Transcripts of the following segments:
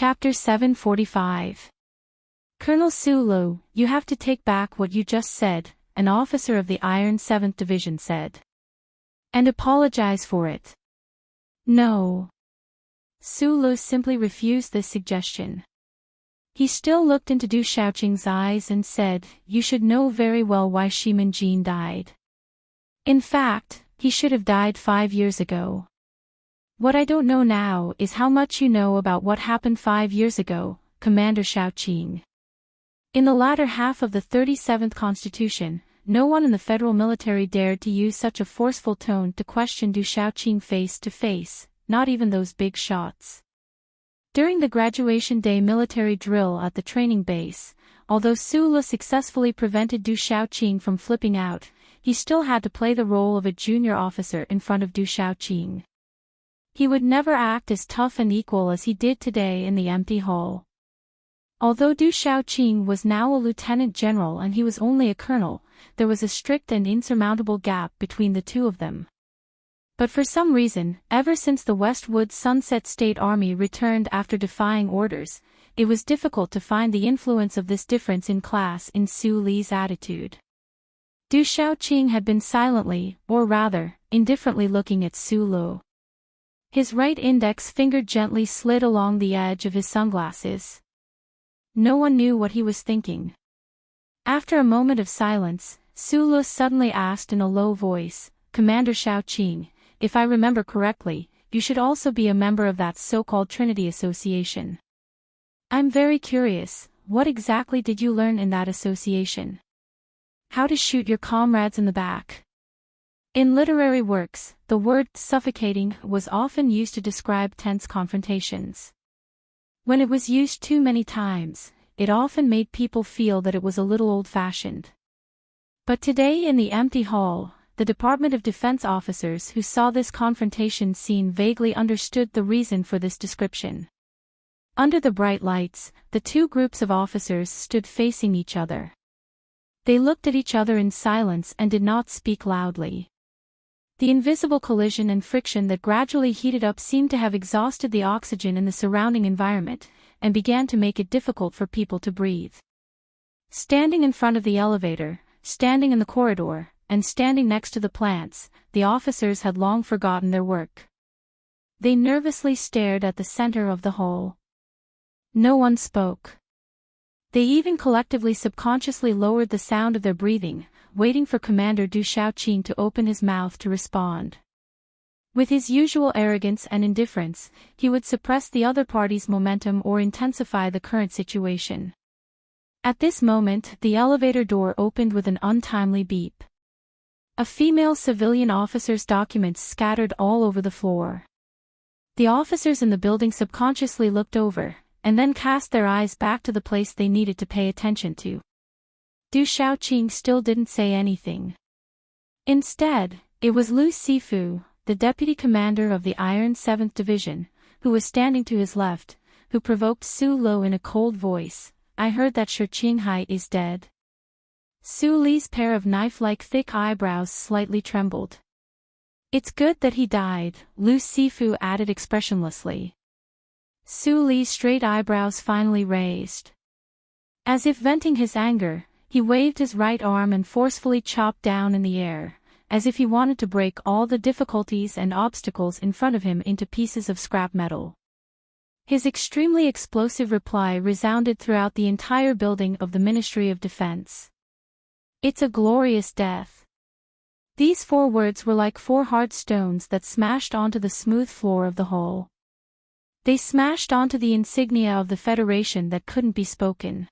Chapter 745. Colonel Sulu, you have to take back what you just said, an officer of the Iron 7th Division said. And apologize for it. No. Sulu simply refused this suggestion. He still looked into Du Shaoqing's eyes and said, you should know very well why Shimin Jin died. In fact, he should have died 5 years ago. What I don't know now is how much you know about what happened 5 years ago, Commander Shaoqing. In the latter half of the 37th Constitution, no one in the federal military dared to use such a forceful tone to question Du Shaoqing face to face, not even those big shots. During the graduation day military drill at the training base, although Sulu successfully prevented Du Shaoqing from flipping out, he still had to play the role of a junior officer in front of Du Shaoqing. He would never act as tough and equal as he did today in the empty hall. Although Du Shaoqing was now a lieutenant general and he was only a colonel, there was a strict and insurmountable gap between the two of them. But for some reason, ever since the Westwood Sunset State Army returned after defying orders, it was difficult to find the influence of this difference in class in Su Li's attitude. Du Shaoqing had been silently, or rather, indifferently looking at Sulu. His right index finger gently slid along the edge of his sunglasses. No one knew what he was thinking. After a moment of silence, Sulu suddenly asked in a low voice, Commander Shaoqing, if I remember correctly, you should also be a member of that so-called Trinity Association. I'm very curious, what exactly did you learn in that association? How to shoot your comrades in the back? In literary works, the word suffocating was often used to describe tense confrontations. When it was used too many times, it often made people feel that it was a little old-fashioned. But today in the empty hall, the Department of Defense officers who saw this confrontation scene vaguely understood the reason for this description. Under the bright lights, the two groups of officers stood facing each other. They looked at each other in silence and did not speak loudly. The invisible collision and friction that gradually heated up seemed to have exhausted the oxygen in the surrounding environment, and began to make it difficult for people to breathe. Standing in front of the elevator, standing in the corridor, and standing next to the plants, the officers had long forgotten their work. They nervously stared at the center of the hole. No one spoke. They even collectively subconsciously lowered the sound of their breathing, waiting for Commander Du Shaoqing to open his mouth to respond. With his usual arrogance and indifference, he would suppress the other party's momentum or intensify the current situation. At this moment, the elevator door opened with an untimely beep. A female civilian officer's documents scattered all over the floor. The officers in the building subconsciously looked over, and then cast their eyes back to the place they needed to pay attention to. Du Shaoqing still didn't say anything. Instead, it was Lu Sifu, the deputy commander of the Iron 7th Division, who was standing to his left, who provoked Su Lo in a cold voice, I heard that Shi Qinghai is dead. Su Li's pair of knife-like thick eyebrows slightly trembled. It's good that he died, Lu Sifu added expressionlessly. Su Li's straight eyebrows finally raised. As if venting his anger, he waved his right arm and forcefully chopped down in the air, as if he wanted to break all the difficulties and obstacles in front of him into pieces of scrap metal. His extremely explosive reply resounded throughout the entire building of the Ministry of Defense. It's a glorious death. These 4 words were like 4 hard stones that smashed onto the smooth floor of the hall. They smashed onto the insignia of the Federation that couldn't be spoken.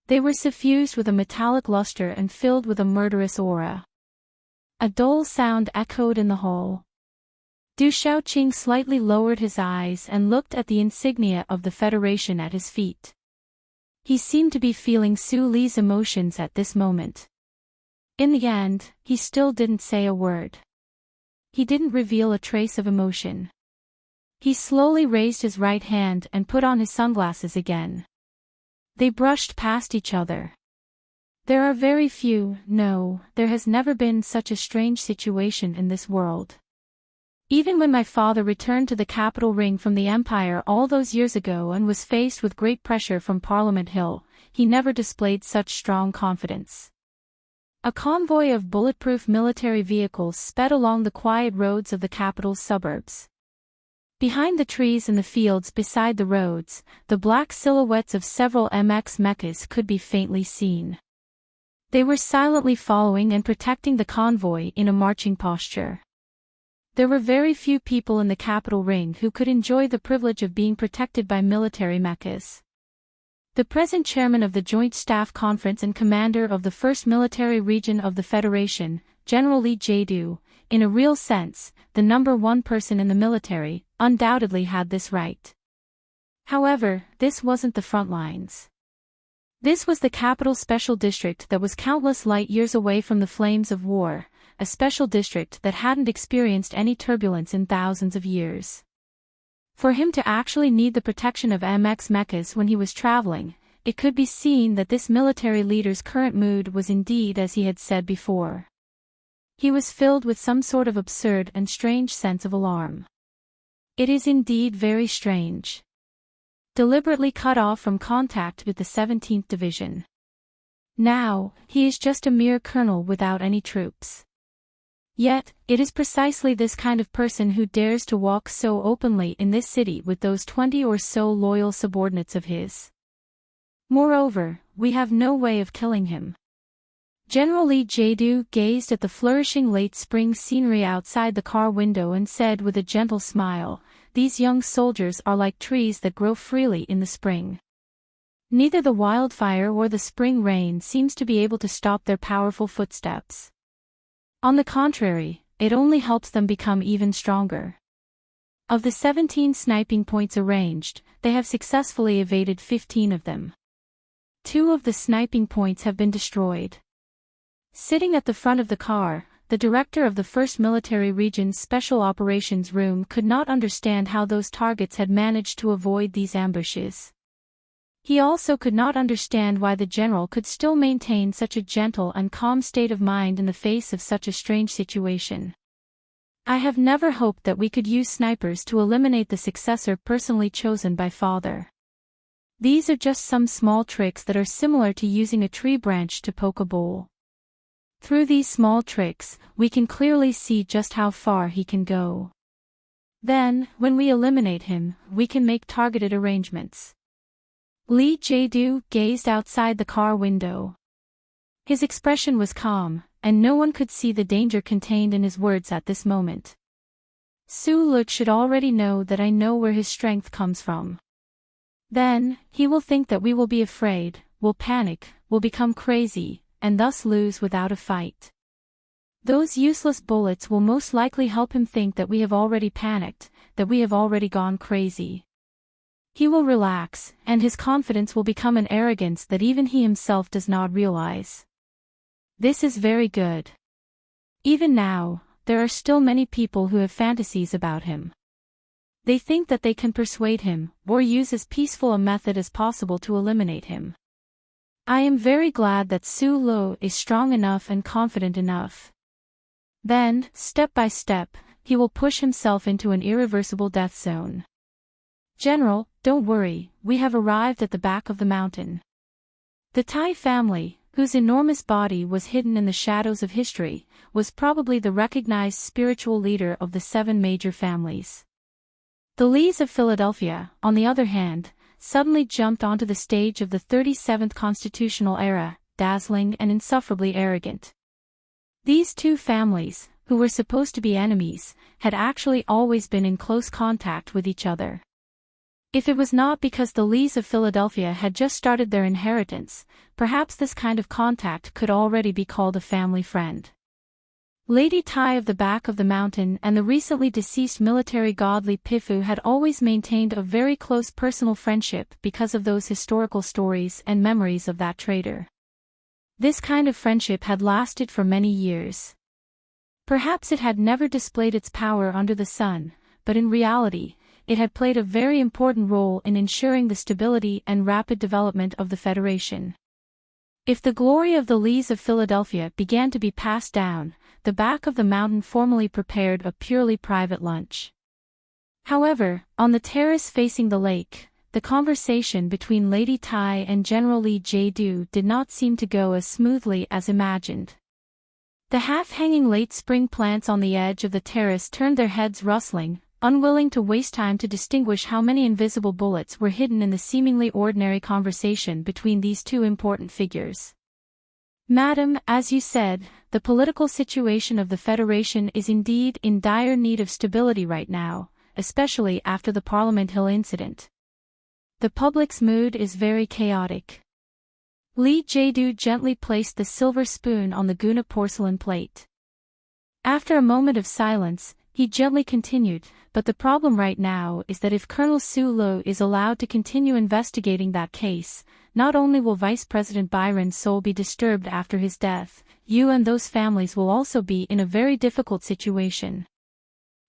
They were suffused with a metallic luster and filled with a murderous aura. A dull sound echoed in the hall. Du Shaoqing slightly lowered his eyes and looked at the insignia of the Federation at his feet. He seemed to be feeling Su Li's emotions at this moment. In the end, he still didn't say a word. He didn't reveal a trace of emotion. He slowly raised his right hand and put on his sunglasses again. They brushed past each other. There are very few, no, there has never been such a strange situation in this world. Even when my father returned to the capital ring from the Empire all those years ago and was faced with great pressure from Parliament Hill, he never displayed such strong confidence. A convoy of bulletproof military vehicles sped along the quiet roads of the capital's suburbs. Behind the trees in the fields beside the roads, the black silhouettes of several MX mechas could be faintly seen. They were silently following and protecting the convoy in a marching posture. There were very few people in the capital ring who could enjoy the privilege of being protected by military mechas. The present chairman of the Joint Staff Conference and commander of the 1st Military Region of the Federation, General Lee Jae-do, in a real sense, the #1 person in the military, undoubtedly had this right. However, this wasn't the front lines. This was the capital special district that was countless light years away from the flames of war, a special district that hadn't experienced any turbulence in thousands of years. For him to actually need the protection of MX mechas when he was traveling, it could be seen that this military leader's current mood was indeed as he had said before. He was filled with some sort of absurd and strange sense of alarm. It is indeed very strange. Deliberately cut off from contact with the 17th Division. Now, he is just a mere colonel without any troops. Yet, it is precisely this kind of person who dares to walk so openly in this city with those 20 or so loyal subordinates of his. Moreover, we have no way of killing him. General Lee Jae-do gazed at the flourishing late spring scenery outside the car window and said with a gentle smile, "These young soldiers are like trees that grow freely in the spring. Neither the wildfire or the spring rain seems to be able to stop their powerful footsteps. On the contrary, it only helps them become even stronger." Of the 17 sniping points arranged, they have successfully evaded 15 of them. 2 of the sniping points have been destroyed. Sitting at the front of the car, the director of the 1st Military Region's Special Operations Room could not understand how those targets had managed to avoid these ambushes. He also could not understand why the general could still maintain such a gentle and calm state of mind in the face of such a strange situation. "I have never hoped that we could use snipers to eliminate the successor personally chosen by father. These are just some small tricks that are similar to using a tree branch to poke a bull. Through these small tricks, we can clearly see just how far he can go. Then, when we eliminate him, we can make targeted arrangements." Lee Jae-do gazed outside the car window. His expression was calm, and no one could see the danger contained in his words at this moment. "Su-luk should already know that I know where his strength comes from. Then, he will think that we will be afraid, will panic, will become crazy, and thus lose without a fight. Those useless bullets will most likely help him think that we have already panicked, that we have already gone crazy. He will relax, and his confidence will become an arrogance that even he himself does not realize. This is very good. Even now, there are still many people who have fantasies about him. They think that they can persuade him, or use as peaceful a method as possible to eliminate him. I am very glad that Su-lo is strong enough and confident enough. Then, step by step, he will push himself into an irreversible death zone. General, don't worry, we have arrived at the back of the mountain." The Tai family, whose enormous body was hidden in the shadows of history, was probably the recognized spiritual leader of the 7 major families. The Lees of Philadelphia, on the other hand, suddenly jumped onto the stage of the 37th constitutional era, dazzling and insufferably arrogant. These 2 families, who were supposed to be enemies, had actually always been in close contact with each other. If it was not because the Lees of Philadelphia had just started their inheritance, perhaps this kind of contact could already be called a family friend. Lady Tai of the back of the mountain and the recently deceased military godly Pifu had always maintained a very close personal friendship because of those historical stories and memories of that traitor. This kind of friendship had lasted for many years. Perhaps it had never displayed its power under the sun, but in reality, it had played a very important role in ensuring the stability and rapid development of the Federation. If the glory of the Lees of Philadelphia began to be passed down, the back of the mountain formally prepared a purely private lunch. However, on the terrace facing the lake, the conversation between Lady Tai and General Lee Jae-do did not seem to go as smoothly as imagined. The half-hanging late spring plants on the edge of the terrace turned their heads rustling, unwilling to waste time to distinguish how many invisible bullets were hidden in the seemingly ordinary conversation between these two important figures. Madam, as you said, the political situation of the Federation is indeed in dire need of stability right now, especially after the Parliament Hill incident. The public's mood is very chaotic. Lee Jae-do gently placed the silver spoon on the Guna porcelain plate. After a moment of silence, he gently continued, but the problem right now is that if Colonel Su-lo is allowed to continue investigating that case, not only will Vice President Byron's soul be disturbed after his death, you and those families will also be in a very difficult situation.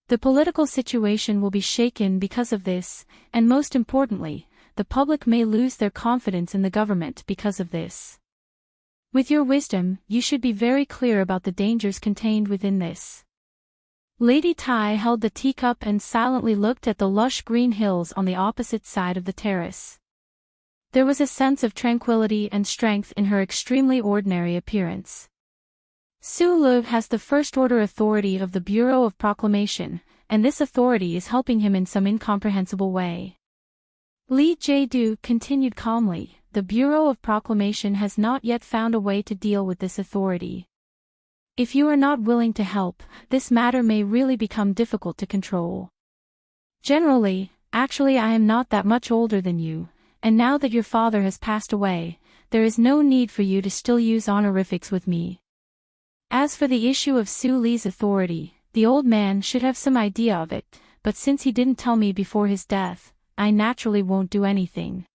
The political situation will be shaken because of this, and most importantly, the public may lose their confidence in the government because of this. With your wisdom, you should be very clear about the dangers contained within this. Lady Tai held the teacup and silently looked at the lush green hills on the opposite side of the terrace. There was a sense of tranquility and strength in her extremely ordinary appearance. Su-lo has the first-order authority of the Bureau of Proclamation, and this authority is helping him in some incomprehensible way. Lee Jae-do continued calmly, the Bureau of Proclamation has not yet found a way to deal with this authority. If you are not willing to help, this matter may really become difficult to control. Generally, actually I am not that much older than you, and now that your father has passed away, there is no need for you to still use honorifics with me. As for the issue of Su Lee's authority, the old man should have some idea of it, but since he didn't tell me before his death, I naturally won't do anything.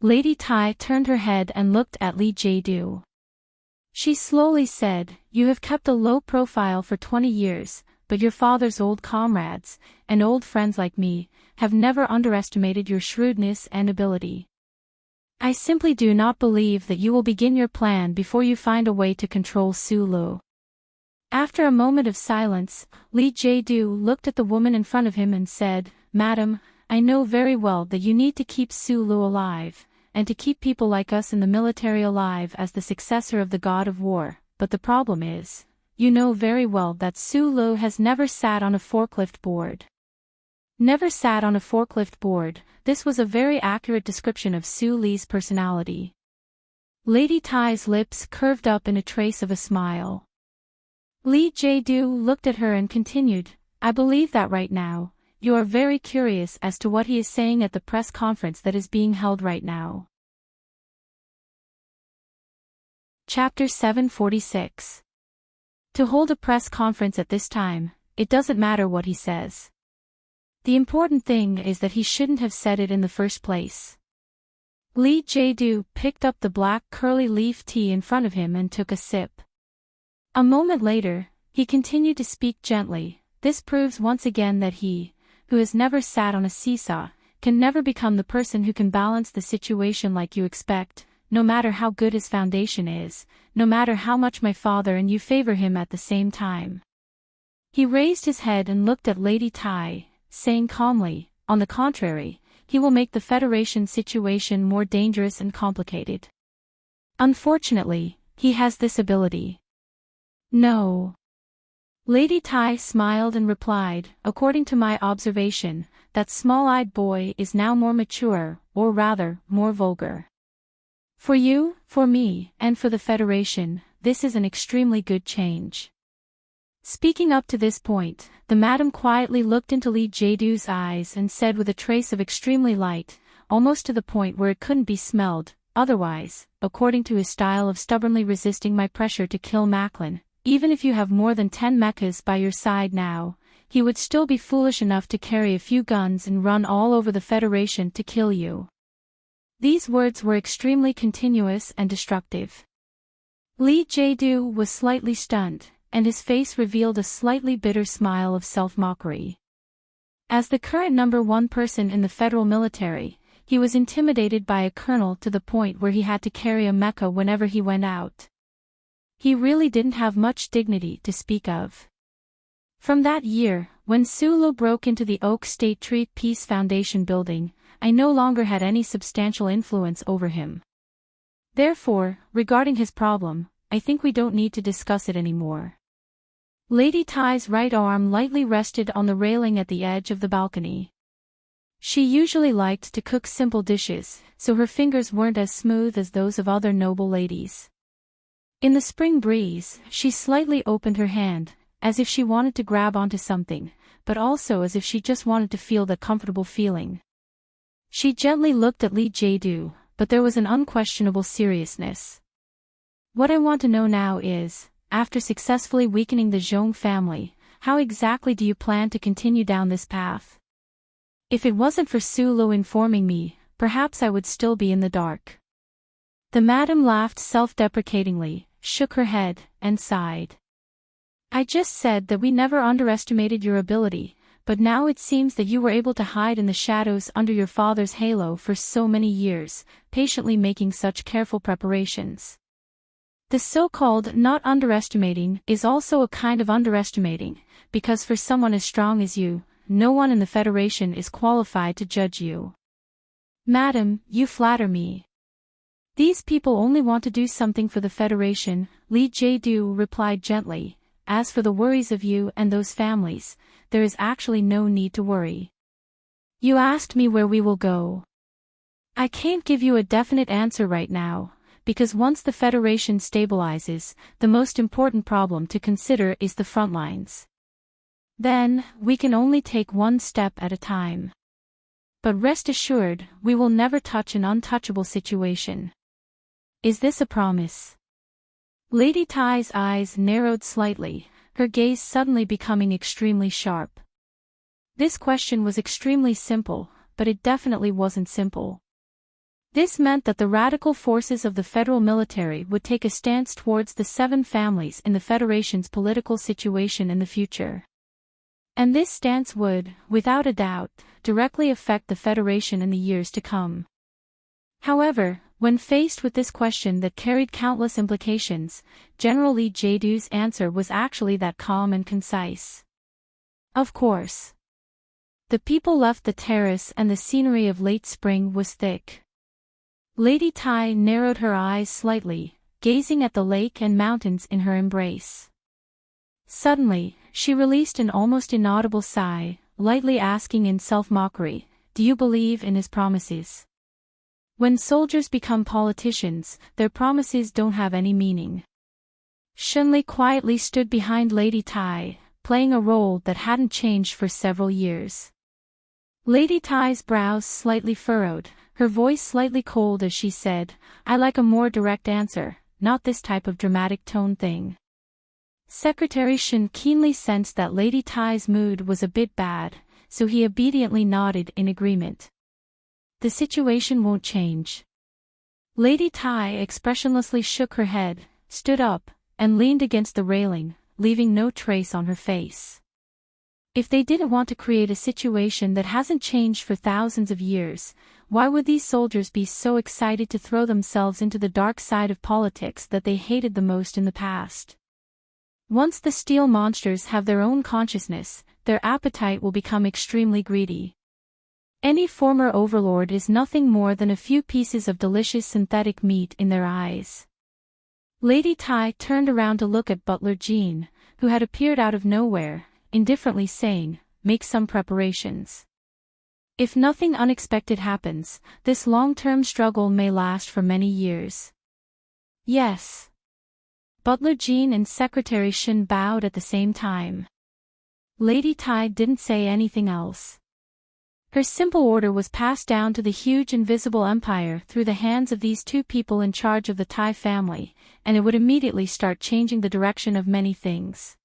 Lady Tai turned her head and looked at Lee Jae-do. She slowly said, you have kept a low profile for 20 years, but your father's old comrades, and old friends like me, have never underestimated your shrewdness and ability. I simply do not believe that you will begin your plan before you find a way to control Su-lo. After a moment of silence, Lee Jae-do looked at the woman in front of him and said, Madam, I know very well that you need to keep Su-lo alive, and to keep people like us in the military alive as the successor of the god of war, but the problem is, you know very well that Su-lo has never sat on a forklift board. Never sat on a forklift board, this was a very accurate description of Su Lee's personality. Lady Tai's lips curved up in a trace of a smile. Lee Jae-do looked at her and continued, I believe that right now, you are very curious as to what he is saying at the press conference that is being held right now. Chapter 746. To hold a press conference at this time, it doesn't matter what he says. The important thing is that he shouldn't have said it in the first place. Lee Jae-do picked up the black curly leaf tea in front of him and took a sip. A moment later, he continued to speak gently. This proves once again that he, who has never sat on a seesaw, can never become the person who can balance the situation like you expect, no matter how good his foundation is, no matter how much my father and you favor him at the same time. He raised his head and looked at Lady Tai, saying calmly, on the contrary, he will make the Federation situation more dangerous and complicated. Unfortunately, he has this ability. No. Lady Tai smiled and replied, according to my observation, that small-eyed boy is now more mature, or rather, more vulgar. For you, for me, and for the Federation, this is an extremely good change. Speaking up to this point, the madam quietly looked into Lee Jae-do's eyes and said with a trace of extremely light, almost to the point where it couldn't be smelled, otherwise, according to his style of stubbornly resisting my pressure to kill Macklin, even if you have more than 10 mechas by your side now, he would still be foolish enough to carry a few guns and run all over the Federation to kill you. These words were extremely continuous and destructive. Lee Jae-do was slightly stunned, and his face revealed a slightly bitter smile of self-mockery. As the current #1 person in the federal military, He was intimidated by a colonel to the point where he had to carry a mecha whenever he went out. He really didn't have much dignity to speak of. From that year, when Sulu broke into the Oak State Tree Peace Foundation building, I no longer had any substantial influence over him. Therefore, regarding his problem, I think we don't need to discuss it anymore. Lady Ty's right arm lightly rested on the railing at the edge of the balcony. She usually liked to cook simple dishes, so her fingers weren't as smooth as those of other noble ladies. In the spring breeze, she slightly opened her hand, as if she wanted to grab onto something, but also as if she just wanted to feel that comfortable feeling. She gently looked at Lee Jae-do, but there was an unquestionable seriousness. What I want to know now is, after successfully weakening the Zhong family, how exactly do you plan to continue down this path? If it wasn't for Sulu informing me, perhaps I would still be in the dark. The madam laughed self-deprecatingly, shook her head, and sighed. I just said that we never underestimated your ability, but now it seems that you were able to hide in the shadows under your father's halo for so many years, patiently making such careful preparations. The so-called not underestimating is also a kind of underestimating, because for someone as strong as you, no one in the Federation is qualified to judge you. Madam, you flatter me. These people only want to do something for the Federation, Lee Jae-do replied gently. As for the worries of you and those families, there is actually no need to worry. You asked me where we will go. I can't give you a definite answer right now, because once the Federation stabilizes, the most important problem to consider is the front lines. Then, we can only take one step at a time. But rest assured, we will never touch an untouchable situation. Is this a promise? Lady Ty's eyes narrowed slightly, her gaze suddenly becoming extremely sharp. This question was extremely simple, but it definitely wasn't simple. This meant that the radical forces of the federal military would take a stance towards the 7 families in the Federation's political situation in the future. And this stance would, without a doubt, directly affect the Federation in the years to come. However, when faced with this question that carried countless implications, General Lee Jae-do's answer was actually that calm and concise. Of course. The people left the terrace and the scenery of late spring was thick. Lady Tai narrowed her eyes slightly, gazing at the lake and mountains in her embrace. Suddenly, she released an almost inaudible sigh, lightly asking in self-mockery, "Do you believe in his promises?" When soldiers become politicians, their promises don't have any meaning. Shunli quietly stood behind Lady Tai, playing a role that hadn't changed for several years. Lady Tai's brows slightly furrowed, her voice slightly cold as she said, "I like a more direct answer, not this type of dramatic tone thing." Secretary Shun keenly sensed that Lady Tai's mood was a bit bad, so he obediently nodded in agreement. The situation won't change. Lady Tai expressionlessly shook her head, stood up, and leaned against the railing, leaving no trace on her face. If they didn't want to create a situation that hasn't changed for thousands of years, why would these soldiers be so excited to throw themselves into the dark side of politics that they hated the most in the past? Once the steel monsters have their own consciousness, their appetite will become extremely greedy. Any former overlord is nothing more than a few pieces of delicious synthetic meat in their eyes. Lady Tai turned around to look at Butler Jean, who had appeared out of nowhere, indifferently saying, "Make some preparations. If nothing unexpected happens, this long-term struggle may last for many years." "Yes." Butler Jean and Secretary Shin bowed at the same time. Lady Tai didn't say anything else. Her simple order was passed down to the huge invisible empire through the hands of these 2 people in charge of the Tai family, and it would immediately start changing the direction of many things.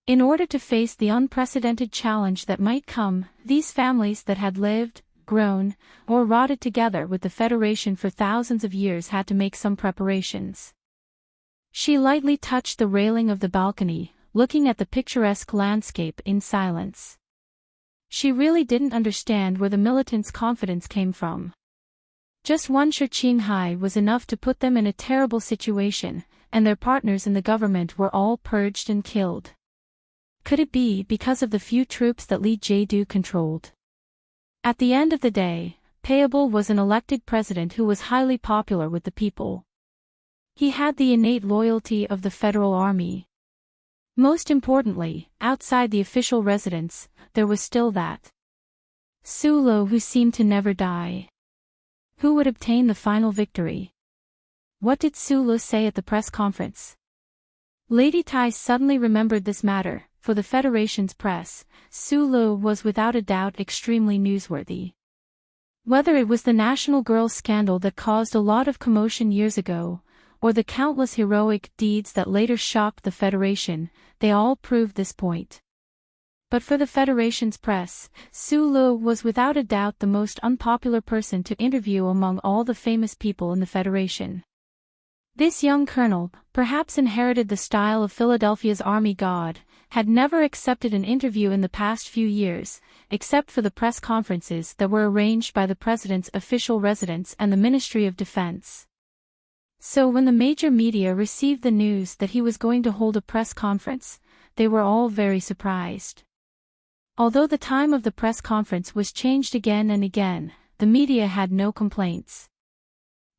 In order to face the unprecedented challenge that might come, these families that had lived, grown, or rotted together with the Federation for thousands of years had to make some preparations. She lightly touched the railing of the balcony, looking at the picturesque landscape in silence. She really didn't understand where the militants' confidence came from. Just one Hai was enough to put them in a terrible situation, and their partners in the government were all purged and killed. Could it be because of the few troops that Li Jiedu controlled? At the end of the day, Payable was an elected president who was highly popular with the people. He had the innate loyalty of the federal army. Most importantly, outside the official residence, there was still that Sulo who seemed to never die. Who would obtain the final victory? What did Sulo say at the press conference? Lady Tai suddenly remembered this matter. For the Federation's press, Sulo was without a doubt extremely newsworthy. Whether it was the National Girls scandal that caused a lot of commotion years ago, or the countless heroic deeds that later shocked the Federation, they all proved this point. But for the Federation's press, Sulo was without a doubt the most unpopular person to interview among all the famous people in the Federation. This young colonel, perhaps inherited the style of Philadelphia's army god, had never accepted an interview in the past few years, except for the press conferences that were arranged by the president's official residence and the Ministry of Defense. So when the major media received the news that he was going to hold a press conference, they were all very surprised. Although the time of the press conference was changed again and again, the media had no complaints.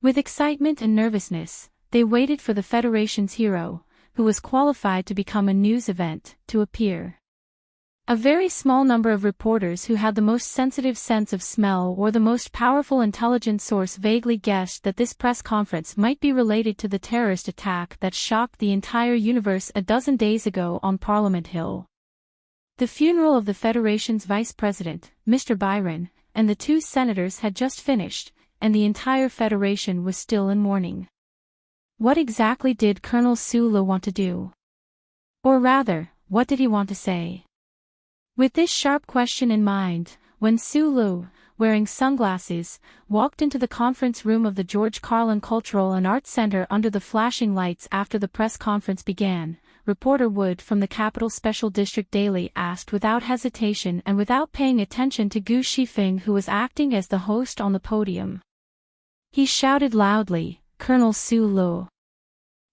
With excitement and nervousness, they waited for the Federation's hero, who was qualified to become a news event, to appear. A very small number of reporters who had the most sensitive sense of smell or the most powerful intelligence source vaguely guessed that this press conference might be related to the terrorist attack that shocked the entire universe a dozen days ago on Parliament Hill. The funeral of the Federation's vice president, Mr. Byron, and the two senators had just finished, and the entire Federation was still in mourning. What exactly did Colonel Sulo want to do? Or rather, what did he want to say? With this sharp question in mind, when Sulo, wearing sunglasses, walked into the conference room of the George Carlin Cultural and Arts Center under the flashing lights after the press conference began, reporter Wood from the Capital Special District Daily asked without hesitation and without paying attention to Gu Shifeng, who was acting as the host on the podium. He shouted loudly, "Colonel Sulo.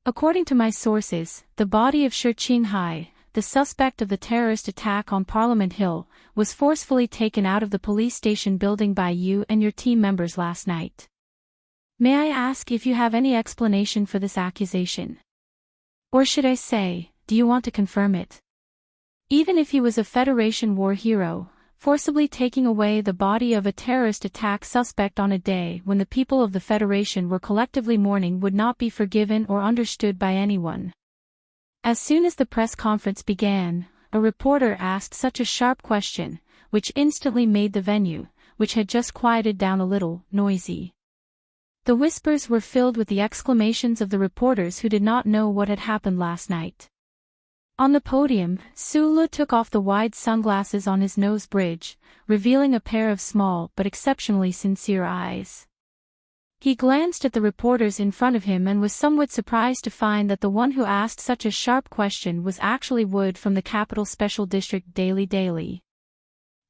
According to my sources, the body of Shi Qinghai, the suspect of the terrorist attack on Parliament Hill, was forcefully taken out of the police station building by you and your team members last night. May I ask if you have any explanation for this accusation? Or should I say, do you want to confirm it? Even if he was a Federation war hero, forcibly taking away the body of a terrorist attack suspect on a day when the people of the Federation were collectively mourning would not be forgiven or understood by anyone." As soon as the press conference began, a reporter asked such a sharp question, which instantly made the venue, which had just quieted down a little, noisy. The whispers were filled with the exclamations of the reporters who did not know what had happened last night. On the podium, Sulo took off the wide sunglasses on his nose bridge, revealing a pair of small but exceptionally sincere eyes. He glanced at the reporters in front of him and was somewhat surprised to find that the one who asked such a sharp question was actually Wood from the Capital Special District Daily.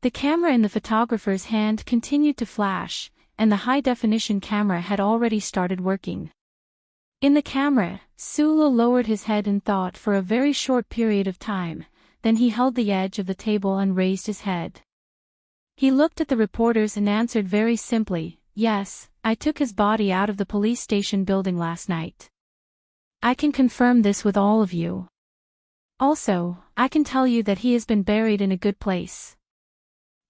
The camera in the photographer's hand continued to flash, and the high-definition camera had already started working. In the camera, Sulo lowered his head in thought for a very short period of time, then he held the edge of the table and raised his head. He looked at the reporters and answered very simply, "Yes, I took his body out of the police station building last night. I can confirm this with all of you. Also, I can tell you that he has been buried in a good place."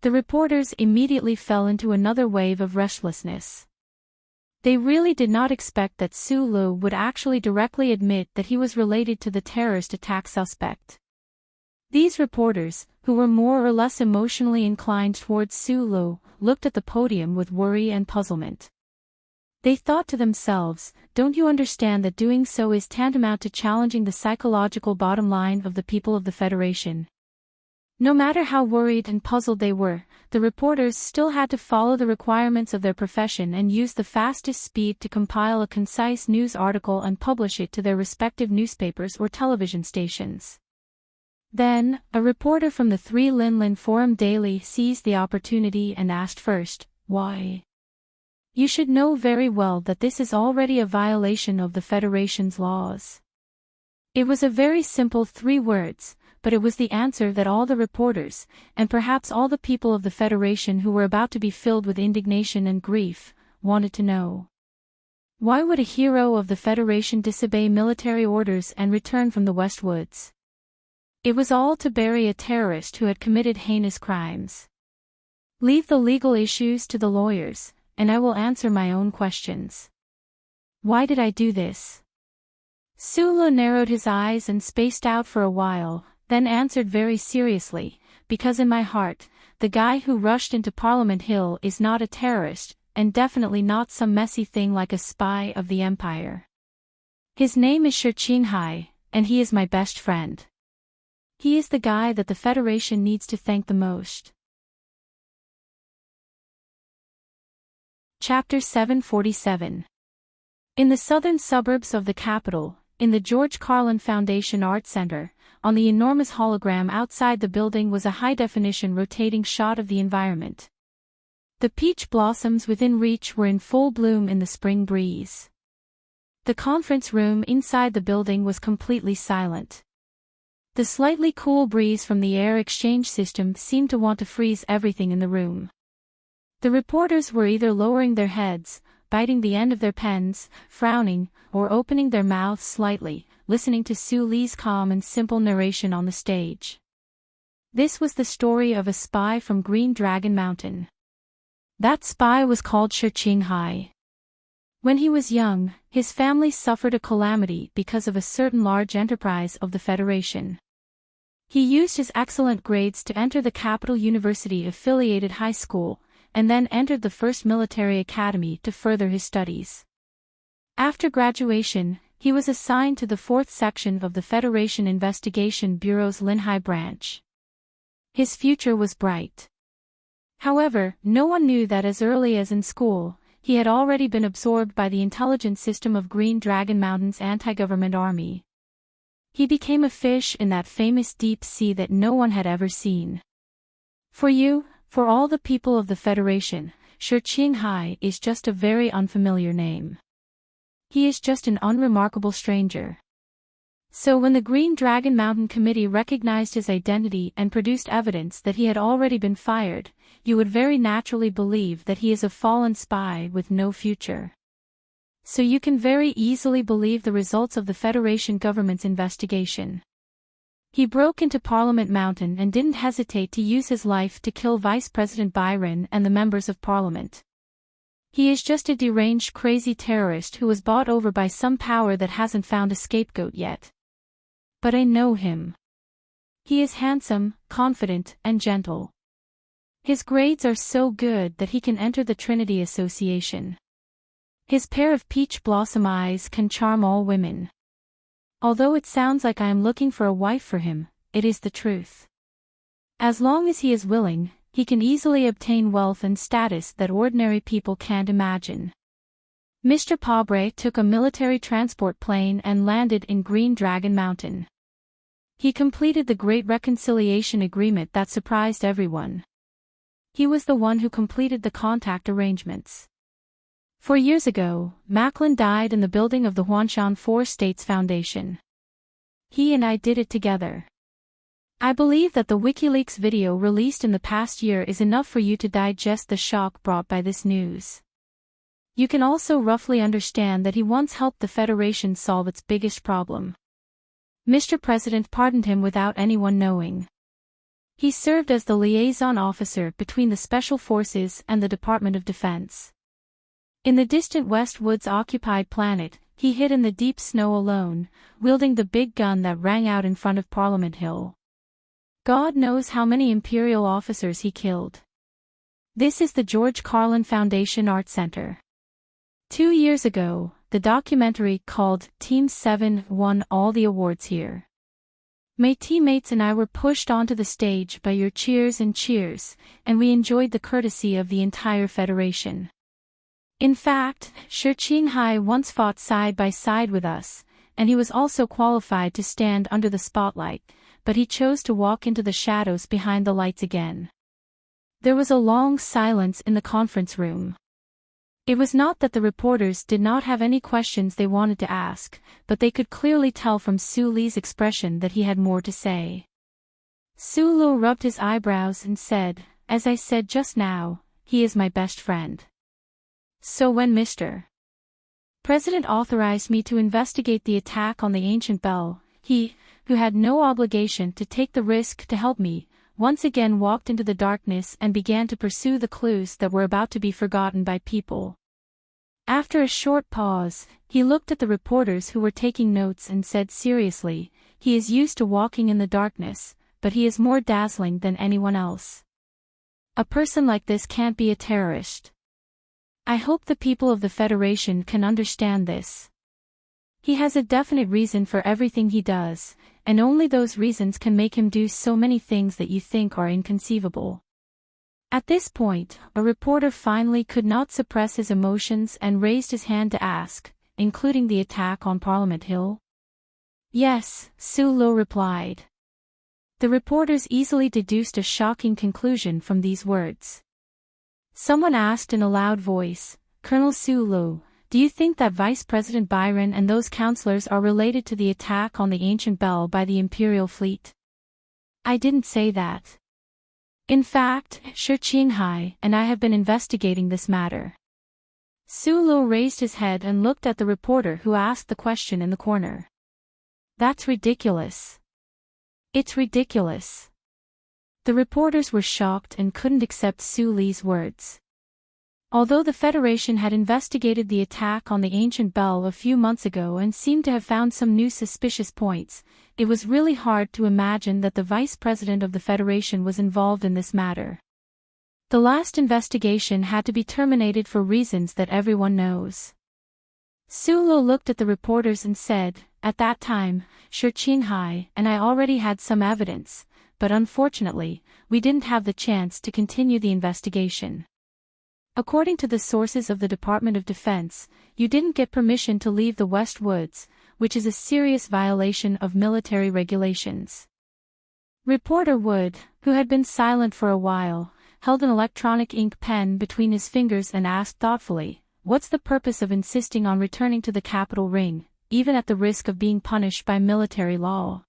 The reporters immediately fell into another wave of restlessness. They really did not expect that Sulo would actually directly admit that he was related to the terrorist attack suspect. These reporters, who were more or less emotionally inclined towards Sulo, looked at the podium with worry and puzzlement. They thought to themselves, "Don't you understand that doing so is tantamount to challenging the psychological bottom line of the people of the Federation?" No matter how worried and puzzled they were, the reporters still had to follow the requirements of their profession and use the fastest speed to compile a concise news article and publish it to their respective newspapers or television stations. Then, a reporter from the Three Lin Lin Forum Daily seized the opportunity and asked first, "Why? You should know very well that this is already a violation of the Federation's laws. It was a very simple 3 words, but it was the answer that all the reporters, and perhaps all the people of the Federation who were about to be filled with indignation and grief, wanted to know. Why would a hero of the Federation disobey military orders and return from the West Woods? It was all to bury a terrorist who had committed heinous crimes. Leave the legal issues to the lawyers, and I will answer my own questions. Why did I do this? Sulu narrowed his eyes and spaced out for a while, then answered very seriously, because in my heart, the guy who rushed into Parliament Hill is not a terrorist, and definitely not some messy thing like a spy of the Empire. His name is Shirqinghai, and he is my best friend. He is the guy that the Federation needs to thank the most. Chapter 747. In the southern suburbs of the capital, in the George Carlin Foundation Art Center, on the enormous hologram outside the building was a high-definition rotating shot of the environment. The peach blossoms within reach were in full bloom in the spring breeze. The conference room inside the building was completely silent. The slightly cool breeze from the air exchange system seemed to want to freeze everything in the room. The reporters were either lowering their heads, biting the end of their pens, frowning, or opening their mouths slightly, listening to Su Li's calm and simple narration on the stage. This was the story of a spy from Green Dragon Mountain. That spy was called Shirqinghai. When he was young, his family suffered a calamity because of a certain large enterprise of the Federation. He used his excellent grades to enter the Capital University-affiliated high school, and then entered the first military academy to further his studies. After graduation, he was assigned to the 4th section of the Federation Investigation Bureau's Linhai branch. His future was bright. However, no one knew that as early as in school, he had already been absorbed by the intelligence system of Green Dragon Mountain's anti-government army. He became a fish in that famous deep sea that no one had ever seen. For all the people of the Federation, Shirqinghai is just a very unfamiliar name. He is just an unremarkable stranger. So when the Green Dragon Mountain Committee recognized his identity and produced evidence that he had already been fired, you would very naturally believe that he is a fallen spy with no future. So you can very easily believe the results of the Federation government's investigation. He broke into Parliament Mountain and didn't hesitate to use his life to kill Vice President Byron and the members of Parliament. He is just a deranged crazy terrorist who was bought over by some power that hasn't found a scapegoat yet. But I know him. He is handsome, confident, and gentle. His grades are so good that he can enter the Trinity Association. His pair of peach blossom eyes can charm all women. Although it sounds like I am looking for a wife for him, it is the truth. As long as he is willing, he can easily obtain wealth and status that ordinary people can't imagine. Mr. Pabre took a military transport plane and landed in Green Dragon Mountain. He completed the Great Reconciliation Agreement that surprised everyone. He was the one who completed the contact arrangements. 4 years ago, Macklin died in the building of the Huanshan Four States Foundation. He and I did it together. I believe that the WikiLeaks video released in the past year is enough for you to digest the shock brought by this news. You can also roughly understand that he once helped the Federation solve its biggest problem. Mr. President pardoned him without anyone knowing. He served as the liaison officer between the Special Forces and the Department of Defense. In the distant West Woods occupied planet, he hid in the deep snow alone, wielding the big gun that rang out in front of Parliament Hill. God knows how many Imperial officers he killed. This is the George Carlin Foundation Art Center. 2 years ago, the documentary called Team 7 won all the awards here. My teammates and I were pushed onto the stage by your cheers, and we enjoyed the courtesy of the entire Federation. In fact, Shirqinghai once fought side by side with us, and he was also qualified to stand under the spotlight, but he chose to walk into the shadows behind the lights again. There was a long silence in the conference room. It was not that the reporters did not have any questions they wanted to ask, but they could clearly tell from Su Li's expression that he had more to say. Su Lu rubbed his eyebrows and said, "As I said just now, he is my best friend. So when Mr. President authorized me to investigate the attack on the ancient bell, he, who had no obligation to take the risk to help me, once again walked into the darkness and began to pursue the clues that were about to be forgotten by people." After a short pause, he looked at the reporters who were taking notes and said seriously, "He is used to walking in the darkness, but he is more dazzling than anyone else. A person like this can't be a terrorist. I hope the people of the Federation can understand this. He has a definite reason for everything he does, and only those reasons can make him do so many things that you think are inconceivable." At this point, a reporter finally could not suppress his emotions and raised his hand to ask, "Including the attack on Parliament Hill?" "Yes," Su Lu replied. The reporters easily deduced a shocking conclusion from these words. Someone asked in a loud voice, "Colonel Su Lu, do you think that Vice President Byron and those counselors are related to the attack on the ancient bell by the Imperial fleet?" "I didn't say that. In fact, Shi Qinghai and I have been investigating this matter." Su Lu raised his head and looked at the reporter who asked the question in the corner. "That's ridiculous. It's ridiculous." The reporters were shocked and couldn't accept Su Li's words. Although the Federation had investigated the attack on the ancient bell a few months ago and seemed to have found some new suspicious points, it was really hard to imagine that the Vice President of the Federation was involved in this matter. The last investigation had to be terminated for reasons that everyone knows. Su Lu looked at the reporters and said, "At that time, Shi Qinghai and I already had some evidence, but unfortunately, we didn't have the chance to continue the investigation. According to the sources of the Department of Defense, you didn't get permission to leave the West Woods, which is a serious violation of military regulations." Reporter Wood, who had been silent for a while, held an electronic ink pen between his fingers and asked thoughtfully, "What's the purpose of insisting on returning to the capital ring, even at the risk of being punished by military law?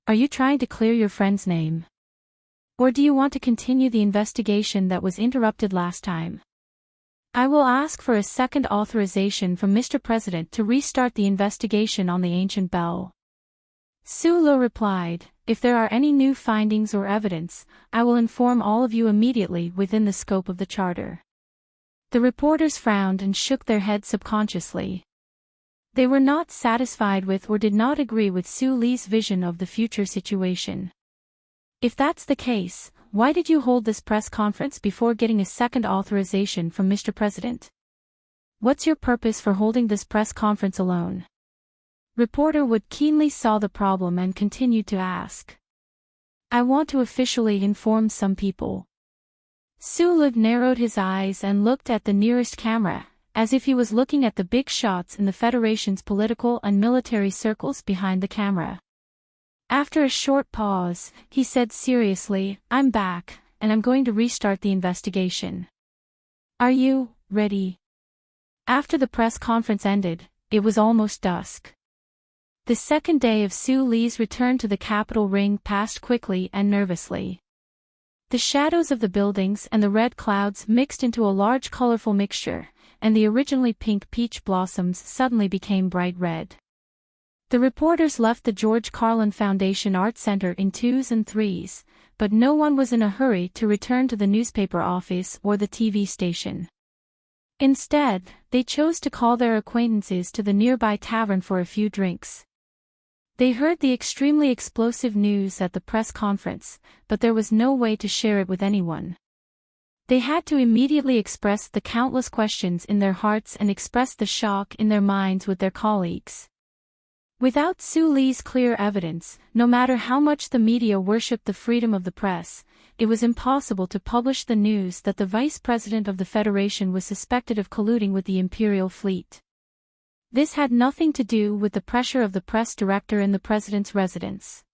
Are you trying to clear your friend's name? Or do you want to continue the investigation that was interrupted last time?" "I will ask for a second authorization from Mr. President to restart the investigation on the ancient bell." Su Lu replied, "If there are any new findings or evidence, I will inform all of you immediately within the scope of the charter." The reporters frowned and shook their heads subconsciously. They were not satisfied with or did not agree with Su Li's vision of the future situation. "If that's the case, why did you hold this press conference before getting a second authorization from Mr. President? What's your purpose for holding this press conference alone?" Reporter Wood keenly saw the problem and continued to ask. "I want to officially inform some people." Su Lu narrowed his eyes and looked at the nearest camera, as if he was looking at the big shots in the Federation's political and military circles behind the camera. After a short pause, he said seriously, "I'm back, and I'm going to restart the investigation. Are you ready?" After the press conference ended, it was almost dusk. The second day of Su Li's return to the capital ring passed quickly and nervously. The shadows of the buildings and the red clouds mixed into a large colorful mixture, and the originally pink peach blossoms suddenly became bright red. The reporters left the George Carlin Foundation Art Center in twos and threes, but no one was in a hurry to return to the newspaper office or the TV station. Instead, they chose to call their acquaintances to the nearby tavern for a few drinks. They heard the extremely explosive news at the press conference, but there was no way to share it with anyone. They had to immediately express the countless questions in their hearts and express the shock in their minds with their colleagues. Without Su Li's clear evidence, no matter how much the media worshipped the freedom of the press, it was impossible to publish the news that the Vice President of the Federation was suspected of colluding with the Imperial fleet. This had nothing to do with the pressure of the press director in the President's residence.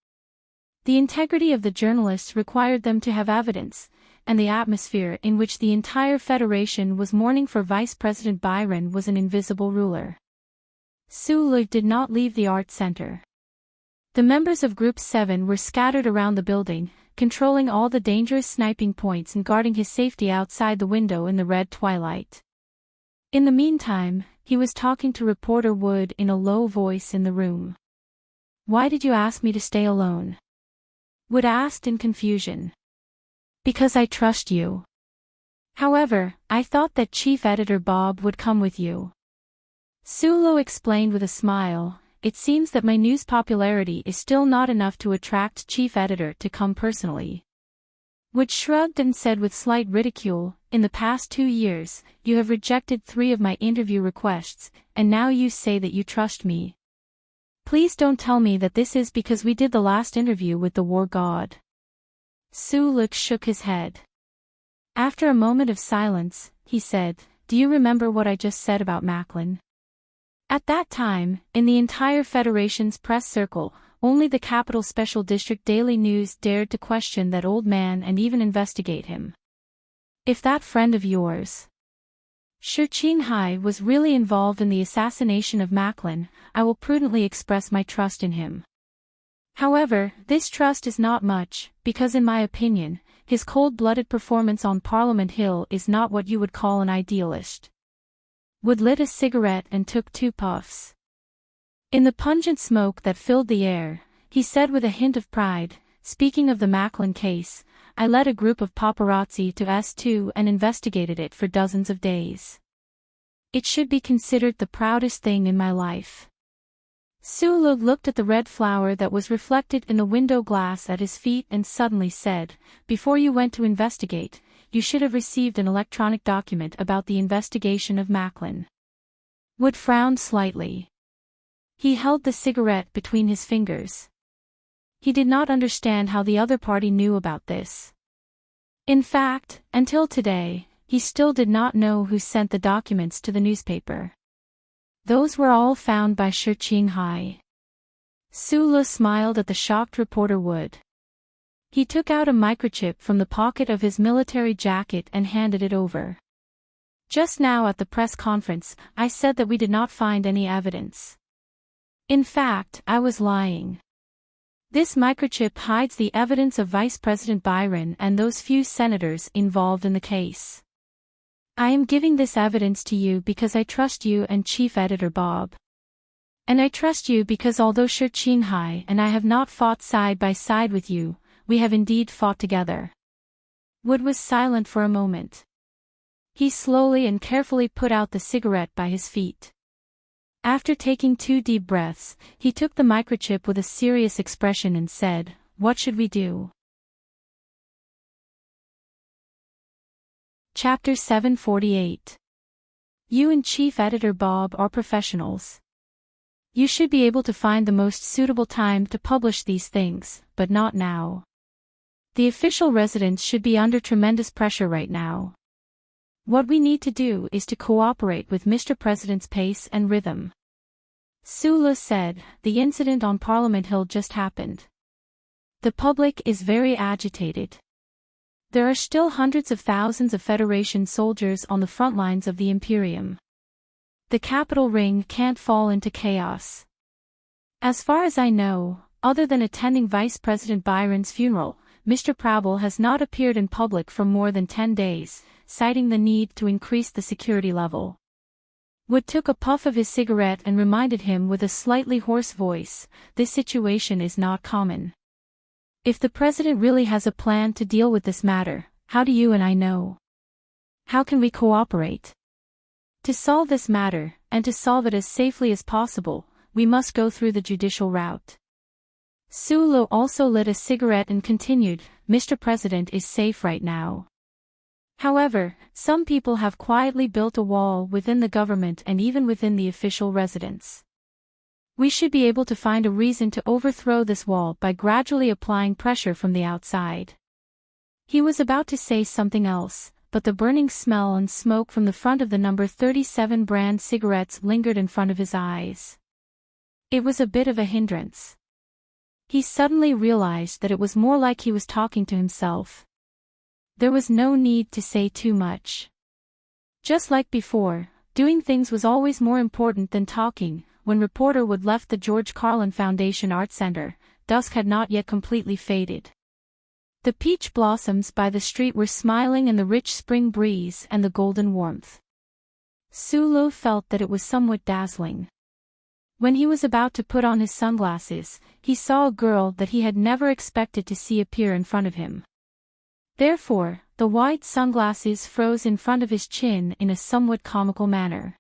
The integrity of the journalists required them to have evidence, and the atmosphere in which the entire Federation was mourning for Vice President Byron was an invisible ruler. Sulu did not leave the art center. The members of Group 7 were scattered around the building, controlling all the dangerous sniping points and guarding his safety outside the window in the red twilight. In the meantime, he was talking to reporter Wood in a low voice in the room. "Why did you ask me to stay alone?" Wood asked in confusion. "Because I trust you. However, I thought that Chief Editor Bob would come with you." Sulu explained with a smile, "It seems that my news popularity is still not enough to attract Chief Editor to come personally." Wood shrugged and said with slight ridicule, "In the past 2 years, you have rejected 3 of my interview requests, and now you say that you trust me. Please don't tell me that this is because we did the last interview with the war god." Suluk shook his head. After a moment of silence, he said, "Do you remember what I just said about Macklin?" At that time, in the entire Federation's press circle, only the Capital Special District Daily News dared to question that old man and even investigate him. "If that friend of yours, Shi Qinghai, was really involved in the assassination of Macklin, I will prudently express my trust in him. However, this trust is not much, because in my opinion, his cold-blooded performance on Parliament Hill is not what you would call an idealist." Wood lit a cigarette and took 2 puffs. In the pungent smoke that filled the air, he said with a hint of pride, "Speaking of the Macklin case, I led a group of paparazzi to S2 and investigated it for dozens of days. It should be considered the proudest thing in my life." Sulu looked at the red flower that was reflected in the window glass at his feet and suddenly said, "Before you went to investigate, you should have received an electronic document about the investigation of Macklin." Wood frowned slightly. He held the cigarette between his fingers. He did not understand how the other party knew about this. In fact, until today, he still did not know who sent the documents to the newspaper. Those were all found by Shi Qinghai. Sulu smiled at the shocked reporter Wood. He took out a microchip from the pocket of his military jacket and handed it over. "Just now at the press conference, I said that we did not find any evidence. In fact, I was lying. This microchip hides the evidence of Vice President Byron and those few senators involved in the case. I am giving this evidence to you because I trust you and Chief Editor Bob. And I trust you because although Shi Qinghai and I have not fought side by side with you, we have indeed fought together." Wood was silent for a moment. He slowly and carefully put out the cigarette by his feet. After taking 2 deep breaths, he took the microchip with a serious expression and said, "What should we do?" Chapter 748. You and Chief Editor Bob are professionals. You should be able to find the most suitable time to publish these things, but not now. The official residents should be under tremendous pressure right now. What we need to do is to cooperate with Mr. President's pace and rhythm." Sulu said, "The incident on Parliament Hill just happened. The public is very agitated. There are still hundreds of thousands of Federation soldiers on the front lines of the Imperium. The capital ring can't fall into chaos. As far as I know, other than attending Vice President Byron's funeral, Mr. Prabal has not appeared in public for more than 10 days, citing the need to increase the security level." Wood took a puff of his cigarette and reminded him with a slightly hoarse voice, "This situation is not common. If the President really has a plan to deal with this matter, how do you and I know? How can we cooperate? To solve this matter, and to solve it as safely as possible, we must go through the judicial route." Sulu also lit a cigarette and continued, "Mr. President is safe right now. However, some people have quietly built a wall within the government and even within the official residence. We should be able to find a reason to overthrow this wall by gradually applying pressure from the outside." He was about to say something else, but the burning smell and smoke from the front of the number 37 brand cigarettes lingered in front of his eyes. It was a bit of a hindrance. He suddenly realized that it was more like he was talking to himself. There was no need to say too much. Just like before, doing things was always more important than talking. When reporter Wood left the George Carlin Foundation Art Center, dusk had not yet completely faded. The peach blossoms by the street were smiling in the rich spring breeze and the golden warmth. Sulu felt that it was somewhat dazzling. When he was about to put on his sunglasses, he saw a girl that he had never expected to see appear in front of him. Therefore, the wide sunglasses froze in front of his chin in a somewhat comical manner.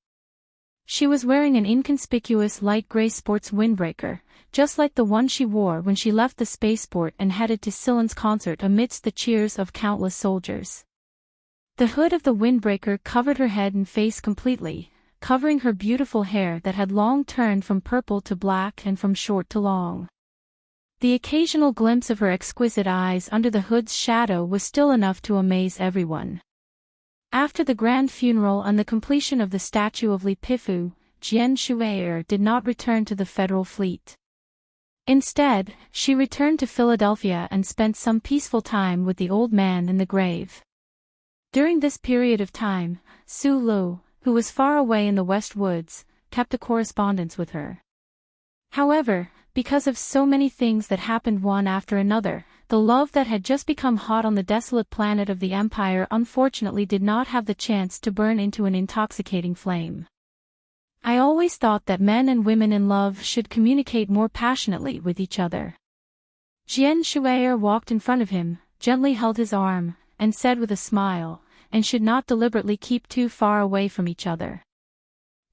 She was wearing an inconspicuous light gray sports windbreaker, just like the one she wore when she left the spaceport and headed to Cylon's concert amidst the cheers of countless soldiers. The hood of the windbreaker covered her head and face completely, covering her beautiful hair that had long turned from purple to black and from short to long. The occasional glimpse of her exquisite eyes under the hood's shadow was still enough to amaze everyone. After the grand funeral and the completion of the statue of Li Pifu, Jian Shuai did not return to the Federal Fleet. Instead, she returned to Philadelphia and spent some peaceful time with the old man in the grave. During this period of time, Su Lu, who was far away in the West Woods, kept a correspondence with her. However, because of so many things that happened one after another, the love that had just become hot on the desolate planet of the Empire unfortunately did not have the chance to burn into an intoxicating flame. I always thought that men and women in love should communicate more passionately with each other. Jian Shuai walked in front of him, gently held his arm, and said with a smile, and should not deliberately keep too far away from each other.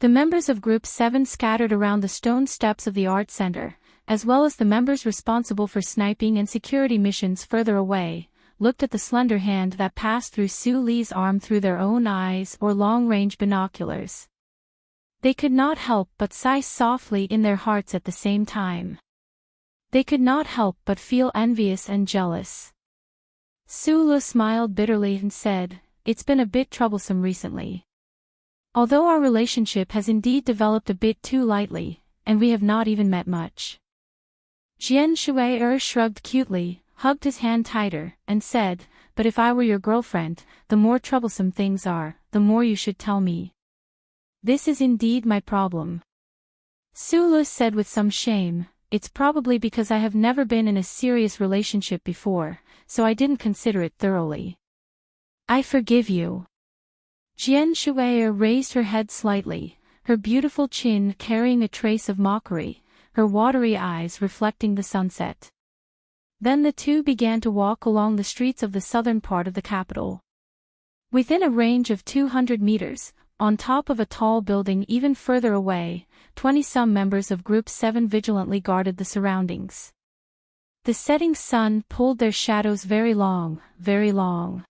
The members of Group 7 scattered around the stone steps of the art center, as well as the members responsible for sniping and security missions further away, looked at the slender hand that passed through Su Li's arm through their own eyes or long-range binoculars. They could not help but sigh softly in their hearts at the same time. They could not help but feel envious and jealous. Su Lu smiled bitterly and said, "It's been a bit troublesome recently. Although our relationship has indeed developed a bit too lightly, and we have not even met much." Jian Shuai shrugged cutely, hugged his hand tighter, and said, "But if I were your girlfriend, the more troublesome things are, the more you should tell me. This is indeed my problem." Su Lu said with some shame, "It's probably because I have never been in a serious relationship before, so I didn't consider it thoroughly. I forgive you." Jian Shuai raised her head slightly, her beautiful chin carrying a trace of mockery, her watery eyes reflecting the sunset. Then the two began to walk along the streets of the southern part of the capital. Within a range of 200 meters, on top of a tall building even further away, 20-some members of Group 7 vigilantly guarded the surroundings. The setting sun pulled their shadows very long, very long.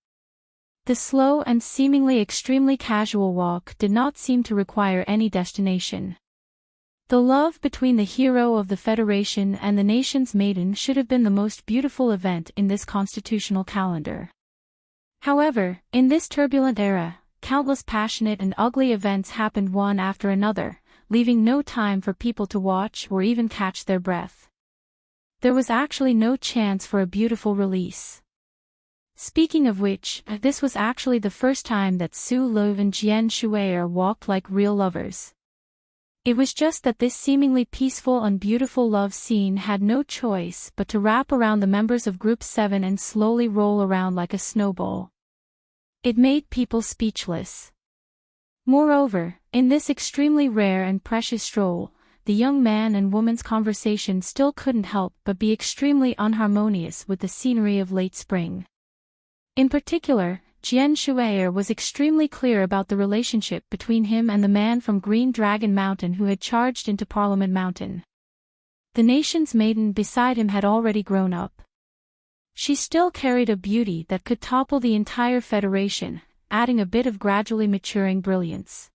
The slow and seemingly extremely casual walk did not seem to require any destination. The love between the hero of the Federation and the nation's maiden should have been the most beautiful event in this constitutional calendar. However, in this turbulent era, countless passionate and ugly events happened one after another, leaving no time for people to watch or even catch their breath. There was actually no chance for a beautiful release. Speaking of which, this was actually the first time that Su Lu and Jian Shuai walked like real lovers. It was just that this seemingly peaceful and beautiful love scene had no choice but to wrap around the members of Group 7 and slowly roll around like a snowball. It made people speechless. Moreover, in this extremely rare and precious stroll, the young man and woman's conversation still couldn't help but be extremely unharmonious with the scenery of late spring. In particular, Jian Shuai was extremely clear about the relationship between him and the man from Green Dragon Mountain who had charged into Parliament Mountain. The nation's maiden beside him had already grown up. She still carried a beauty that could topple the entire Federation, adding a bit of gradually maturing brilliance.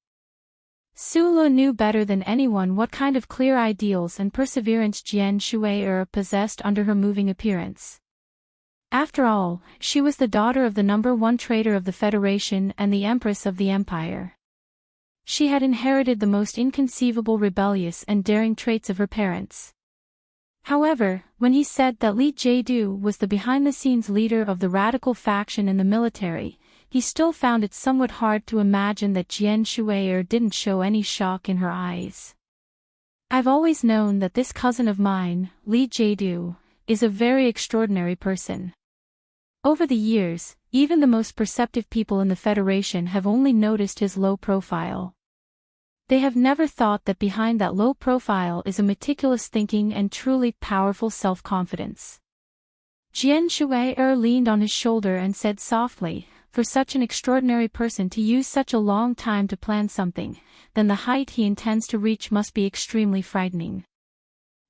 Su Lu knew better than anyone what kind of clear ideals and perseverance Jian Shuai possessed under her moving appearance. After all, she was the daughter of the #1 traitor of the Federation and the Empress of the Empire. She had inherited the most inconceivable rebellious and daring traits of her parents. However, when he said that Li Jiedu was the behind-the-scenes leader of the radical faction in the military, he still found it somewhat hard to imagine that Jian Shui'er didn't show any shock in her eyes. I've always known that this cousin of mine, Li Jiedu, is a very extraordinary person. Over the years, even the most perceptive people in the Federation have only noticed his low profile. They have never thought that behind that low profile is a meticulous thinking and truly powerful self-confidence. Jian Shui'er leaned on his shoulder and said softly, for such an extraordinary person to use such a long time to plan something, then the height he intends to reach must be extremely frightening.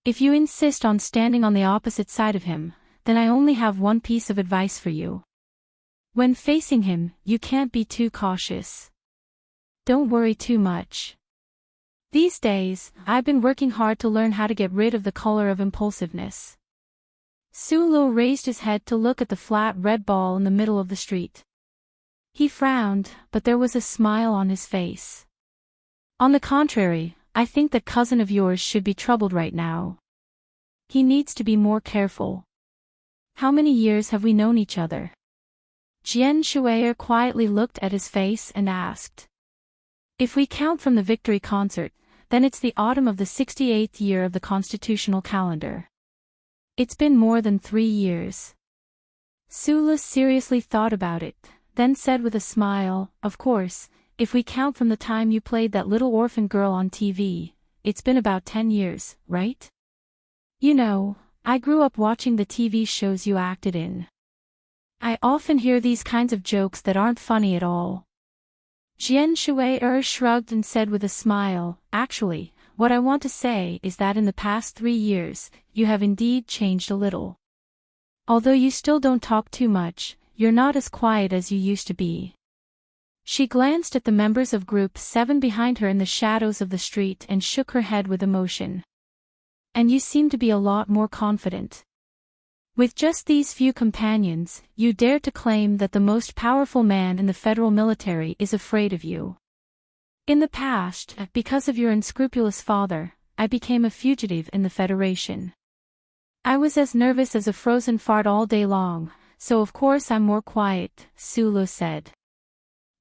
If you insist on standing on the opposite side of him, then I only have one piece of advice for you. When facing him, you can't be too cautious. Don't worry too much. These days, I've been working hard to learn how to get rid of the color of impulsiveness. Su Lu raised his head to look at the flat red ball in the middle of the street. He frowned, but there was a smile on his face. On the contrary, I think that cousin of yours should be troubled right now. He needs to be more careful. How many years have we known each other? Jian Shui'er quietly looked at his face and asked. If we count from the victory concert, then it's the autumn of the 68th year of the constitutional calendar. It's been more than 3 years. Su Lu seriously thought about it, then said with a smile, of course, if we count from the time you played that little orphan girl on TV, it's been about 10 years, right? You know, I grew up watching the TV shows you acted in. I often hear these kinds of jokes that aren't funny at all. Jian Shui'er shrugged and said with a smile, actually, what I want to say is that in the past 3 years, you have indeed changed a little. Although you still don't talk too much, you're not as quiet as you used to be. She glanced at the members of Group 7 behind her in the shadows of the street and shook her head with emotion. And you seem to be a lot more confident. With just these few companions, you dare to claim that the most powerful man in the federal military is afraid of you. In the past, because of your unscrupulous father, I became a fugitive in the Federation. I was as nervous as a frozen fart all day long, so of course I'm more quiet, Su Lu said.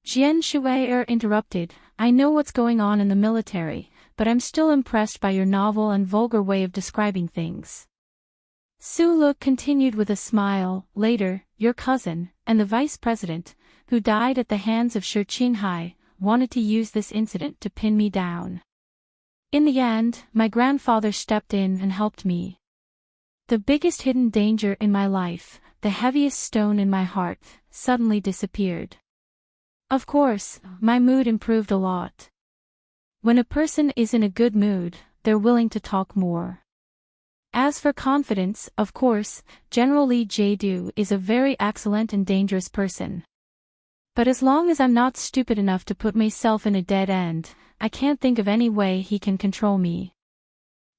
Jian Shui'er interrupted, I know what's going on in the military, but I'm still impressed by your novel and vulgar way of describing things. Su Lu continued with a smile, later, your cousin, and the vice president, who died at the hands of Shi Qinghai, wanted to use this incident to pin me down. In the end, my grandfather stepped in and helped me. The biggest hidden danger in my life, the heaviest stone in my heart, suddenly disappeared. Of course, my mood improved a lot. When a person is in a good mood, they're willing to talk more. As for confidence, of course, General Li Jiedu is a very excellent and dangerous person. But as long as I'm not stupid enough to put myself in a dead end, I can't think of any way he can control me.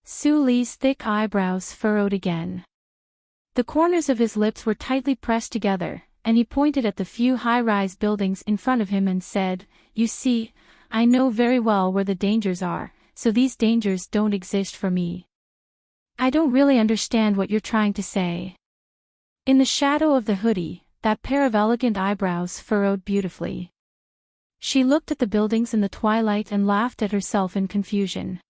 Su Li's thick eyebrows furrowed again. The corners of his lips were tightly pressed together, and he pointed at the few high-rise buildings in front of him and said, you see, I know very well where the dangers are, so these dangers don't exist for me. I don't really understand what you're trying to say. In the shadow of the hoodie, that pair of elegant eyebrows furrowed beautifully. She looked at the buildings in the twilight and laughed at herself in confusion.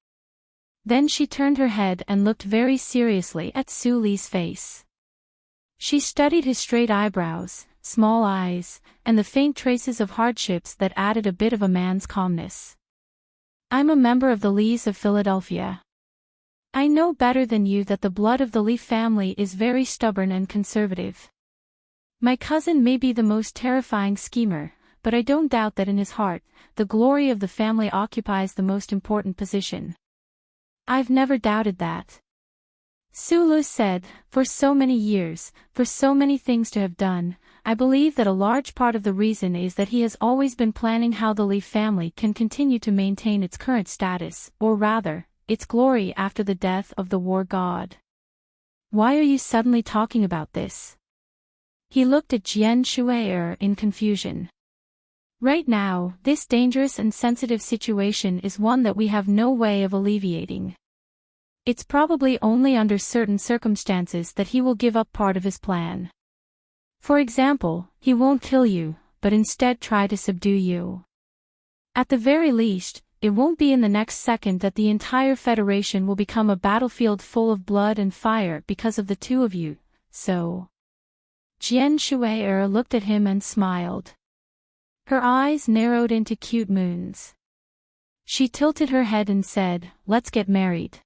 Then she turned her head and looked very seriously at Su Li's face. She studied his straight eyebrows, small eyes, and the faint traces of hardships that added a bit of a man's calmness. I'm a member of the Lees of Philadelphia. I know better than you that the blood of the Lee family is very stubborn and conservative. My cousin may be the most terrifying schemer, but I don't doubt that in his heart, the glory of the family occupies the most important position. I've never doubted that. Su Lu said, for so many years, for so many things to have done, I believe that a large part of the reason is that he has always been planning how the Lee family can continue to maintain its current status, or rather, its glory after the death of the war god. Why are you suddenly talking about this? He looked at Jian Shui'er in confusion. Right now, this dangerous and sensitive situation is one that we have no way of alleviating. It's probably only under certain circumstances that he will give up part of his plan. For example, he won't kill you, but instead try to subdue you. At the very least, it won't be in the next second that the entire Federation will become a battlefield full of blood and fire because of the two of you, so... Jian Shuai looked at him and smiled. Her eyes narrowed into cute moons. She tilted her head and said, "Let's get married."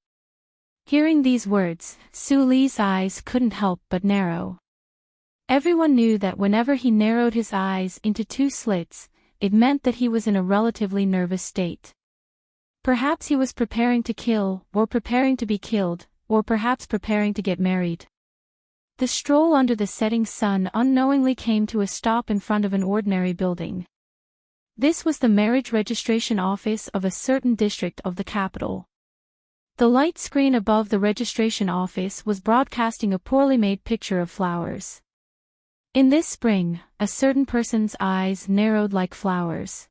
Hearing these words, Su Li's eyes couldn't help but narrow. Everyone knew that whenever he narrowed his eyes into two slits, it meant that he was in a relatively nervous state. Perhaps he was preparing to kill, or preparing to be killed, or perhaps preparing to get married. The stroll under the setting sun unknowingly came to a stop in front of an ordinary building. This was the marriage registration office of a certain district of the capital. The light screen above the registration office was broadcasting a poorly made picture of flowers. In this spring, a certain person's eyes narrowed like flowers.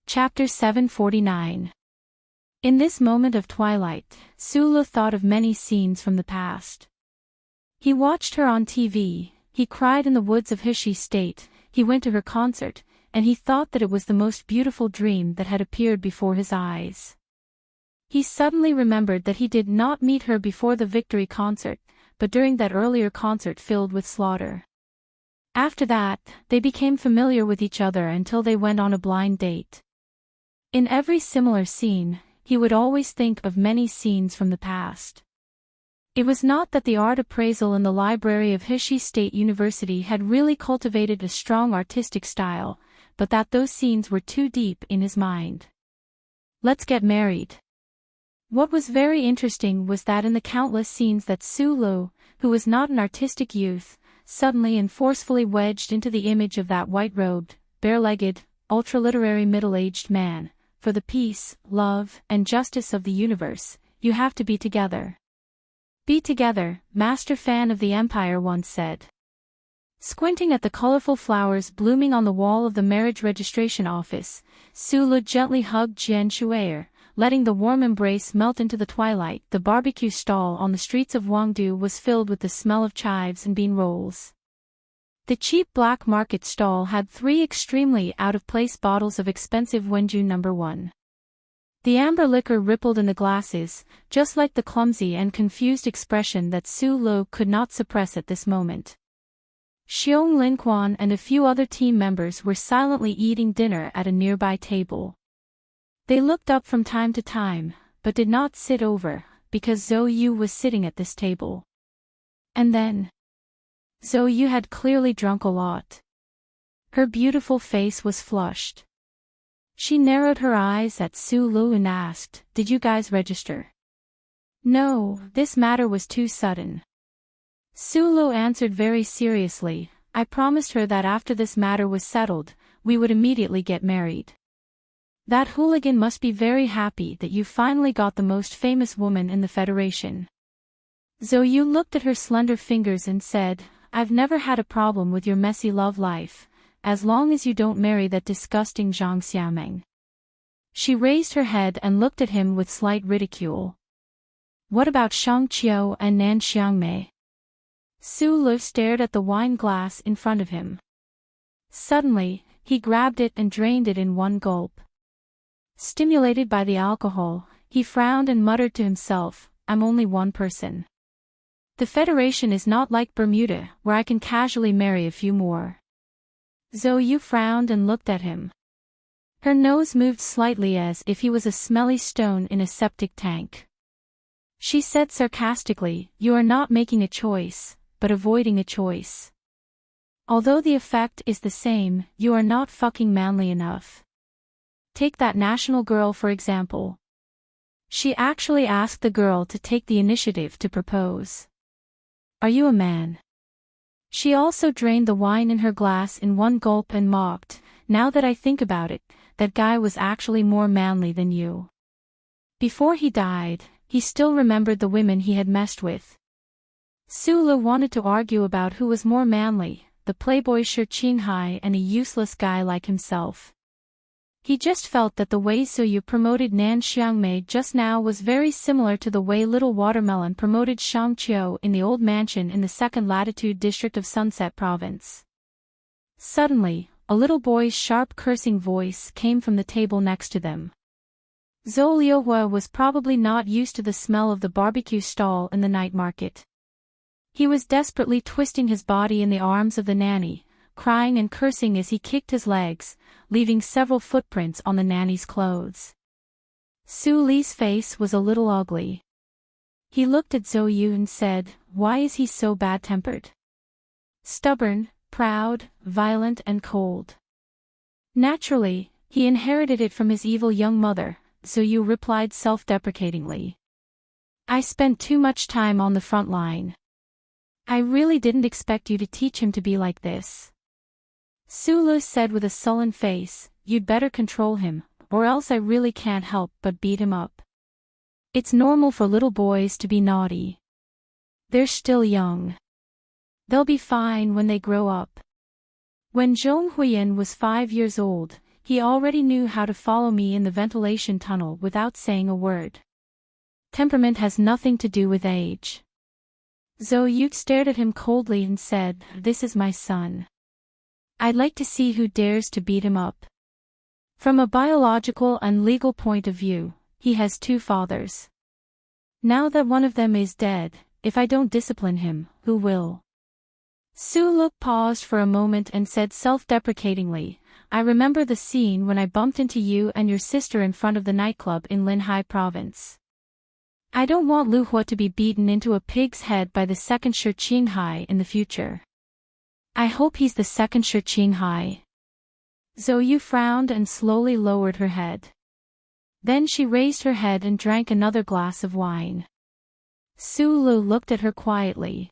Chapter 749. In this moment of twilight, Su Lu thought of many scenes from the past. He watched her on TV, he cried in the woods of Hishi State, he went to her concert, and he thought that it was the most beautiful dream that had appeared before his eyes. He suddenly remembered that he did not meet her before the victory concert, but during that earlier concert filled with slaughter. After that, they became familiar with each other until they went on a blind date. In every similar scene, he would always think of many scenes from the past. It was not that the art appraisal in the library of Hishi State University had really cultivated a strong artistic style, but that those scenes were too deep in his mind. Let's get married. What was very interesting was that in the countless scenes that Su Lu, who was not an artistic youth, suddenly and forcefully wedged into the image of that white-robed, bare-legged, ultra-literary middle-aged man, for the peace, love, and justice of the universe, you have to be together. Be together, Master Fan of the Empire once said. Squinting at the colorful flowers blooming on the wall of the marriage registration office, Su Lu gently hugged Jian Shuai, letting the warm embrace melt into the twilight. The barbecue stall on the streets of Wangdu was filled with the smell of chives and bean rolls. The cheap black market stall had 3 extremely out-of-place bottles of expensive Wenju No. 1. The amber liquor rippled in the glasses, just like the clumsy and confused expression that Su Lu could not suppress at this moment. Xiong Linquan and a few other team members were silently eating dinner at a nearby table. They looked up from time to time, but did not sit over, because Zhou Yu was sitting at this table. And then... Zhou Yu had clearly drunk a lot. Her beautiful face was flushed. She narrowed her eyes at Su Lu and asked, "Did you guys register?" "No, this matter was too sudden." Su Lu answered very seriously, "I promised her that after this matter was settled, we would immediately get married. That hooligan must be very happy that you finally got the most famous woman in the Federation." Zhou Yu looked at her slender fingers and said, "I've never had a problem with your messy love life, as long as you don't marry that disgusting Zhang Xiaomeng." She raised her head and looked at him with slight ridicule. "What about Shang Qiu and Nan Xiangmei?" Su Lu stared at the wine glass in front of him. Suddenly, he grabbed it and drained it in one gulp. Stimulated by the alcohol, he frowned and muttered to himself, "I'm only one person. The Federation is not like Bermuda, where I can casually marry a few more." Zhou Yu frowned and looked at him. Her nose moved slightly as if he was a smelly stone in a septic tank. She said sarcastically, "You are not making a choice, but avoiding a choice. Although the effect is the same, you are not fucking manly enough. Take that national girl for example." She actually asked the girl to take the initiative to propose. "Are you a man?" She also drained the wine in her glass in one gulp and mocked, "Now that I think about it, that guy was actually more manly than you." Before he died, he still remembered the women he had messed with. Su Lu wanted to argue about who was more manly, the playboy Shi Qinghai and a useless guy like himself. He just felt that the way Suyu promoted Nan Xiangmei just now was very similar to the way Little Watermelon promoted Shang Qiu in the old mansion in the 2nd Latitude District of Sunset Province. Suddenly, a little boy's sharp cursing voice came from the table next to them. Zhou Liuhua was probably not used to the smell of the barbecue stall in the night market. He was desperately twisting his body in the arms of the nanny, crying and cursing as he kicked his legs, leaving several footprints on the nanny's clothes. Su Li's face was a little ugly. He looked at Zhou Yu and said, "Why is he so bad-tempered? Stubborn, proud, violent and cold." "Naturally, he inherited it from his evil young mother," Zhou Yu replied self-deprecatingly. "I spent too much time on the front line. I really didn't expect you to teach him to be like this." Su Lu said with a sullen face, "You'd better control him, or else I really can't help but beat him up. It's normal for little boys to be naughty. They're still young. They'll be fine when they grow up." When Zhong Huiyan was 5 years old, he already knew how to follow me in the ventilation tunnel without saying a word. Temperament has nothing to do with age. Zhou Yu stared at him coldly and said, "This is my son. I'd like to see who dares to beat him up. From a biological and legal point of view, he has 2 fathers. Now that one of them is dead, if I don't discipline him, who will?" Su Lu paused for a moment and said self-deprecatingly, "I remember the scene when I bumped into you and your sister in front of the nightclub in Linhai Province. I don't want Lu Hua to be beaten into a pig's head by the 2nd Shi Qinghai in the future. I hope he's the 2nd Shi Qinghai." Zhou Yu frowned and slowly lowered her head. Then she raised her head and drank another glass of wine. Su Lu looked at her quietly.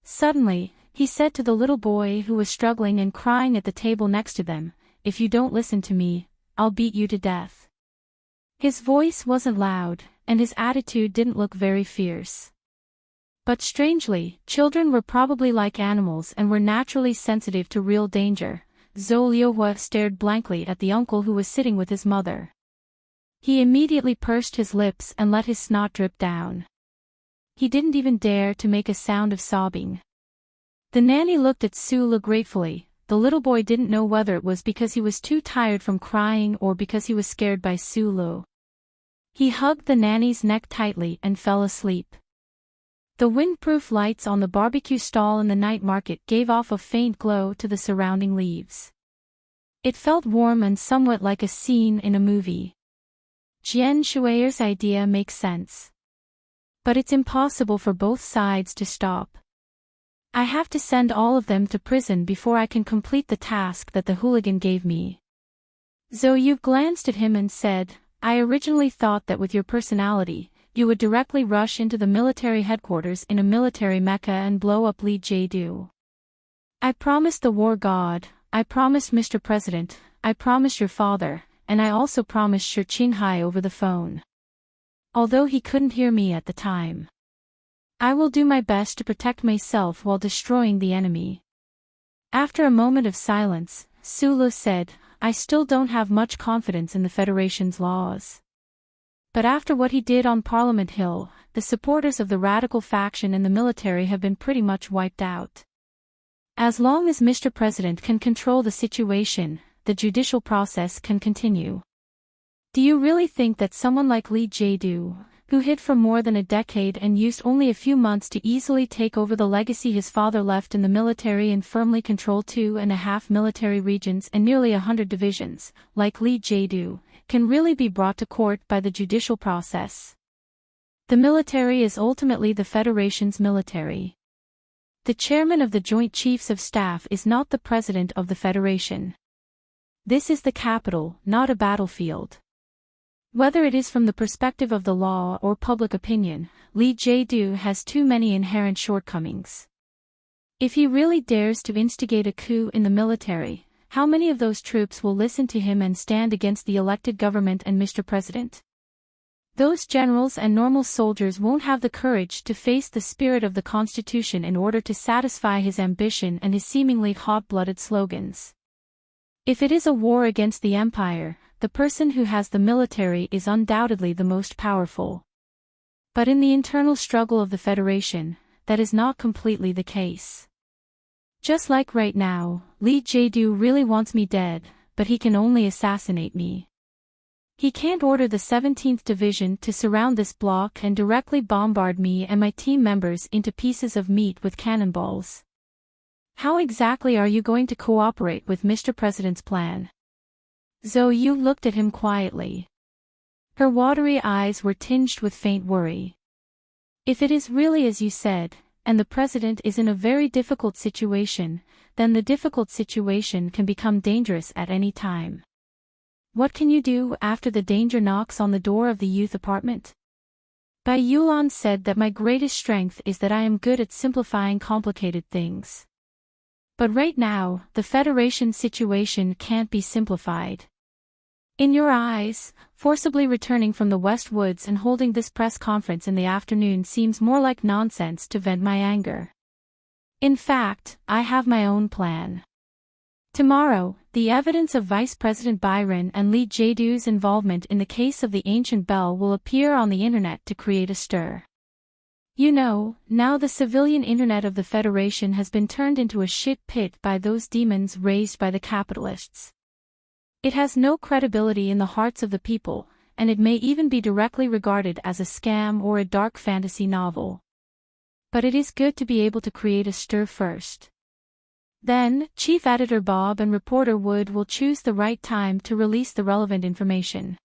Suddenly, he said to the little boy who was struggling and crying at the table next to them, "If you don't listen to me, I'll beat you to death." His voice wasn't loud, and his attitude didn't look very fierce. But strangely, children were probably like animals and were naturally sensitive to real danger. Zhou Liuhua stared blankly at the uncle who was sitting with his mother. He immediately pursed his lips and let his snot drip down. He didn't even dare to make a sound of sobbing. The nanny looked at Su Lu gratefully. The little boy didn't know whether it was because he was too tired from crying or because he was scared by Su Lu. He hugged the nanny's neck tightly and fell asleep. The windproof lights on the barbecue stall in the night market gave off a faint glow to the surrounding leaves. It felt warm and somewhat like a scene in a movie. Jian Shueier's idea makes sense. But it's impossible for both sides to stop. I have to send all of them to prison before I can complete the task that the hooligan gave me. Zhou Yu glanced at him and said, "I originally thought that with your personality, you would directly rush into the military headquarters in a military mecca and blow up Li Jiedu. I promised the war god, I promised Mr. President, I promised your father, and I also promised Shi Qinghai over the phone. Although he couldn't hear me at the time. I will do my best to protect myself while destroying the enemy." After a moment of silence, Su Lu said, "I still don't have much confidence in the Federation's laws. But after what he did on Parliament Hill, the supporters of the radical faction and the military have been pretty much wiped out. As long as Mr. President can control the situation, the judicial process can continue. Do you really think that someone like Li Jiedu, who hid for more than a decade and used only a few months to easily take over the legacy his father left in the military and firmly control 2.5 military regions and nearly 100 divisions, like Li Jiedu, can really be brought to court by the judicial process? The military is ultimately the Federation's military. The chairman of the Joint Chiefs of Staff is not the president of the Federation. This is the capital, not a battlefield. Whether it is from the perspective of the law or public opinion, Li Jiedu has too many inherent shortcomings. If he really dares to instigate a coup in the military, how many of those troops will listen to him and stand against the elected government and Mr. President? Those generals and normal soldiers won't have the courage to face the spirit of the Constitution in order to satisfy his ambition and his seemingly hot-blooded slogans. If it is a war against the empire, the person who has the military is undoubtedly the most powerful. But in the internal struggle of the Federation, that is not completely the case. Just like right now, Lee Jae-do really wants me dead, but he can only assassinate me. He can't order the 17th Division to surround this block and directly bombard me and my team members into pieces of meat with cannonballs. How exactly are you going to cooperate with Mr. President's plan? Zhou Yu looked at him quietly. Her watery eyes were tinged with faint worry. If it is really as you said, and the President is in a very difficult situation, then the difficult situation can become dangerous at any time. What can you do after the danger knocks on the door of the youth apartment? Bai Yulan said that my greatest strength is that I am good at simplifying complicated things. But right now, the Federation situation can't be simplified. In your eyes, forcibly returning from the West Woods and holding this press conference in the afternoon seems more like nonsense to vent my anger. In fact, I have my own plan. Tomorrow, the evidence of Vice President Byron and Lee Jae-do's involvement in the case of the ancient bell will appear on the internet to create a stir. You know, now the civilian internet of the Federation has been turned into a shit pit by those demons raised by the capitalists. It has no credibility in the hearts of the people, and it may even be directly regarded as a scam or a dark fantasy novel. But it is good to be able to create a stir first. Then, Chief Editor Bob and Reporter Wood will choose the right time to release the relevant information.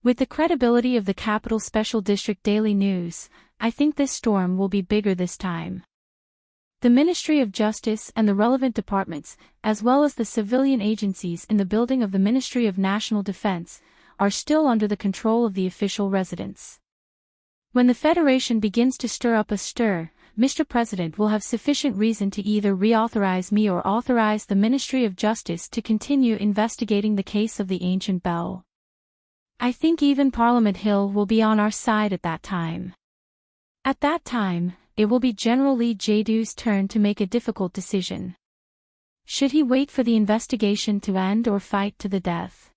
With the credibility of the Capital Special District Daily News, I think this storm will be bigger this time. The Ministry of Justice and the relevant departments, as well as the civilian agencies in the building of the Ministry of National Defense, are still under the control of the official residents. When the Federation begins to stir up a stir, Mr. President will have sufficient reason to either reauthorize me or authorize the Ministry of Justice to continue investigating the case of the ancient bell. I think even Parliament Hill will be on our side at that time. At that time, it will be General Lee Jae-do's turn to make a difficult decision. Should he wait for the investigation to end or fight to the death?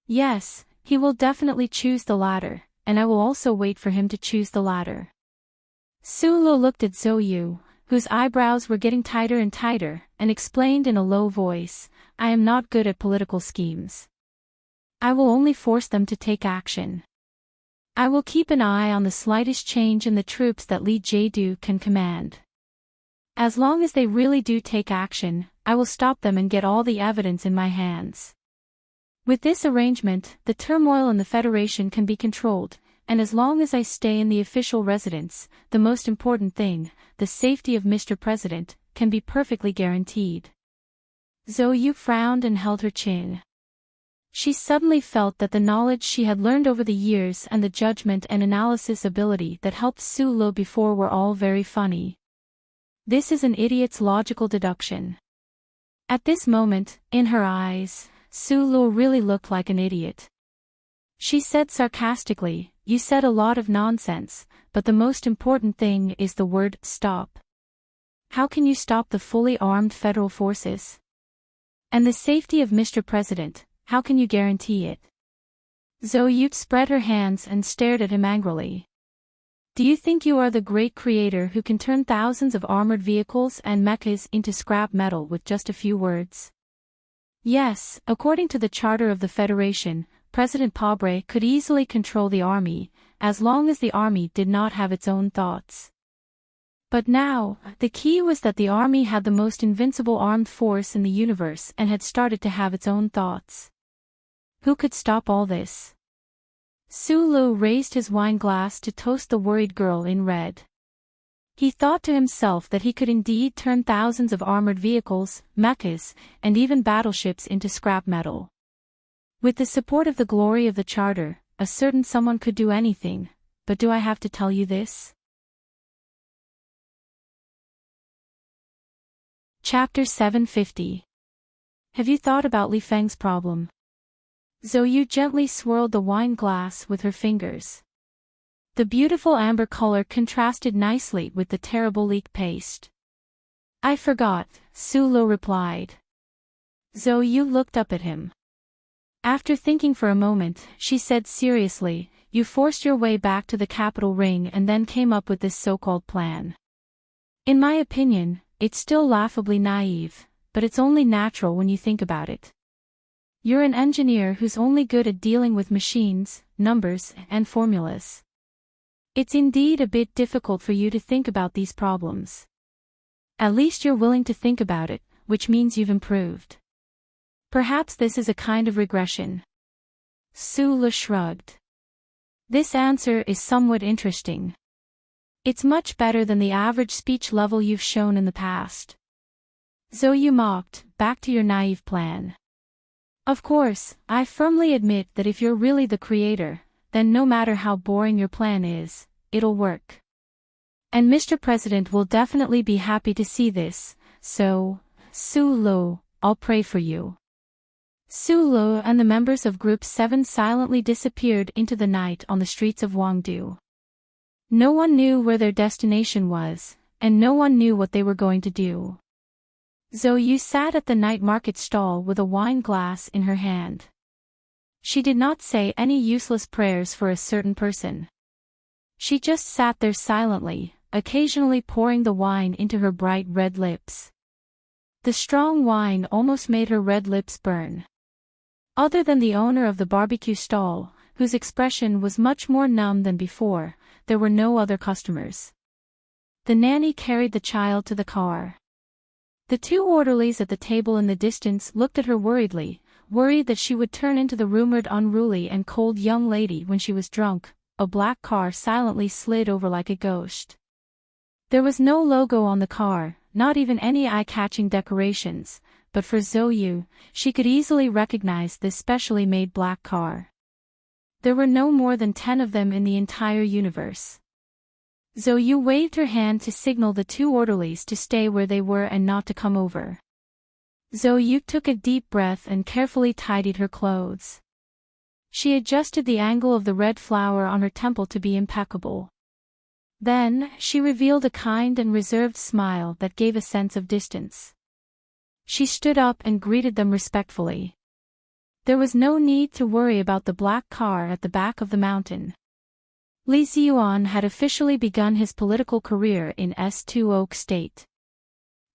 Yes, he will definitely choose the latter, and I will also wait for him to choose the latter. Su-lo looked at Zhou Yu, whose eyebrows were getting tighter and tighter, and explained in a low voice, I am not good at political schemes. I will only force them to take action. I will keep an eye on the slightest change in the troops that Lee Jae-do can command. As long as they really do take action, I will stop them and get all the evidence in my hands. With this arrangement, the turmoil in the Federation can be controlled, and as long as I stay in the official residence, the most important thing, the safety of Mr. President, can be perfectly guaranteed. Zhou Yu frowned and held her chin. She suddenly felt that the knowledge she had learned over the years and the judgment and analysis ability that helped Su-lo before were all very funny. This is an idiot's logical deduction. At this moment, in her eyes, Su-lo really looked like an idiot. She said sarcastically, you said a lot of nonsense, but the most important thing is the word stop. How can you stop the fully armed federal forces? And the safety of Mr. President, how can you guarantee it? Zhou Yu spread her hands and stared at him angrily. Do you think you are the great creator who can turn thousands of armored vehicles and mechas into scrap metal with just a few words? Yes, according to the charter of the Federation, President Pabre could easily control the army, as long as the army did not have its own thoughts. But now, the key was that the army had the most invincible armed force in the universe and had started to have its own thoughts. Who could stop all this? Su-lo raised his wine glass to toast the worried girl in red. He thought to himself that he could indeed turn thousands of armored vehicles, mechas, and even battleships into scrap metal. With the support of the glory of the charter, a certain someone could do anything, but do I have to tell you this? Chapter 750. Have you thought about Li Feng's problem? Zhou Yu gently swirled the wine glass with her fingers. The beautiful amber color contrasted nicely with the terrible leek paste. I forgot, Su-lo replied. Zhou Yu looked up at him. After thinking for a moment, she said seriously, "You forced your way back to the capital ring and then came up with this so-called plan. In my opinion, it's still laughably naive, but it's only natural when you think about it. You're an engineer who's only good at dealing with machines, numbers, and formulas. It's indeed a bit difficult for you to think about these problems. At least you're willing to think about it, which means you've improved. Perhaps this is a kind of regression." Sula shrugged. "This answer is somewhat interesting. It's much better than the average speech level you've shown in the past." Zhou mocked, "Back to your naive plan. Of course, I firmly admit that if you're really the creator, then no matter how boring your plan is, it'll work. And Mr. President will definitely be happy to see this, so, Su-lo, I'll pray for you." Su-lo and the members of Group 7 silently disappeared into the night on the streets of Wangdu. No one knew where their destination was, and no one knew what they were going to do. Zhou sat at the night market stall with a wine glass in her hand. She did not say any useless prayers for a certain person. She just sat there silently, occasionally pouring the wine into her bright red lips. The strong wine almost made her red lips burn. Other than the owner of the barbecue stall, whose expression was much more numb than before, there were no other customers. The nanny carried the child to the car. The two orderlies at the table in the distance looked at her worriedly, worried that she would turn into the rumored unruly and cold young lady when she was drunk. A black car silently slid over like a ghost. There was no logo on the car, not even any eye-catching decorations, but for Zhou, she could easily recognize this specially made black car. There were no more than 10 of them in the entire universe. Zhou waved her hand to signal the two orderlies to stay where they were and not to come over. Zhou took a deep breath and carefully tidied her clothes. She adjusted the angle of the red flower on her temple to be impeccable. Then, she revealed a kind and reserved smile that gave a sense of distance. She stood up and greeted them respectfully. There was no need to worry about the black car at the back of the mountain. Li Ziyuan had officially begun his political career in S2 Oak State.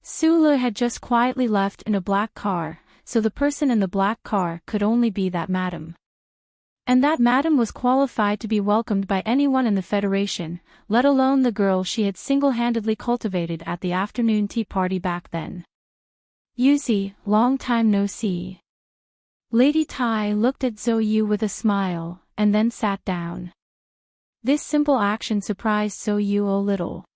Sula had just quietly left in a black car, so the person in the black car could only be that madam. And that madam was qualified to be welcomed by anyone in the Federation, let alone the girl she had single-handedly cultivated at the afternoon tea party back then. "Yuzi, long time no see." Lady Tai looked at Zhou with a smile, and then sat down. This simple action surprised Zhou a little.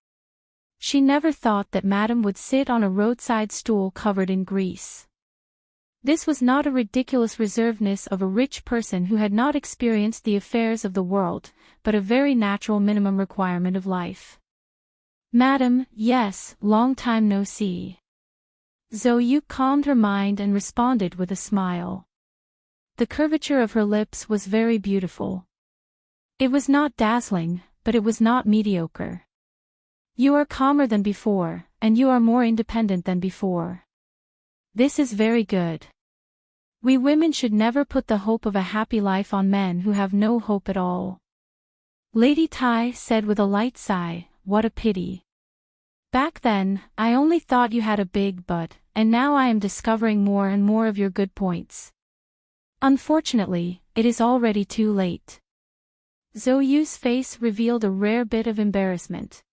She never thought that Madame would sit on a roadside stool covered in grease. This was not a ridiculous reservedness of a rich person who had not experienced the affairs of the world, but a very natural minimum requirement of life. "Madam, yes, long time no see." Zhou calmed her mind and responded with a smile. The curvature of her lips was very beautiful. It was not dazzling, but it was not mediocre. "You are calmer than before, and you are more independent than before. This is very good. We women should never put the hope of a happy life on men who have no hope at all." Lady Tai said with a light sigh, "What a pity. Back then, I only thought you had a big butt, and now I am discovering more and more of your good points. Unfortunately, it is already too late." Zhou's face revealed a rare bit of embarrassment.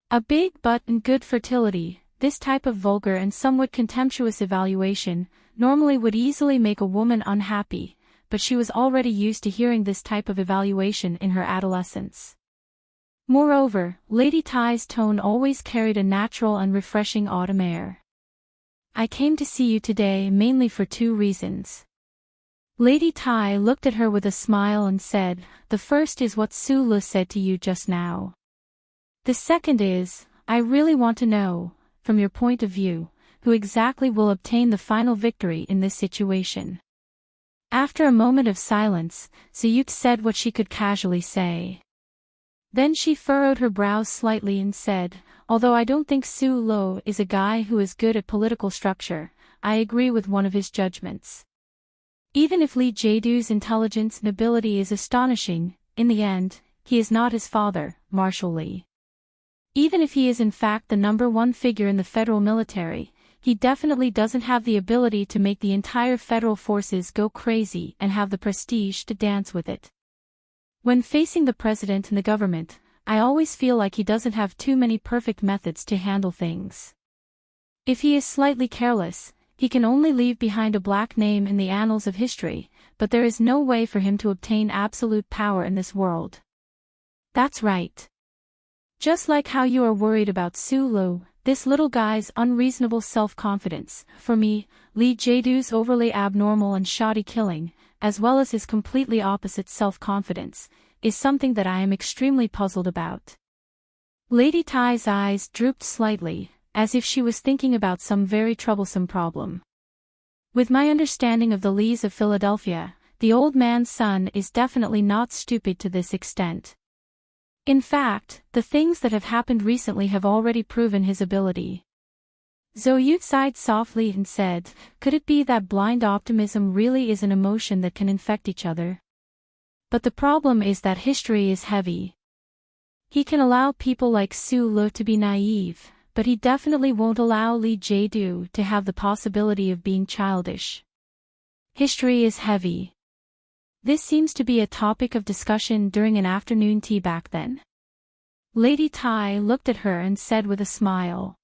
A big butt and good fertility, this type of vulgar and somewhat contemptuous evaluation, normally would easily make a woman unhappy, but she was already used to hearing this type of evaluation in her adolescence. Moreover, Lady Tai's tone always carried a natural and refreshing autumn air. "I came to see you today mainly for 2 reasons. Lady Tai looked at her with a smile and said, "The first is what Sula said to you just now. The second is, I really want to know, from your point of view, who exactly will obtain the final victory in this situation." After a moment of silence, Ziyuk said what she could casually say. Then she furrowed her brows slightly and said, "Although I don't think Su Lo is a guy who is good at political structure, I agree with one of his judgments. Even if Lee Jae-doo's intelligence and ability is astonishing, in the end, he is not his father, Marshal Lee. Even if he is in fact the #1 figure in the federal military, he definitely doesn't have the ability to make the entire federal forces go crazy and have the prestige to dance with it. When facing the president and the government, I always feel like he doesn't have too many perfect methods to handle things. If he is slightly careless, he can only leave behind a black name in the annals of history, but there is no way for him to obtain absolute power in this world. That's right. Just like how you are worried about Sulu, this little guy's unreasonable self-confidence, for me, Lee Jae-doo's overly abnormal and shoddy killing, as well as his completely opposite self-confidence, is something that I am extremely puzzled about. Lady Tai's eyes drooped slightly, as if she was thinking about some very troublesome problem. With my understanding of the Lees of Philadelphia, the old man's son is definitely not stupid to this extent. In fact, the things that have happened recently have already proven his ability. Zhou Yu sighed softly and said, "Could it be that blind optimism really is an emotion that can infect each other? But the problem is that history is heavy. He can allow people like Su Lu to be naive, but he definitely won't allow Lee Jae-doo to have the possibility of being childish. History is heavy." This seems to be a topic of discussion during an afternoon tea back then. Lady Tai looked at her and said with a smile.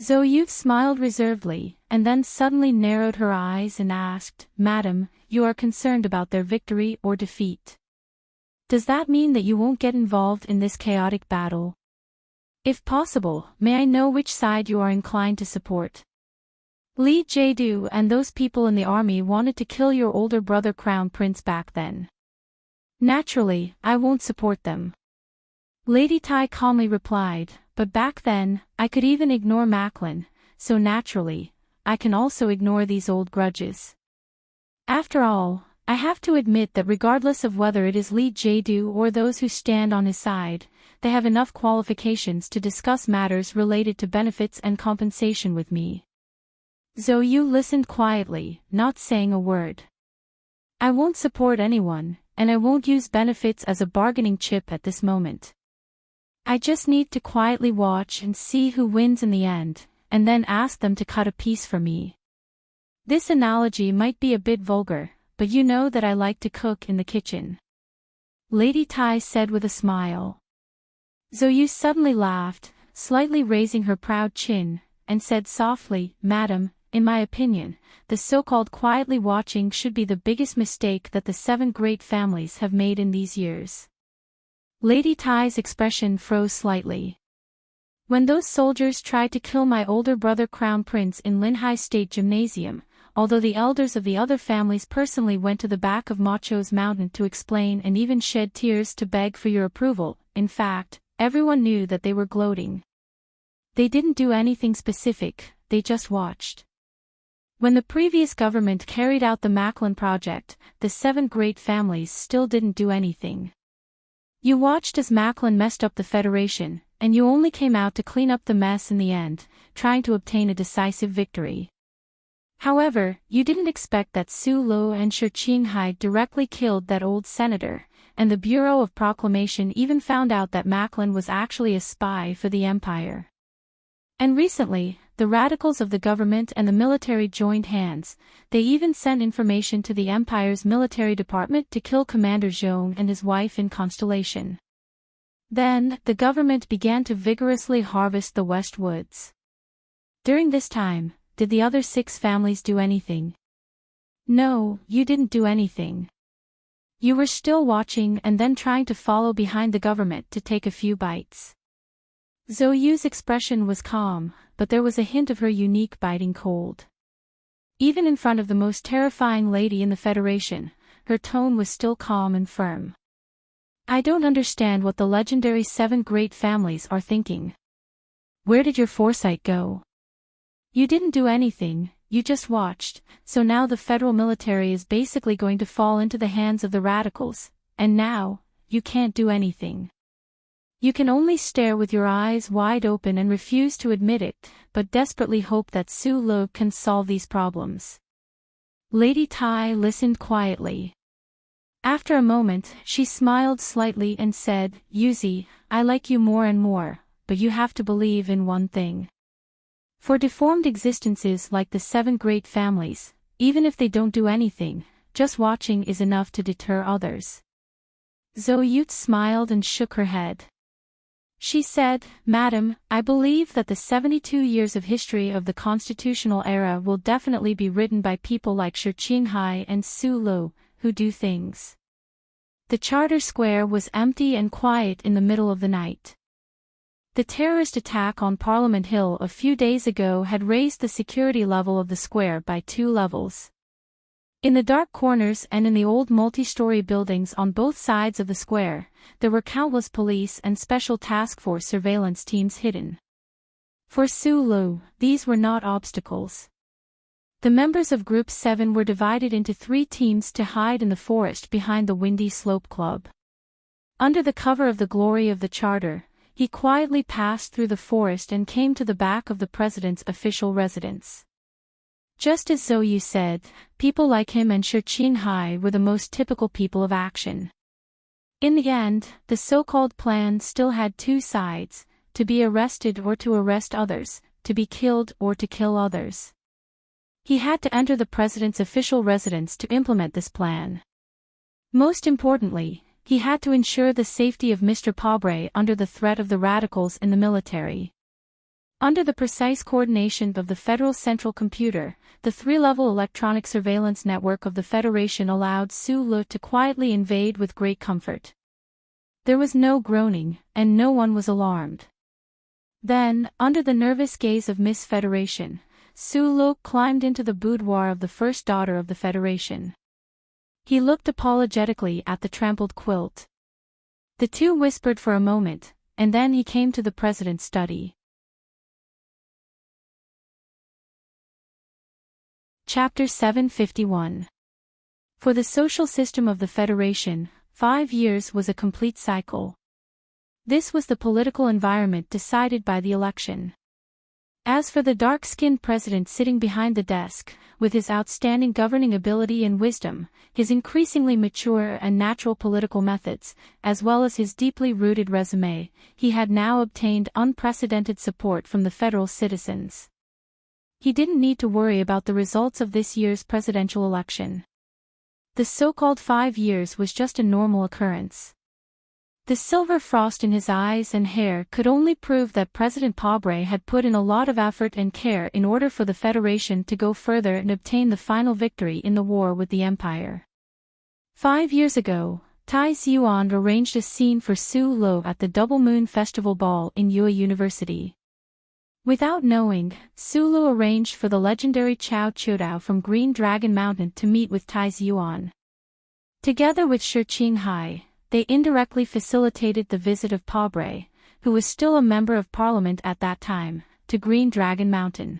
Zhou Yu smiled reservedly, and then suddenly narrowed her eyes and asked, "Madam, you are concerned about their victory or defeat. Does that mean that you won't get involved in this chaotic battle? If possible, may I know which side you are inclined to support? Lee Jae-doo and those people in the army wanted to kill your older brother Crown Prince back then. Naturally, I won't support them." Lady Tai calmly replied, "But back then, I could even ignore Macklin, so naturally, I can also ignore these old grudges. After all, I have to admit that regardless of whether it is Lee Jae-doo or those who stand on his side, they have enough qualifications to discuss matters related to benefits and compensation with me." Zhou Yu listened quietly, not saying a word. "I won't support anyone, and I won't use benefits as a bargaining chip at this moment. I just need to quietly watch and see who wins in the end, and then ask them to cut a piece for me." This analogy might be a bit vulgar, but you know that I like to cook in the kitchen. Lady Tai said with a smile. Zhou Yu suddenly laughed, slightly raising her proud chin, and said softly, "Madam, in my opinion, the so-called quietly watching should be the biggest mistake that the 7 great families have made in these years." Lady Tai's expression froze slightly. "When those soldiers tried to kill my older brother Crown Prince in Linhai State Gymnasium, although the elders of the other families personally went to the back of Macho's mountain to explain and even shed tears to beg for your approval, in fact, everyone knew that they were gloating. They didn't do anything specific, they just watched. When the previous government carried out the Macklin project, the 7 great families still didn't do anything. You watched as Macklin messed up the Federation, and you only came out to clean up the mess in the end, trying to obtain a decisive victory. However, you didn't expect that Su Lu and Shi Qinghai directly killed that old senator, and the Bureau of Proclamation even found out that Macklin was actually a spy for the Empire. And recently, the radicals of the government and the military joined hands. They even sent information to the Empire's military department to kill Commander Zhong and his wife in Constellation. Then, the government began to vigorously harvest the West Woods. During this time, did the other 6 families do anything? No, you didn't do anything. You were still watching and then trying to follow behind the government to take a few bites." Zhou Yu's expression was calm, but there was a hint of her unique biting cold. Even in front of the most terrifying lady in the Federation, her tone was still calm and firm. "I don't understand what the legendary 7 great families are thinking. Where did your foresight go? You didn't do anything, you just watched, so now the federal military is basically going to fall into the hands of the radicals, and now, you can't do anything. You can only stare with your eyes wide open and refuse to admit it, but desperately hope that Su Lu can solve these problems." Lady Tai listened quietly. After a moment, she smiled slightly and said, Yuzi, I like you more and more, but you have to believe in one thing. For deformed existences like the 7 great families, even if they don't do anything, just watching is enough to deter others. Zoe smiled and shook her head. She said, Madam, I believe that the 72 years of history of the constitutional era will definitely be written by people like Shi Qinghai and Su Lu, who do things. The Charter Square was empty and quiet in the middle of the night. The terrorist attack on Parliament Hill a few days ago had raised the security level of the square by 2 levels. In the dark corners and in the old multi-story buildings on both sides of the square, there were countless police and special task force surveillance teams hidden. For Su Lu, these were not obstacles. The members of Group 7 were divided into 3 teams to hide in the forest behind the Windy Slope Club. Under the cover of the glory of the charter, he quietly passed through the forest and came to the back of the president's official residence. Just as Zoe said, people like him and Shi Qinghai were the most typical people of action. In the end, the so-called plan still had 2 sides, to be arrested or to arrest others, to be killed or to kill others. He had to enter the president's official residence to implement this plan. Most importantly, he had to ensure the safety of Mr. Pobre under the threat of the radicals in the military. Under the precise coordination of the Federal Central Computer, the 3-level electronic surveillance network of the Federation allowed Su Lu to quietly invade with great comfort. There was no groaning, and no one was alarmed. Then, under the nervous gaze of Miss Federation, Su Lu climbed into the boudoir of the first daughter of the Federation. He looked apologetically at the trampled quilt. The 2 whispered for a moment, and then he came to the president's study. Chapter 751. For the social system of the Federation, 5 years was a complete cycle. This was the political environment decided by the election. As for the dark-skinned president sitting behind the desk, with his outstanding governing ability and wisdom, his increasingly mature and natural political methods, as well as his deeply rooted resume, he had now obtained unprecedented support from the federal citizens. He didn't need to worry about the results of this year's presidential election. The so-called 5 years was just a normal occurrence. The silver frost in his eyes and hair could only prove that President Pobre had put in a lot of effort and care in order for the Federation to go further and obtain the final victory in the war with the Empire. 5 years ago, Tai Xuan arranged a scene for Su Lu at the Double Moon Festival Ball in Yue University. Without knowing, Su Lu arranged for the legendary Chao Chiudao from Green Dragon Mountain to meet with Tai Xuan. Together with Shi Qinghai, they indirectly facilitated the visit of Pobre, who was still a member of parliament at that time, to Green Dragon Mountain.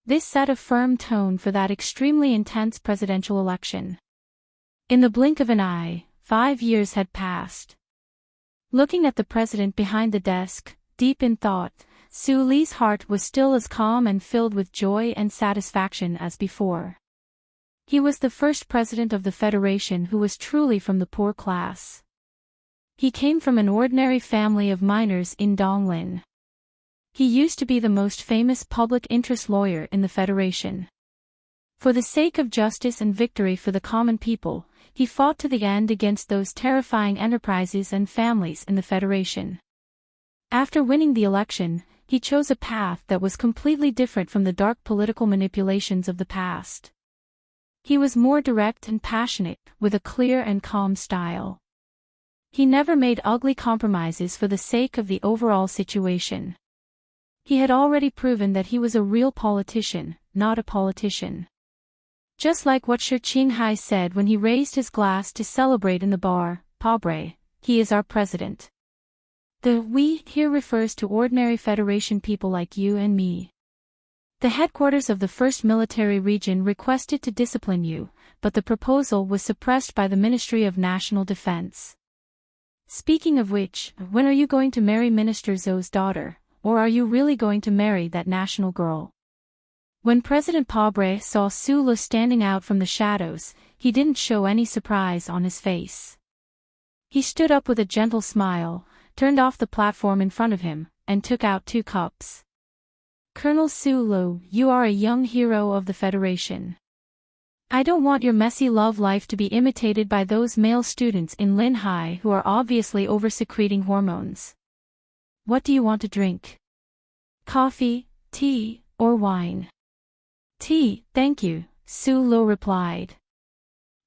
This set a firm tone for that extremely intense presidential election. In the blink of an eye, 5 years had passed. Looking at the president behind the desk, deep in thought, Su Li's heart was still as calm and filled with joy and satisfaction as before. He was the first president of the Federation who was truly from the poor class. He came from an ordinary family of miners in Donglin. He used to be the most famous public interest lawyer in the Federation. For the sake of justice and victory for the common people, he fought to the end against those terrifying enterprises and families in the Federation. After winning the election, he chose a path that was completely different from the dark political manipulations of the past. He was more direct and passionate, with a clear and calm style. He never made ugly compromises for the sake of the overall situation. He had already proven that he was a real politician, not a politician. Just like what Shi Qinghai said when he raised his glass to celebrate in the bar, Pobre, he is our president. The "we" here refers to ordinary Federation people like you and me. The headquarters of the 1st Military Region requested to discipline you, but the proposal was suppressed by the Ministry of National Defense. Speaking of which, when are you going to marry Minister Zhou's daughter, or are you really going to marry that national girl? When President Pobre saw Sulu standing out from the shadows, he didn't show any surprise on his face. He stood up with a gentle smile, turned off the platform in front of him, and took out 2 cups. Colonel Sulu, you are a young hero of the Federation. I don't want your messy love life to be imitated by those male students in Lin High who are obviously over-secreting hormones. What do you want to drink? Coffee, tea, or wine? Tea, thank you, Sulu replied.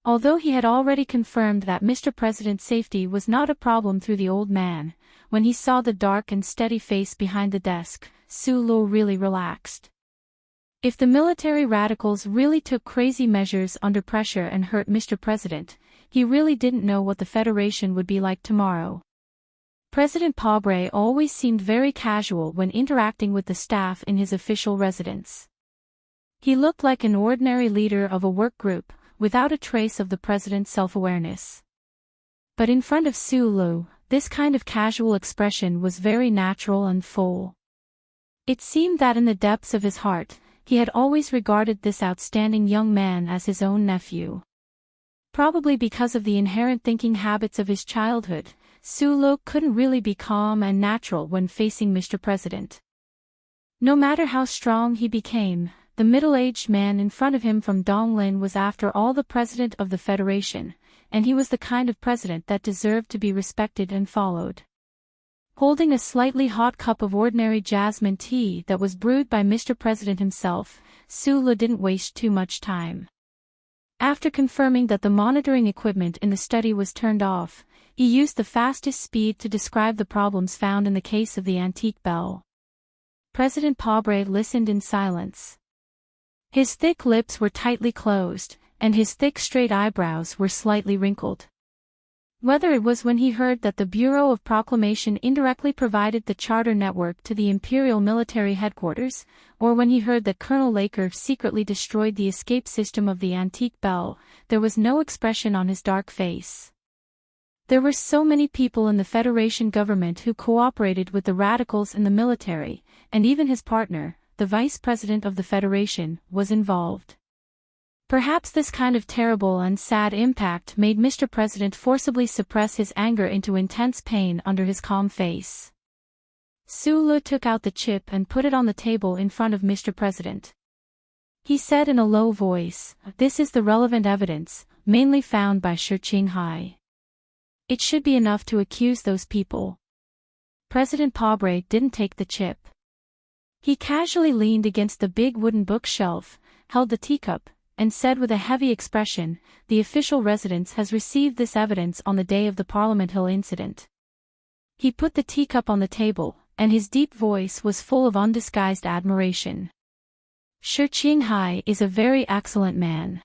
Although he had already confirmed that Mr. President's safety was not a problem through the old man, when he saw the dark and steady face behind the desk, Sulu really relaxed. If the military radicals really took crazy measures under pressure and hurt Mr. President, he really didn't know what the Federation would be like tomorrow. President Pobre always seemed very casual when interacting with the staff in his official residence. He looked like an ordinary leader of a work group, without a trace of the president's self-awareness. But in front of Sulu, this kind of casual expression was very natural and full. It seemed that in the depths of his heart, he had always regarded this outstanding young man as his own nephew. Probably because of the inherent thinking habits of his childhood, Sulu couldn't really be calm and natural when facing Mr. President. No matter how strong he became, the middle-aged man in front of him from Donglin was after all the president of the Federation, and he was the kind of president that deserved to be respected and followed. Holding a slightly hot cup of ordinary jasmine tea that was brewed by Mr. President himself, Sulu didn't waste too much time. After confirming that the monitoring equipment in the study was turned off, he used the fastest speed to describe the problems found in the case of the antique bell. President Pobre listened in silence. His thick lips were tightly closed, and his thick straight eyebrows were slightly wrinkled. Whether it was when he heard that the Bureau of Proclamation indirectly provided the charter network to the Imperial Military Headquarters, or when he heard that Colonel Laker secretly destroyed the escape system of the antique bell, there was no expression on his dark face. There were so many people in the Federation government who cooperated with the radicals in the military, and even his partner, the Vice President of the Federation, was involved. Perhaps this kind of terrible and sad impact made Mr. President forcibly suppress his anger into intense pain under his calm face. Sulu took out the chip and put it on the table in front of Mr. President. He said in a low voice, "This is the relevant evidence, mainly found by Shi Qinghai. It should be enough to accuse those people." President Pobre didn't take the chip. He casually leaned against the big wooden bookshelf, held the teacup, and said with a heavy expression, "The official residence has received this evidence on the day of the Parliament Hill incident." He put the teacup on the table, and his deep voice was full of undisguised admiration. "Shi Qinghai is a very excellent man.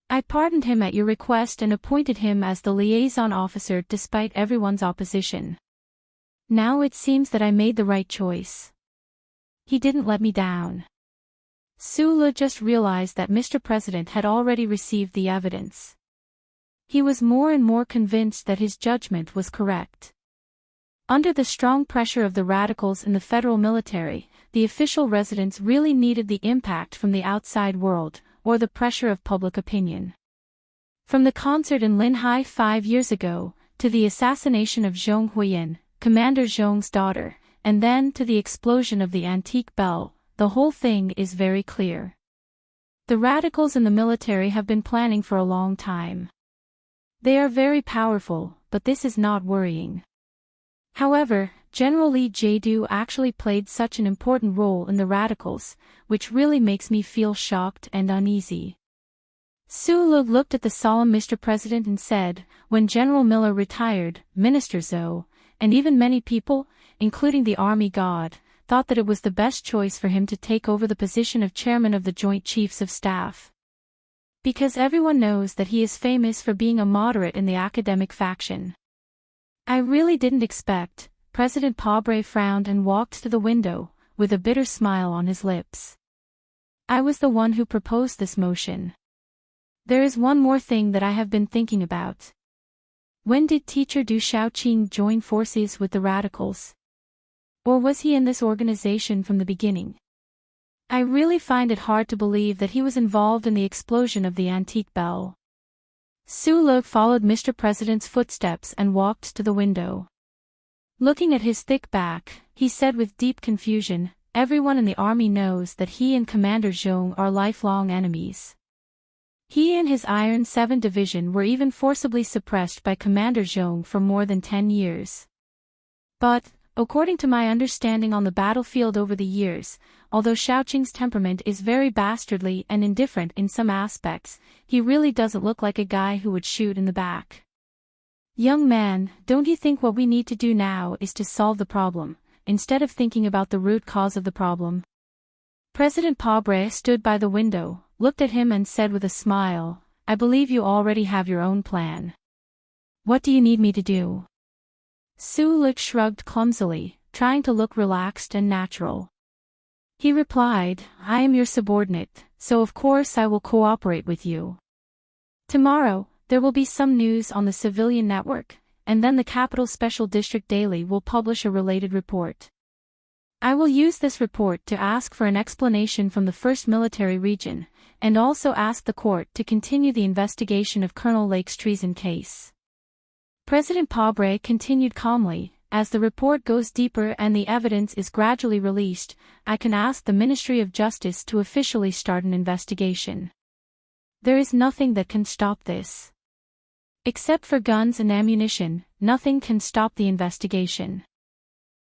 I pardoned him at your request and appointed him as the liaison officer despite everyone's opposition. Now it seems that I made the right choice. He didn't let me down." Sulu just realized that Mr. President had already received the evidence. He was more and more convinced that his judgment was correct. Under the strong pressure of the radicals in the federal military, the official residence really needed the impact from the outside world, or the pressure of public opinion. From the concert in Linhai 5 years ago, to the assassination of Zhong Huiyan, Commander Zhong's daughter, and then to the explosion of the antique bell, the whole thing is very clear. The radicals in the military have been planning for a long time. They are very powerful, but this is not worrying. However, General Li Jiedu actually played such an important role in the radicals, which really makes me feel shocked and uneasy. Sulu looked at the solemn Mr. President and said, "When General Miller retired, Minister Zhou, and even many people, including the Army God, thought that it was the best choice for him to take over the position of chairman of the Joint Chiefs of Staff. Because everyone knows that he is famous for being a moderate in the academic faction. I really didn't expect." President Pobre frowned and walked to the window, with a bitter smile on his lips. "I was the one who proposed this motion. There is one more thing that I have been thinking about. When did teacher Du Xiaoqing join forces with the radicals? Or was he in this organization from the beginning? I really find it hard to believe that he was involved in the explosion of the antique bell. Su-lo followed Mr. President's footsteps and walked to the window. Looking at his thick back, he said with deep confusion, "Everyone in the army knows that he and Commander Zhong are lifelong enemies. He and his Iron 7 Division were even forcibly suppressed by Commander Zhong for more than 10 years. But, according to my understanding on the battlefield over the years, although Shaoqing's temperament is very bastardly and indifferent in some aspects, he really doesn't look like a guy who would shoot in the back. Young man, don't you think what we need to do now is to solve the problem, instead of thinking about the root cause of the problem?" President Pobre stood by the window, looked at him and said with a smile, "I believe you already have your own plan. What do you need me to do?" Su-lo shrugged clumsily, trying to look relaxed and natural. He replied, "I am your subordinate, so of course I will cooperate with you. Tomorrow, there will be some news on the civilian network, and then the Capital Special District Daily will publish a related report. I will use this report to ask for an explanation from the First Military Region, and also ask the court to continue the investigation of Colonel Lake's treason case." President Pobre continued calmly, "As the report goes deeper and the evidence is gradually released, I can ask the Ministry of Justice to officially start an investigation. There is nothing that can stop this. Except for guns and ammunition, nothing can stop the investigation."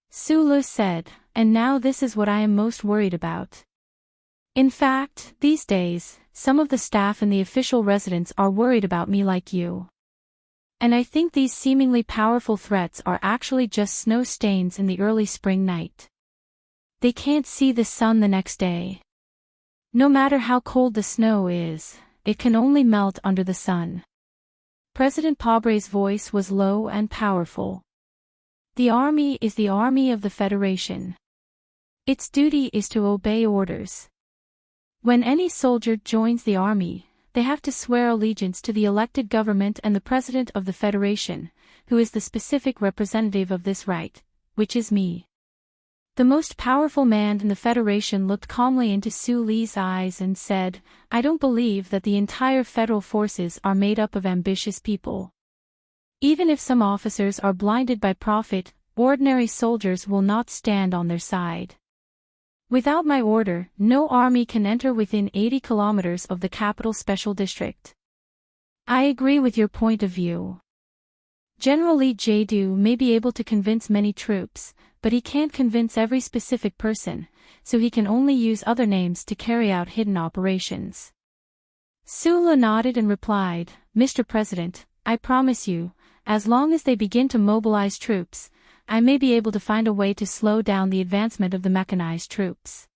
Su-lo said, "And now this is what I am most worried about. In fact, these days, some of the staff in the official residence are worried about me like you. And I think these seemingly powerful threats are actually just snow stains in the early spring night. They can't see the sun the next day. No matter how cold the snow is, it can only melt under the sun." President Pobre's voice was low and powerful. "The army is the army of the Federation. Its duty is to obey orders. When any soldier joins the army, they have to swear allegiance to the elected government and the President of the Federation, who is the specific representative of this right, which is me." The most powerful man in the Federation looked calmly into Su-le's eyes and said, "I don't believe that the entire federal forces are made up of ambitious people. Even if some officers are blinded by profit, ordinary soldiers will not stand on their side. Without my order, no army can enter within 80 kilometers of the capital special district. I agree with your point of view. General Li Jadu may be able to convince many troops, but he can't convince every specific person, so he can only use other names to carry out hidden operations." Su-lo nodded and replied, "Mr. President, I promise you, as long as they begin to mobilize troops, I may be able to find a way to slow down the advancement of the mechanized troops."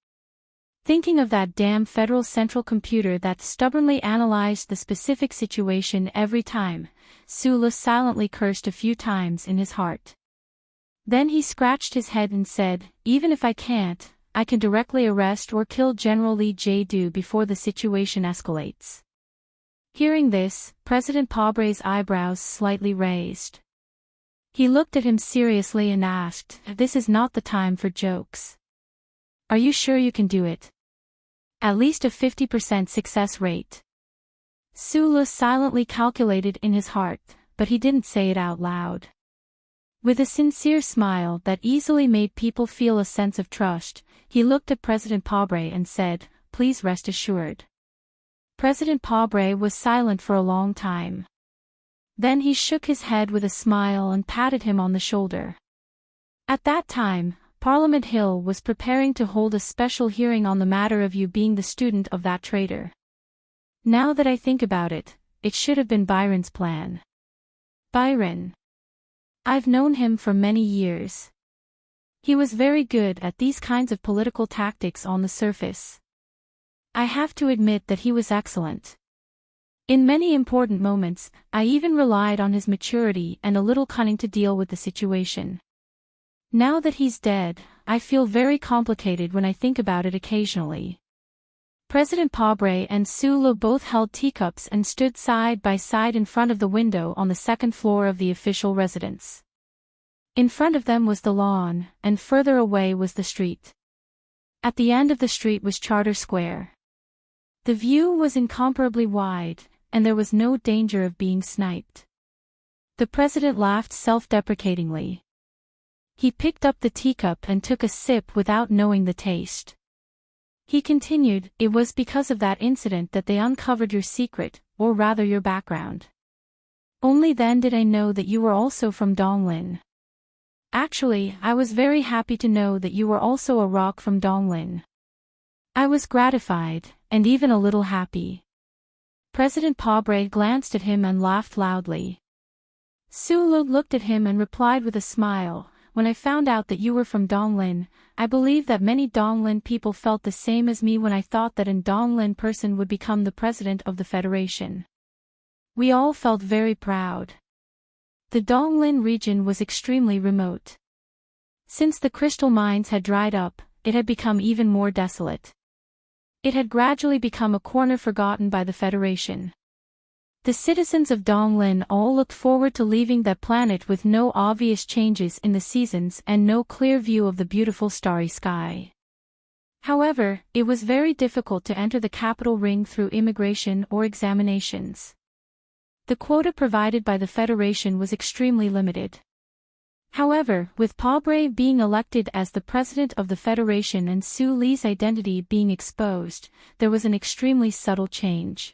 Thinking of that damn Federal Central Computer that stubbornly analyzed the specific situation every time, Su-lo silently cursed a few times in his heart. Then he scratched his head and said, "Even if I can't, I can directly arrest or kill General Li Jadu before the situation escalates." Hearing this, President Pobre's eyebrows slightly raised. He looked at him seriously and asked, "This is not the time for jokes. Are you sure you can do it? At least a 50% success rate." Su-lo silently calculated in his heart, but he didn't say it out loud. With a sincere smile that easily made people feel a sense of trust, he looked at President Pobre and said, "Please rest assured." President Pobre was silent for a long time. Then he shook his head with a smile and patted him on the shoulder. At that time, Parliament Hill was preparing to hold a special hearing on the matter of you being the student of that traitor. Now that I think about it, it should have been Byron's plan. Byron. I've known him for many years. He was very good at these kinds of political tactics on the surface. I have to admit that he was excellent. In many important moments, I even relied on his maturity and a little cunning to deal with the situation. Now that he's dead, I feel very complicated when I think about it occasionally. President Pobre and Su-lo both held teacups and stood side by side in front of the window on the second floor of the official residence. In front of them was the lawn, and further away was the street. At the end of the street was Charter Square. The view was incomparably wide, and there was no danger of being sniped. The president laughed self-deprecatingly. He picked up the teacup and took a sip without knowing the taste. He continued, "It was because of that incident that they uncovered your secret, or rather your background. Only then did I know that you were also from Donglin. Actually, I was very happy to know that you were also a rock from Donglin. I was gratified, and even a little happy." President Paubrey glanced at him and laughed loudly. Sulu looked at him and replied with a smile, "When I found out that you were from Donglin, I believe that many Donglin people felt the same as me when I thought that a Donglin person would become the president of the Federation. We all felt very proud." The Donglin region was extremely remote. Since the crystal mines had dried up, it had become even more desolate. It had gradually become a corner forgotten by the Federation. The citizens of Donglin all looked forward to leaving that planet with no obvious changes in the seasons and no clear view of the beautiful starry sky. However, it was very difficult to enter the capital ring through immigration or examinations. The quota provided by the Federation was extremely limited. However, with Paubrey being elected as the president of the Federation and Su Li's identity being exposed, there was an extremely subtle change.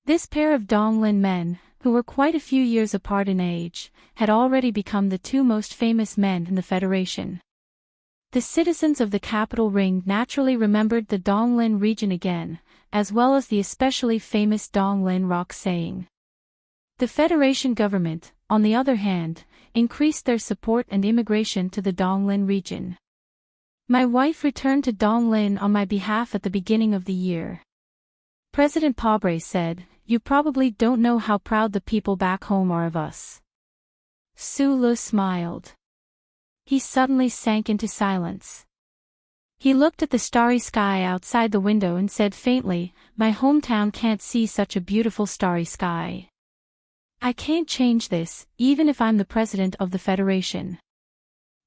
This pair of Donglin men, who were quite a few years apart in age, had already become the two most famous men in the Federation. The citizens of the capital ring naturally remembered the Donglin region again, as well as the especially famous Donglin rock saying. The Federation government, on the other hand, increased their support and immigration to the Donglin region. My wife returned to Donglin on my behalf at the beginning of the year. President Paubrey said, "You probably don't know how proud the people back home are of us." Sulu smiled. He suddenly sank into silence. He looked at the starry sky outside the window and said faintly, "My hometown can't see such a beautiful starry sky. I can't change this, even if I'm the president of the Federation."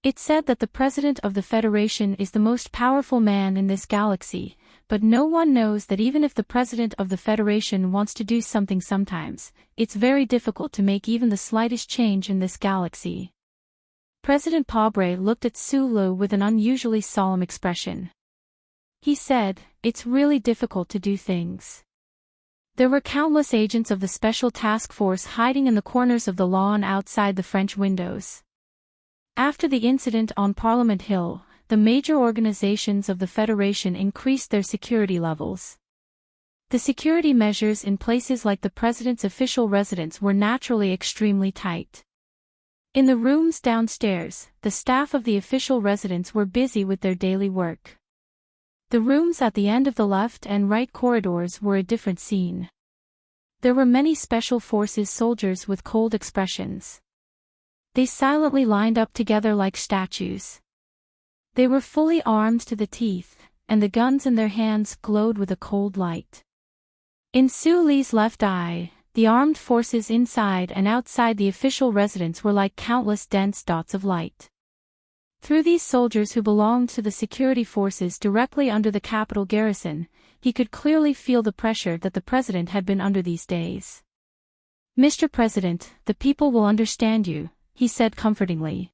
It's said that the president of the Federation is the most powerful man in this galaxy, but no one knows that even if the president of the Federation wants to do something sometimes, it's very difficult to make even the slightest change in this galaxy. President Paubrey looked at Sulu with an unusually solemn expression. He said, "It's really difficult to do things." There were countless agents of the Special Task Force hiding in the corners of the lawn outside the French windows. After the incident on Parliament Hill, the major organizations of the Federation increased their security levels. The security measures in places like the President's official residence were naturally extremely tight. In the rooms downstairs, the staff of the official residence were busy with their daily work. The rooms at the end of the left and right corridors were a different scene. There were many Special Forces soldiers with cold expressions. They silently lined up together like statues. They were fully armed to the teeth, and the guns in their hands glowed with a cold light. In Su Li's left eye, the armed forces inside and outside the official residence were like countless dense dots of light. Through these soldiers who belonged to the security forces directly under the capital garrison, he could clearly feel the pressure that the president had been under these days. "Mr. President, the people will understand you," he said comfortingly.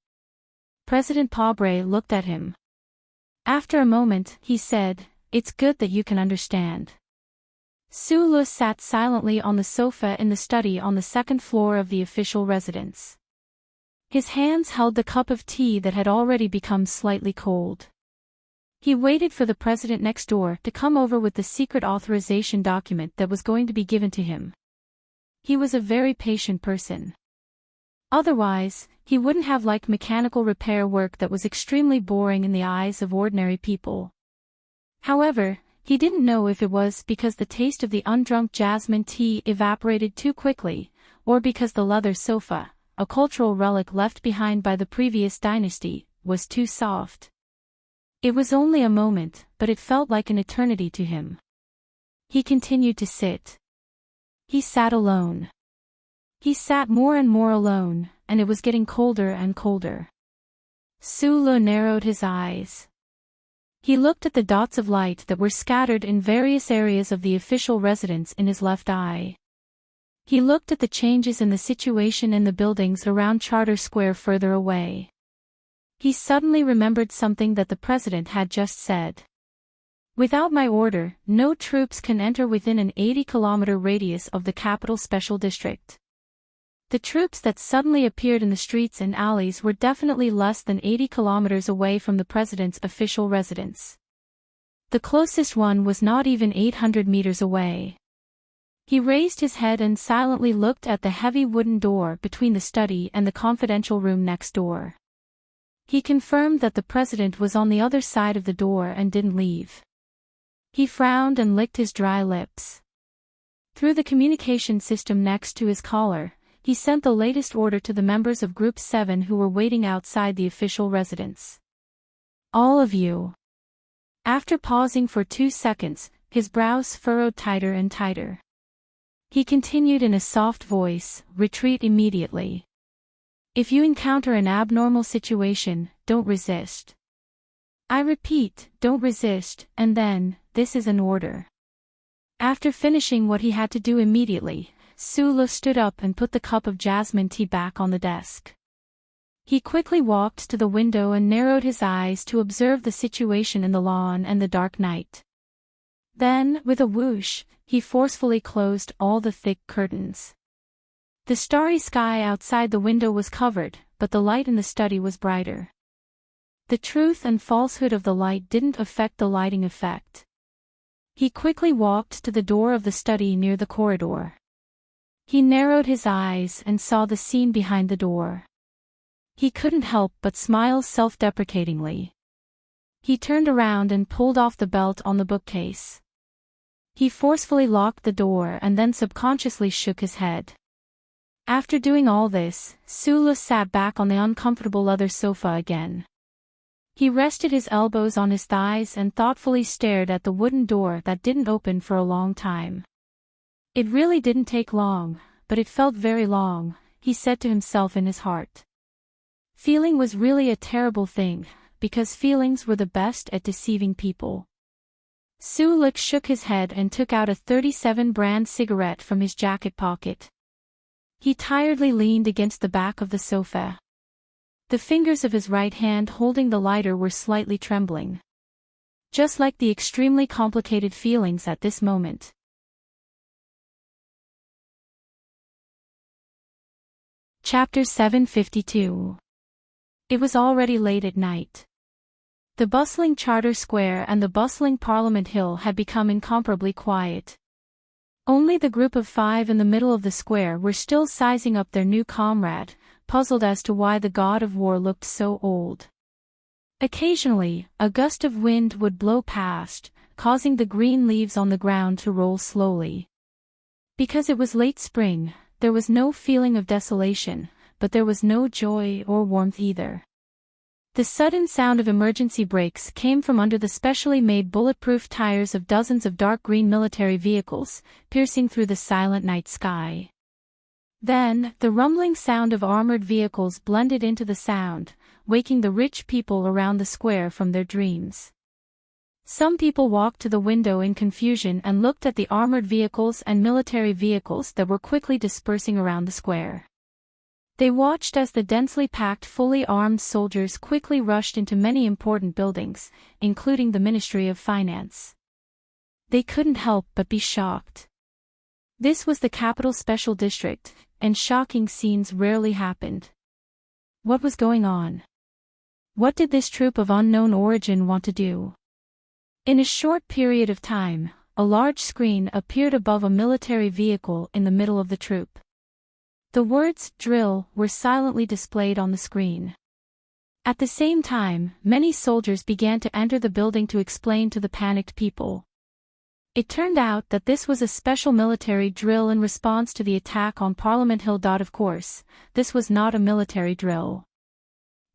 President Paubrey looked at him. After a moment, he said, "It's good that you can understand." Sulu sat silently on the sofa in the study on the second floor of the official residence. His hands held the cup of tea that had already become slightly cold. He waited for the president next door to come over with the secret authorization document that was going to be given to him. He was a very patient person. Otherwise, he wouldn't have liked mechanical repair work that was extremely boring in the eyes of ordinary people. However, he didn't know if it was because the taste of the undrunk jasmine tea evaporated too quickly, or because the leather sofa, a cultural relic left behind by the previous dynasty, was too soft. It was only a moment, but it felt like an eternity to him. He continued to sit. He sat alone. He sat more and more alone, and it was getting colder and colder. Sulu narrowed his eyes. He looked at the dots of light that were scattered in various areas of the official residence in his left eye. He looked at the changes in the situation in the buildings around Charter Square further away. He suddenly remembered something that the president had just said. Without my order, no troops can enter within an 80-kilometer radius of the capital special district. The troops that suddenly appeared in the streets and alleys were definitely less than 80 kilometers away from the president's official residence. The closest one was not even 800 meters away. He raised his head and silently looked at the heavy wooden door between the study and the confidential room next door. He confirmed that the president was on the other side of the door and didn't leave. He frowned and licked his dry lips. Through the communication system next to his collar, he sent the latest order to the members of Group 7 who were waiting outside the official residence. All of you. After pausing for 2 seconds, his brows furrowed tighter and tighter. He continued in a soft voice, retreat immediately. If you encounter an abnormal situation, don't resist. I repeat, don't resist, and then, this is an order. After finishing what he had to do immediately, Sulu stood up and put the cup of jasmine tea back on the desk. He quickly walked to the window and narrowed his eyes to observe the situation in the lawn and the dark night. Then, with a whoosh, he forcefully closed all the thick curtains. The starry sky outside the window was covered, but the light in the study was brighter. The truth and falsehood of the light didn't affect the lighting effect. He quickly walked to the door of the study near the corridor. He narrowed his eyes and saw the scene behind the door. He couldn't help but smile self-deprecatingly. He turned around and pulled off the belt on the bookcase. He forcefully locked the door and then subconsciously shook his head. After doing all this, Sulu sat back on the uncomfortable leather sofa again. He rested his elbows on his thighs and thoughtfully stared at the wooden door that didn't open for a long time. It really didn't take long, but it felt very long, he said to himself in his heart. Feeling was really a terrible thing, because feelings were the best at deceiving people. Suluk shook his head and took out a 37 brand cigarette from his jacket pocket. He tiredly leaned against the back of the sofa. The fingers of his right hand holding the lighter were slightly trembling. Just like the extremely complicated feelings at this moment. Chapter 752. It was already late at night. The bustling Charter Square and the bustling Parliament Hill had become incomparably quiet. Only the group of 5 in the middle of the square were still sizing up their new comrade, puzzled as to why the god of war looked so old. Occasionally, a gust of wind would blow past, causing the green leaves on the ground to roll slowly. Because it was late spring, there was no feeling of desolation, but there was no joy or warmth either. The sudden sound of emergency brakes came from under the specially made bulletproof tires of dozens of dark green military vehicles, piercing through the silent night sky. Then, the rumbling sound of armored vehicles blended into the sound, waking the rich people around the square from their dreams. Some people walked to the window in confusion and looked at the armored vehicles and military vehicles that were quickly dispersing around the square. They watched as the densely packed fully armed soldiers quickly rushed into many important buildings, including the Ministry of Finance. They couldn't help but be shocked. This was the capital special district, and shocking scenes rarely happened. What was going on? What did this troop of unknown origin want to do? In a short period of time, a large screen appeared above a military vehicle in the middle of the troop. The words, drill, were silently displayed on the screen. At the same time, many soldiers began to enter the building to explain to the panicked people. It turned out that this was a special military drill in response to the attack on Parliament Hill. Of course, this was not a military drill.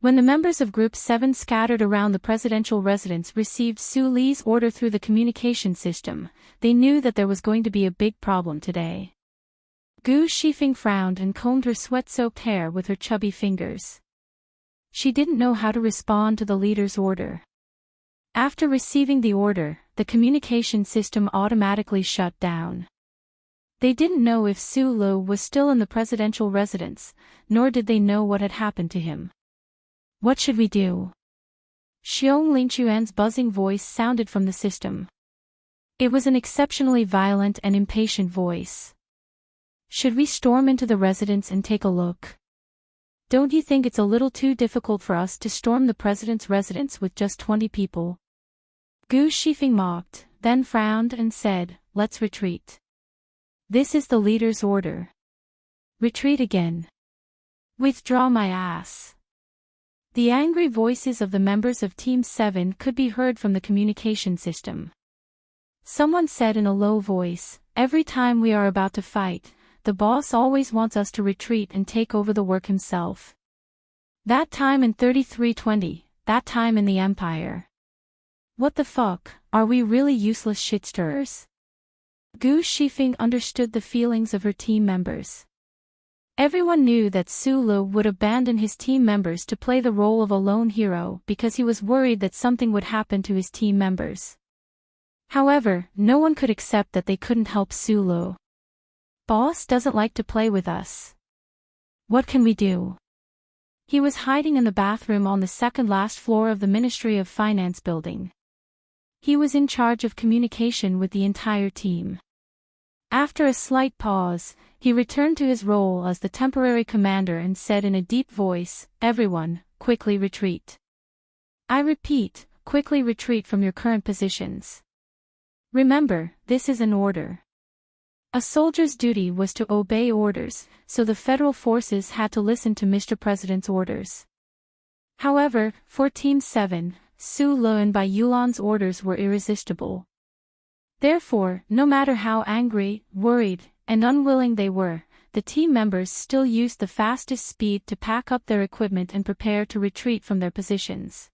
When the members of Group 7 scattered around the presidential residence received Su Li's order through the communication system, they knew that there was going to be a big problem today. Gu Shifeng frowned and combed her sweat-soaked hair with her chubby fingers. She didn't know how to respond to the leader's order. After receiving the order, the communication system automatically shut down. They didn't know if Su Lo was still in the presidential residence, nor did they know what had happened to him. What should we do? Xiong Lingquan's buzzing voice sounded from the system. It was an exceptionally violent and impatient voice. Should we storm into the residence and take a look? Don't you think it's a little too difficult for us to storm the president's residence with just 20 people? Gu Shifeng mocked, then frowned and said, let's retreat. This is the leader's order. Retreat again. Withdraw my ass. The angry voices of the members of Team 7 could be heard from the communication system. Someone said in a low voice, every time we are about to fight, the boss always wants us to retreat and take over the work himself. That time in 3320, that time in the Empire. What the fuck, are we really useless shitstirrers? Gu Shifeng understood the feelings of her team members. Everyone knew that Su Lo would abandon his team members to play the role of a lone hero because he was worried that something would happen to his team members. However, no one could accept that they couldn't help Su Lo. Boss doesn't like to play with us. What can we do? He was hiding in the bathroom on the second last floor of the Ministry of Finance building. He was in charge of communication with the entire team. After a slight pause, he returned to his role as the temporary commander and said in a deep voice, everyone, quickly retreat. I repeat, quickly retreat from your current positions. Remember, this is an order. A soldier's duty was to obey orders, so the federal forces had to listen to Mr. President's orders. However, for Team 7, Su Lo and Bai Yulan's orders were irresistible. Therefore, no matter how angry, worried, and unwilling they were, the team members still used the fastest speed to pack up their equipment and prepare to retreat from their positions.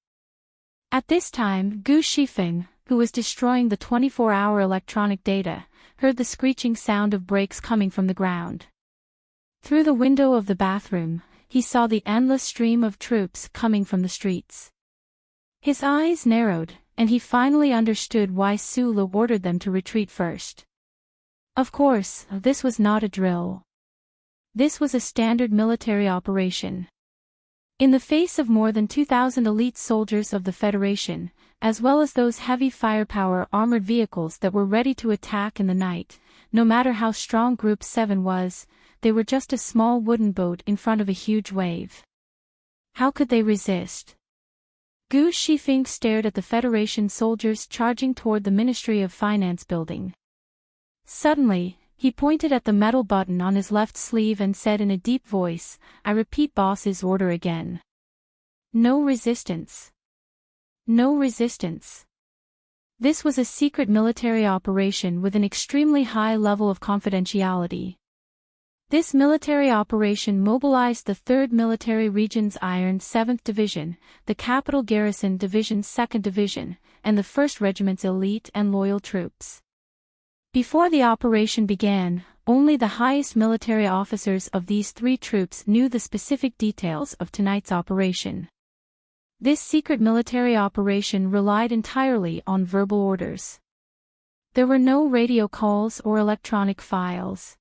At this time, Gu Shifeng, who was destroying the 24-hour electronic data, heard the screeching sound of brakes coming from the ground. Through the window of the bathroom, he saw the endless stream of troops coming from the streets. His eyes narrowed, and he finally understood why Su Lo ordered them to retreat first. Of course, this was not a drill. This was a standard military operation. In the face of more than 2,000 elite soldiers of the Federation, as well as those heavy firepower armored vehicles that were ready to attack in the night, no matter how strong Group 7 was, they were just a small wooden boat in front of a huge wave. How could they resist? Gu Shifeng stared at the Federation soldiers charging toward the Ministry of Finance building. Suddenly, he pointed at the metal button on his left sleeve and said in a deep voice, I repeat boss's order again. No resistance. No resistance. This was a secret military operation with an extremely high level of confidentiality. This military operation mobilized the 3rd Military Region's Iron 7th Division, the Capital Garrison Division's 2nd Division, and the 1st Regiment's elite and loyal troops. Before the operation began, only the highest military officers of these 3 troops knew the specific details of tonight's operation. This secret military operation relied entirely on verbal orders. There were no radio calls or electronic files.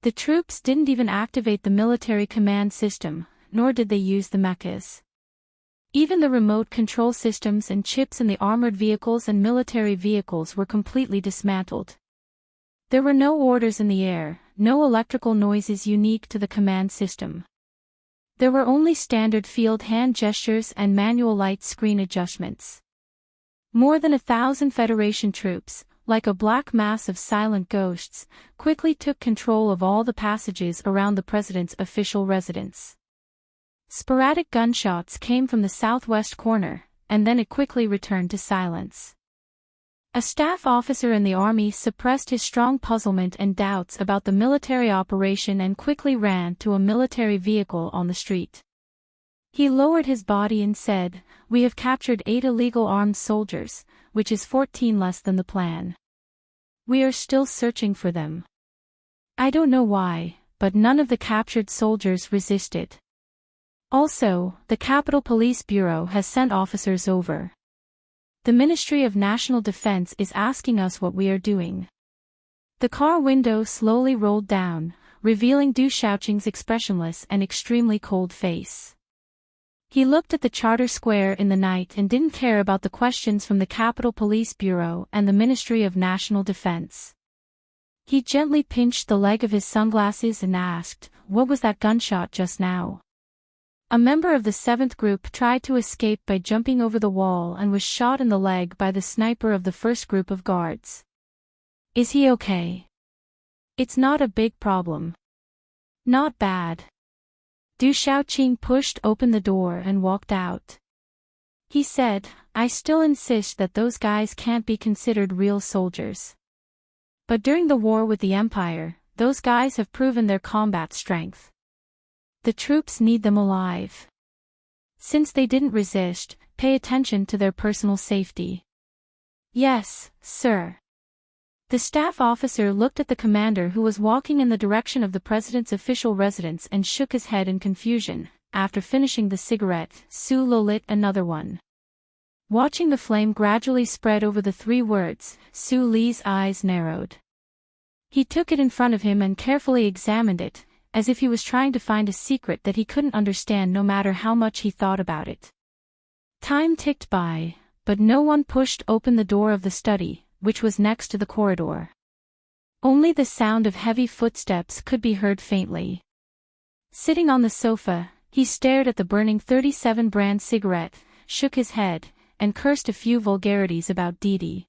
The troops didn't even activate the military command system, nor did they use the mechas. Even the remote control systems and chips in the armored vehicles and military vehicles were completely dismantled. There were no orders in the air, no electrical noises unique to the command system. There were only standard field hand gestures and manual light screen adjustments. More than 1,000 Federation troops, like a black mass of silent ghosts, quickly took control of all the passages around the president's official residence. Sporadic gunshots came from the southwest corner, and then it quickly returned to silence. A staff officer in the army suppressed his strong puzzlement and doubts about the military operation and quickly ran to a military vehicle on the street. He lowered his body and said, "We have captured 8 illegal armed soldiers, which is 14 less than the plan. We are still searching for them. I don't know why, but none of the captured soldiers resisted. Also, the Capitol Police Bureau has sent officers over. The Ministry of National Defense is asking us what we are doing. The car window slowly rolled down, revealing Du Shaoqing's expressionless and extremely cold face. He looked at the Charter Square in the night and didn't care about the questions from the Capitol Police Bureau and the Ministry of National Defense. He gently pinched the leg of his sunglasses and asked, "What was that gunshot just now?" A member of the 7th group tried to escape by jumping over the wall and was shot in the leg by the sniper of the 1st group of guards. "Is he okay?" "It's not a big problem." "Not bad." Du Shaoqing pushed open the door and walked out. He said, "I still insist that those guys can't be considered real soldiers. But during the war with the Empire, those guys have proven their combat strength. The troops need them alive. Since they didn't resist, pay attention to their personal safety." "Yes, sir." The staff officer looked at the commander who was walking in the direction of the president's official residence and shook his head in confusion. After finishing the cigarette, Su Lo lit another one. Watching the flame gradually spread over the 3 words, Su Li's eyes narrowed. He took it in front of him and carefully examined it, as if he was trying to find a secret that he couldn't understand no matter how much he thought about it. Time ticked by, but no one pushed open the door of the study, which was next to the corridor. Only the sound of heavy footsteps could be heard faintly. Sitting on the sofa, he stared at the burning 37 brand cigarette, shook his head, and cursed a few vulgarities about Didi.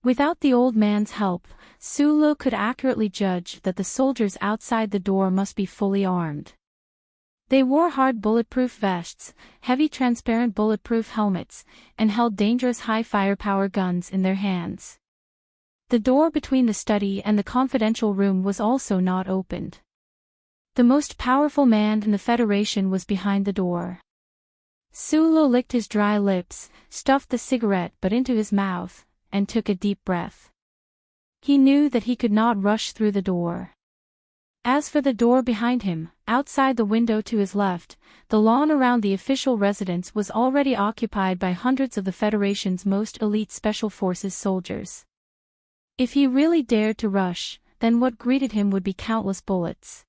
Without the old man's help, Su Lo could accurately judge that the soldiers outside the door must be fully armed. They wore hard bulletproof vests, heavy transparent bulletproof helmets, and held dangerous high firepower guns in their hands. The door between the study and the confidential room was also not opened. The most powerful man in the Federation was behind the door. Su Lo licked his dry lips, stuffed the cigarette butt into his mouth, and took a deep breath. He knew that he could not rush through the door. As for the door behind him, outside the window to his left, the lawn around the official residence was already occupied by hundreds of the Federation's most elite Special Forces soldiers. If he really dared to rush, then what greeted him would be countless bullets.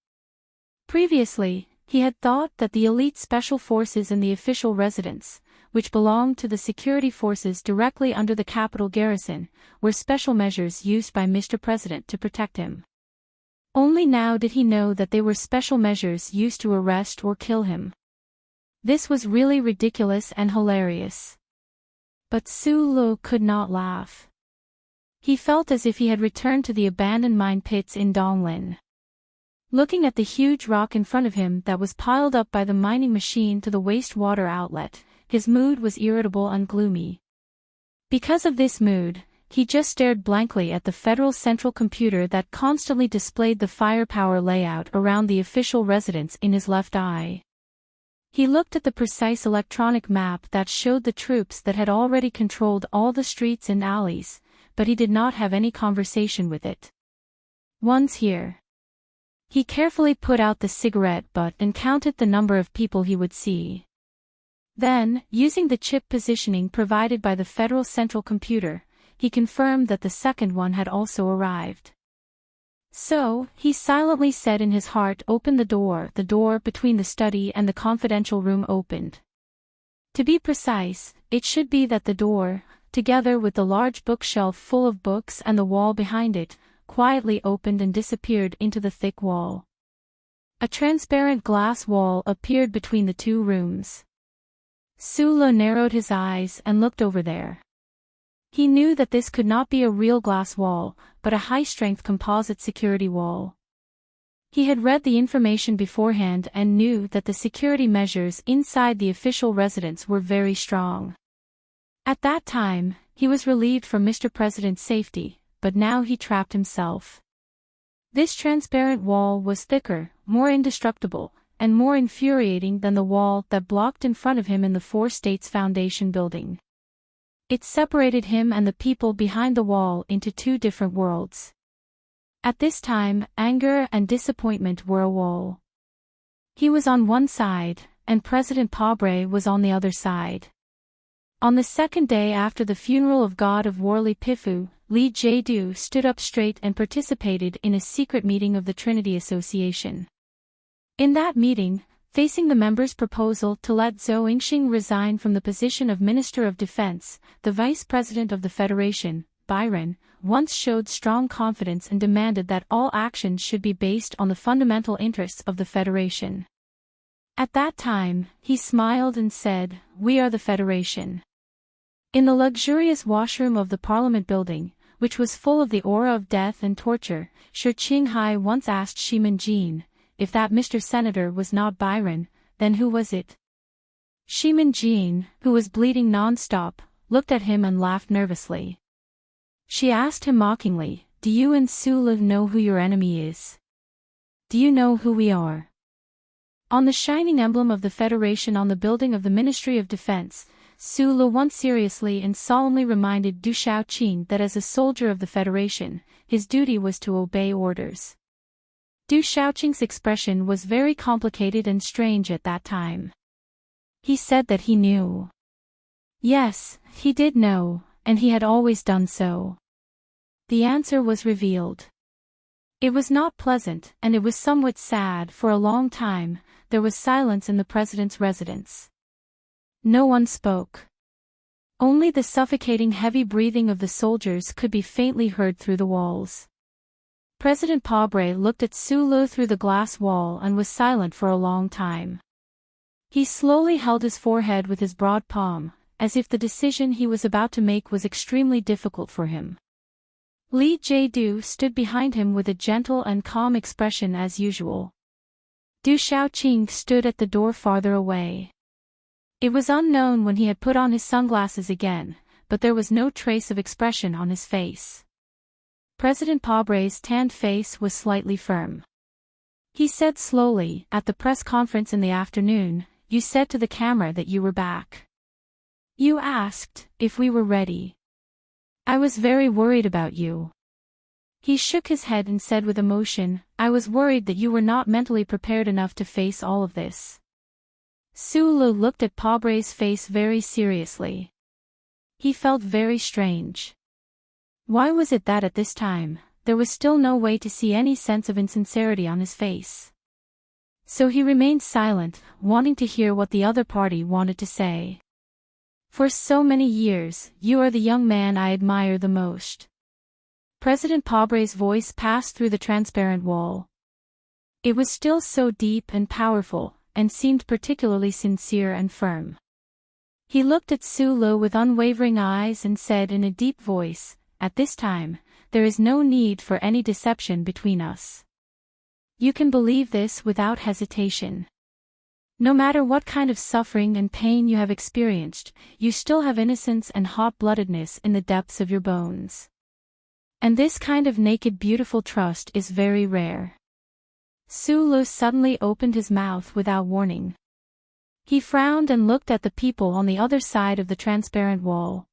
Previously, he had thought that the elite Special Forces in the official residence, which belonged to the security forces directly under the capital garrison, were special measures used by Mr. President to protect him. Only now did he know that they were special measures used to arrest or kill him. This was really ridiculous and hilarious. But Su Lo could not laugh. He felt as if he had returned to the abandoned mine pits in Donglin. Looking at the huge rock in front of him that was piled up by the mining machine to the wastewater outlet, his mood was irritable and gloomy. Because of this mood, he just stared blankly at the Federal Central Computer that constantly displayed the firepower layout around the official residence in his left eye. He looked at the precise electronic map that showed the troops that had already controlled all the streets and alleys, but he did not have any conversation with it. Once here. He carefully put out the cigarette butt and counted the number of people he would see. Then, using the chip positioning provided by the Federal Central Computer, he confirmed that the second one had also arrived. So, he silently said in his heart, "Open the door." The door between the study and the confidential room opened. To be precise, it should be that the door, together with the large bookshelf full of books and the wall behind it, quietly opened and disappeared into the thick wall. A transparent glass wall appeared between the 2 rooms. Su Lo narrowed his eyes and looked over there. He knew that this could not be a real glass wall, but a high-strength composite security wall. He had read the information beforehand and knew that the security measures inside the official residence were very strong. At that time, he was relieved for Mr. President's safety, but now he trapped himself. This transparent wall was thicker, more indestructible, and more infuriating than the wall that blocked in front of him in the 4 States Foundation building. It separated him and the people behind the wall into 2 different worlds. At this time, anger and disappointment were a wall. He was on one side, and President Pabre was on the other side. On the second day after the funeral of God of War Li Pifu, Li Jiedu stood up straight and participated in a secret meeting of the Trinity Association. In that meeting, facing the members' proposal to let Zhou Yingxing resign from the position of Minister of Defense, the Vice President of the Federation, Byron, once showed strong confidence and demanded that all actions should be based on the fundamental interests of the Federation. At that time, he smiled and said, "We are the Federation." In the luxurious washroom of the Parliament building, which was full of the aura of death and torture, Shi Qinghai once asked Shimin Jin, if that Mr. Senator was not Byron, then who was it? Shimin Jin, who was bleeding non-stop, looked at him and laughed nervously. She asked him mockingly, "Do you and Su Le know who your enemy is? Do you know who we are?" On the shining emblem of the Federation on the building of the Ministry of Defense, Su Le once seriously and solemnly reminded Du Shaoqing that as a soldier of the Federation, his duty was to obey orders. Du Shaoqing's expression was very complicated and strange at that time. He said that he knew. Yes, he did know, and he had always done so. The answer was revealed. It was not pleasant, and it was somewhat sad. For a long time, there was silence in the president's residence. No one spoke. Only the suffocating heavy breathing of the soldiers could be faintly heard through the walls. President Pobre looked at Su Le through the glass wall and was silent for a long time. He slowly held his forehead with his broad palm, as if the decision he was about to make was extremely difficult for him. Li Jiedu stood behind him with a gentle and calm expression as usual. Du Shaoqing stood at the door farther away. It was unknown when he had put on his sunglasses again, but there was no trace of expression on his face. President Pobre's tanned face was slightly firm. He said slowly, "At the press conference in the afternoon, you said to the camera that you were back. You asked if we were ready. I was very worried about you." He shook his head and said with emotion, "I was worried that you were not mentally prepared enough to face all of this." Su Le looked at Pobre's face very seriously. He felt very strange. Why was it that at this time, there was still no way to see any sense of insincerity on his face? So he remained silent, wanting to hear what the other party wanted to say. "For so many years, you are the young man I admire the most." President Pobre's voice passed through the transparent wall. It was still so deep and powerful, and seemed particularly sincere and firm. He looked at Su Le with unwavering eyes and said in a deep voice, "At this time, there is no need for any deception between us. You can believe this without hesitation. No matter what kind of suffering and pain you have experienced, you still have innocence and hot-bloodedness in the depths of your bones. And this kind of naked beautiful trust is very rare." Su Le suddenly opened his mouth without warning. He frowned and looked at the people on the other side of the transparent wall.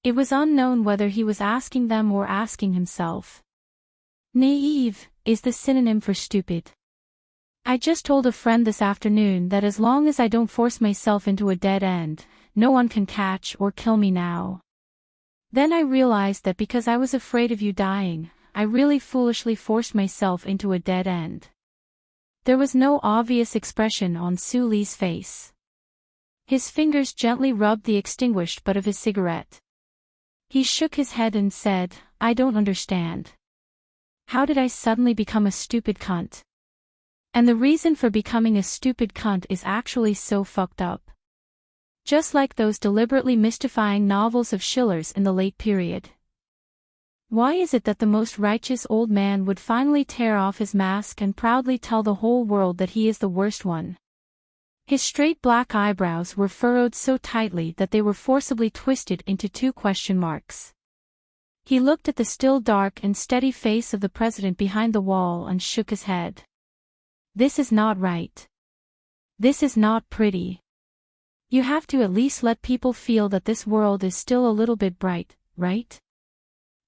It was unknown whether he was asking them or asking himself. "Naive is the synonym for stupid. I just told a friend this afternoon that as long as I don't force myself into a dead end, no one can catch or kill me now. Then I realized that because I was afraid of you dying, I really foolishly forced myself into a dead end." There was no obvious expression on Su Le's face. His fingers gently rubbed the extinguished butt of his cigarette. He shook his head and said, "I don't understand. How did I suddenly become a stupid cunt? And the reason for becoming a stupid cunt is actually so fucked up. Just like those deliberately mystifying novels of Schiller's in the late period. Why is it that the most righteous old man would finally tear off his mask and proudly tell the whole world that he is the worst one?" His straight black eyebrows were furrowed so tightly that they were forcibly twisted into two question marks. He looked at the still dark and steady face of the president behind the wall and shook his head. "This is not right. This is not pretty. You have to at least let people feel that this world is still a little bit bright, right?"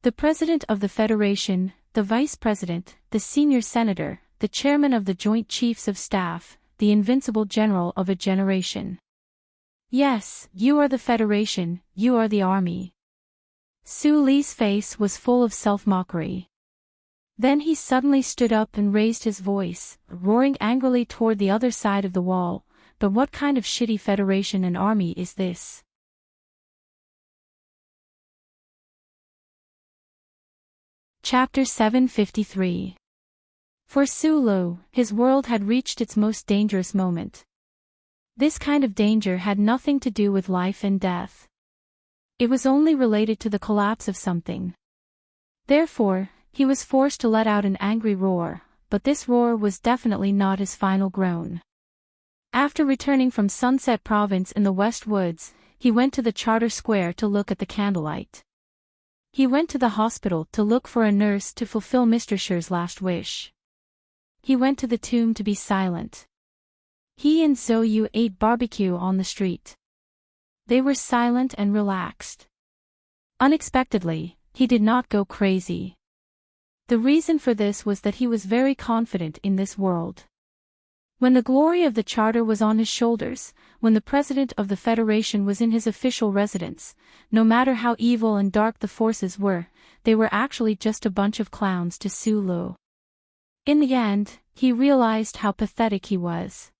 The president of the Federation, the vice president, the senior senator, the chairman of the Joint Chiefs of Staff, the invincible general of a generation. Yes, you are the Federation, you are the army. Su Li's face was full of self-mockery. Then he suddenly stood up and raised his voice, roaring angrily toward the other side of the wall. But what kind of shitty Federation and army is this? Chapter 753. For Su Lu, his world had reached its most dangerous moment. This kind of danger had nothing to do with life and death. It was only related to the collapse of something. Therefore, he was forced to let out an angry roar, but this roar was definitely not his final groan. After returning from Sunset Province in the West Woods, he went to the Charter Square to look at the candlelight. He went to the hospital to look for a nurse to fulfill Mr. Sher's last wish. He went to the tomb to be silent. He and Zoyu ate barbecue on the street. They were silent and relaxed. Unexpectedly, he did not go crazy. The reason for this was that he was very confident in this world. When the glory of the Charter was on his shoulders, when the President of the Federation was in his official residence, no matter how evil and dark the forces were, they were actually just a bunch of clowns to Su Lu. In the end, he realized how pathetic he was.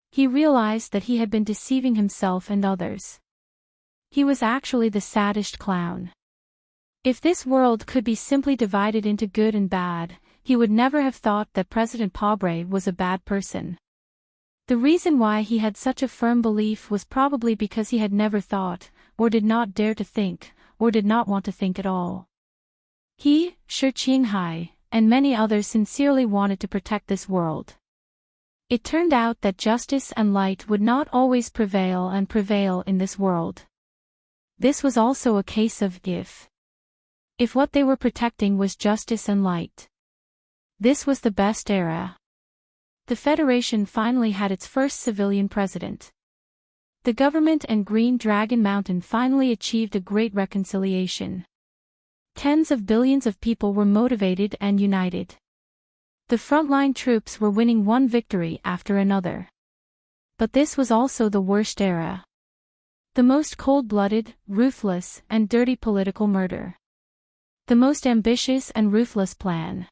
He realized that he had been deceiving himself and others. He was actually the saddest clown. If this world could be simply divided into good and bad, he would never have thought that President Pobre was a bad person. The reason why he had such a firm belief was probably because he had never thought, or did not dare to think, or did not want to think at all. He, Shi Qinghai, and many others sincerely wanted to protect this world. It turned out that justice and light would not always prevail in this world. This was also a case of if. If what they were protecting was justice and light. This was the best era. The Federation finally had its first civilian president. The government and Green Dragon Mountain finally achieved a great reconciliation. Tens of billions of people were motivated and united. The frontline troops were winning one victory after another. But this was also the worst era. The most cold-blooded, ruthless, and dirty political murder. The most ambitious and ruthless plan.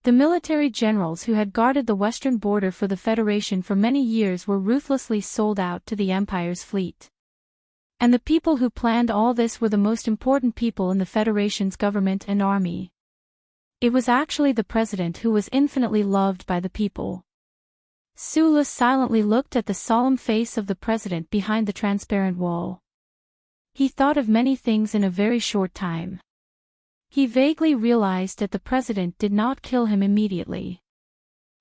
The military generals who had guarded the western border for the Federation for many years were ruthlessly sold out to the Empire's fleet. And the people who planned all this were the most important people in the Federation's government and army. It was actually the president who was infinitely loved by the people. Su Lu silently looked at the solemn face of the president behind the transparent wall. He thought of many things in a very short time. He vaguely realized that the president did not kill him immediately.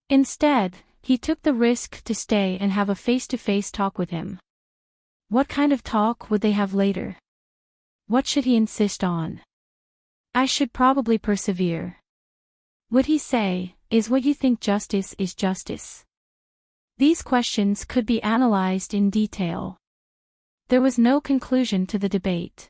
Instead, he took the risk to stay and have a face-to-face talk with him. What kind of talk would they have later? What should he insist on? I should probably persevere. Would he say, is what you think justice is justice? These questions could be analyzed in detail. There was no conclusion to the debate.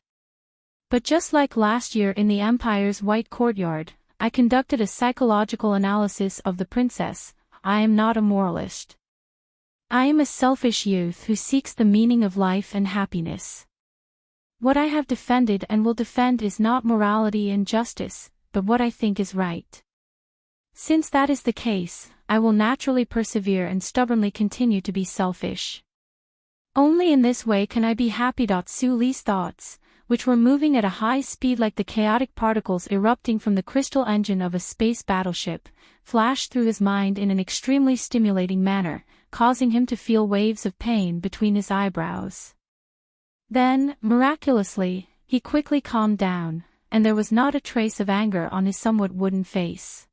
But just like last year in the Empire's White Courtyard, I conducted a psychological analysis of the princess. I am not a moralist. I am a selfish youth who seeks the meaning of life and happiness. What I have defended and will defend is not morality and justice, but what I think is right. Since that is the case, I will naturally persevere and stubbornly continue to be selfish. Only in this way can I be happy. Su Li's thoughts, which were moving at a high speed like the chaotic particles erupting from the crystal engine of a space battleship, flashed through his mind in an extremely stimulating manner, causing him to feel waves of pain between his eyebrows. Then, miraculously, he quickly calmed down, and there was not a trace of anger on his somewhat wooden face.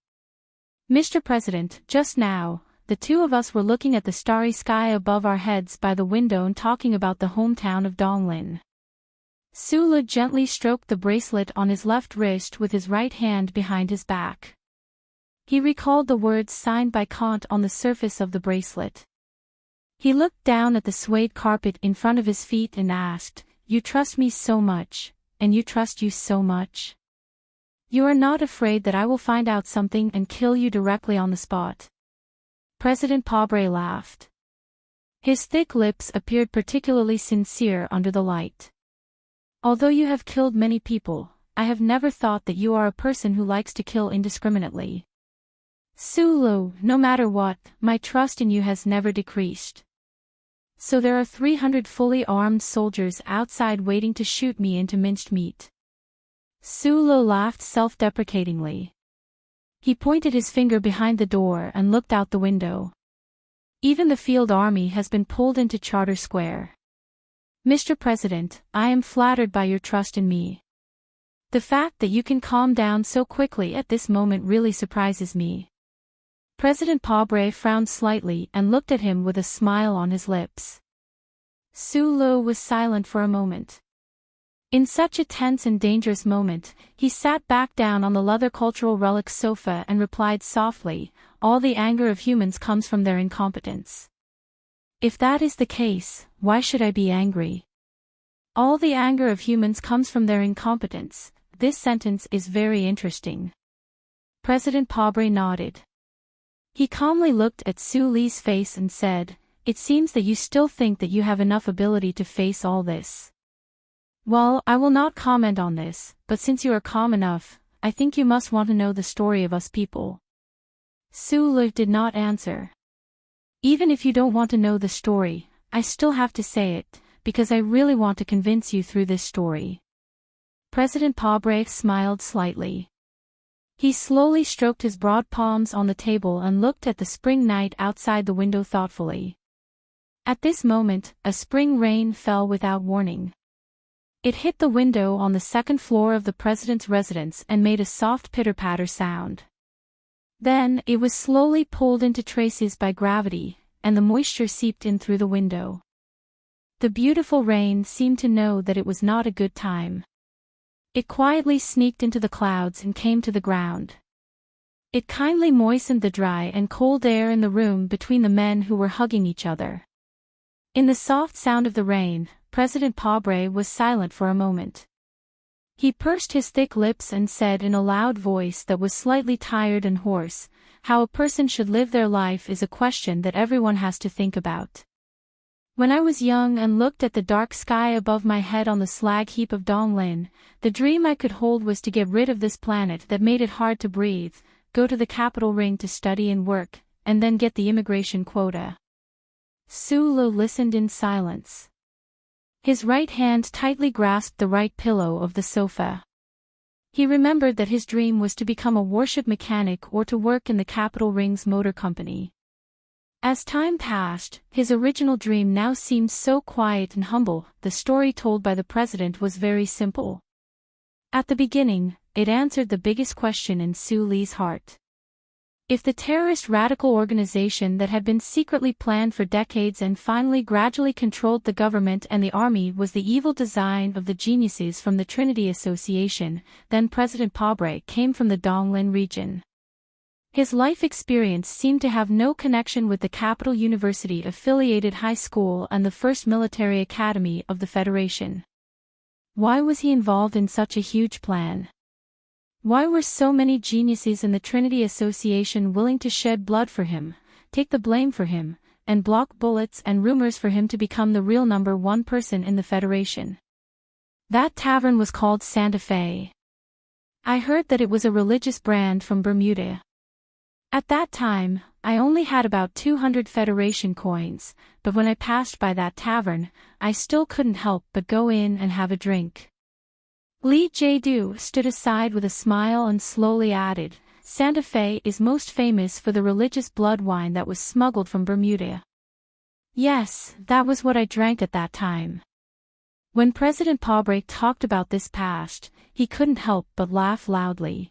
Mr. President, just now, the two of us were looking at the starry sky above our heads by the window and talking about the hometown of Donglin. Su Lu gently stroked the bracelet on his left wrist with his right hand behind his back. He recalled the words signed by Kant on the surface of the bracelet. He looked down at the suede carpet in front of his feet and asked, "You trust me so much, and you trust you so much? You are not afraid that I will find out something and kill you directly on the spot?" President Pobre laughed. His thick lips appeared particularly sincere under the light. Although you have killed many people, I have never thought that you are a person who likes to kill indiscriminately. Sulu, no matter what, my trust in you has never decreased. So there are 300 fully armed soldiers outside waiting to shoot me into minced meat. Sulu laughed self-deprecatingly. He pointed his finger behind the door and looked out the window. Even the field army has been pulled into Charter Square. Mr. President, I am flattered by your trust in me. The fact that you can calm down so quickly at this moment really surprises me. President Pobre frowned slightly and looked at him with a smile on his lips. Sulu was silent for a moment. In such a tense and dangerous moment, he sat back down on the leather cultural relics sofa and replied softly, all the anger of humans comes from their incompetence. If that is the case, why should I be angry? All the anger of humans comes from their incompetence. This sentence is very interesting. President Pobre nodded. He calmly looked at Su Li's face and said, it seems that you still think that you have enough ability to face all this. Well, I will not comment on this, but since you are calm enough, I think you must want to know the story of us people. Su Li did not answer. Even if you don't want to know the story, I still have to say it, because I really want to convince you through this story. President Pobre smiled slightly. He slowly stroked his broad palms on the table and looked at the spring night outside the window thoughtfully. At this moment, a spring rain fell without warning. It hit the window on the second floor of the president's residence and made a soft pitter-patter sound. Then, it was slowly pulled into traces by gravity, and the moisture seeped in through the window. The beautiful rain seemed to know that it was not a good time. It quietly sneaked into the clouds and came to the ground. It kindly moistened the dry and cold air in the room between the men who were hugging each other. In the soft sound of the rain, President Pobre was silent for a moment. He pursed his thick lips and said in a loud voice that was slightly tired and hoarse, how a person should live their life is a question that everyone has to think about. When I was young and looked at the dark sky above my head on the slag heap of Donglin, the dream I could hold was to get rid of this planet that made it hard to breathe, go to the capital ring to study and work, and then get the immigration quota. Sulu listened in silence. His right hand tightly grasped the right pillow of the sofa. He remembered that his dream was to become a warship mechanic or to work in the Capital Ring's motor company. As time passed, his original dream now seemed so quiet and humble. The story told by the president was very simple. At the beginning, it answered the biggest question in Su Li's heart. If the terrorist radical organization that had been secretly planned for decades and finally gradually controlled the government and the army was the evil design of the geniuses from the Trinity Association, then President Pobre came from the Donglin region. His life experience seemed to have no connection with the Capital University-affiliated high school and the first military academy of the Federation. Why was he involved in such a huge plan? Why were so many geniuses in the Trinity Association willing to shed blood for him, take the blame for him, and block bullets and rumors for him to become the real number one person in the Federation? That tavern was called Santa Fe. I heard that it was a religious brand from Bermuda. At that time, I only had about 200 Federation coins, but when I passed by that tavern, I still couldn't help but go in and have a drink. Li Jadu stood aside with a smile and slowly added, Santa Fe is most famous for the religious blood wine that was smuggled from Bermuda. Yes, that was what I drank at that time. When President Pobre talked about this past, he couldn't help but laugh loudly.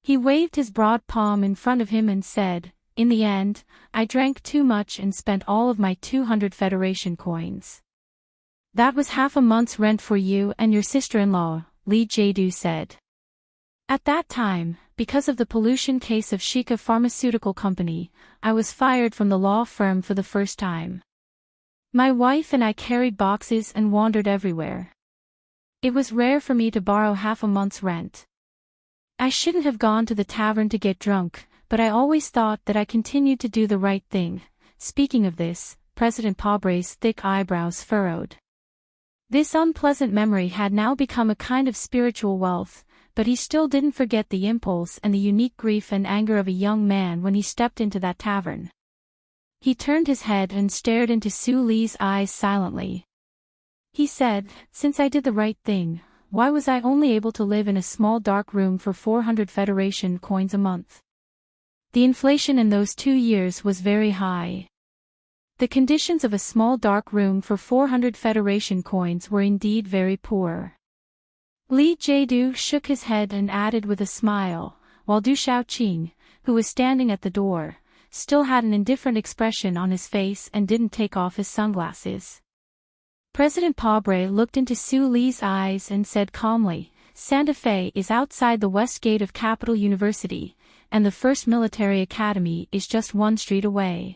He waved his broad palm in front of him and said, in the end, I drank too much and spent all of my 200 Federation coins. That was half a month's rent for you and your sister-in-law, Li Jadu said. At that time, because of the pollution case of Shika Pharmaceutical Company, I was fired from the law firm for the first time. My wife and I carried boxes and wandered everywhere. It was rare for me to borrow half a month's rent. I shouldn't have gone to the tavern to get drunk, but I always thought that I continued to do the right thing. Speaking of this, President Pabre's thick eyebrows furrowed. This unpleasant memory had now become a kind of spiritual wealth, but he still didn't forget the impulse and the unique grief and anger of a young man when he stepped into that tavern. He turned his head and stared into Su Li's eyes silently. He said, "Since I did the right thing, why was I only able to live in a small dark room for 400 Federation coins a month?" The inflation in those 2 years was very high. The conditions of a small dark room for 400 Federation coins were indeed very poor. Li Jiedu shook his head and added with a smile, while Du Shaoqing, who was standing at the door, still had an indifferent expression on his face and didn't take off his sunglasses. President Pabre looked into Su Li's eyes and said calmly, "Santa Fe is outside the west gate of Capital University, and the first military academy is just 1 street away."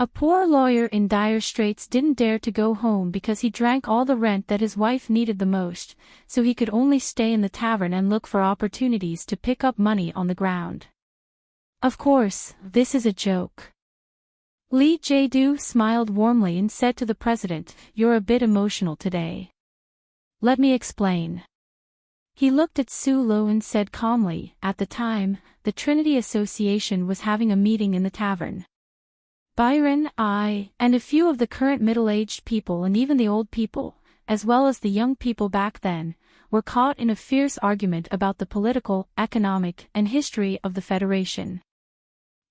A poor lawyer in dire straits didn't dare to go home because he drank all the rent that his wife needed the most, so he could only stay in the tavern and look for opportunities to pick up money on the ground. Of course, this is a joke. Li Jiedu smiled warmly and said to the president, "You're a bit emotional today. Let me explain." He looked at Su Lo and said calmly, "At the time, the Trinity Association was having a meeting in the tavern. Byron, I, and a few of the current middle-aged people and even the old people, as well as the young people back then, were caught in a fierce argument about the political, economic, and history of the Federation.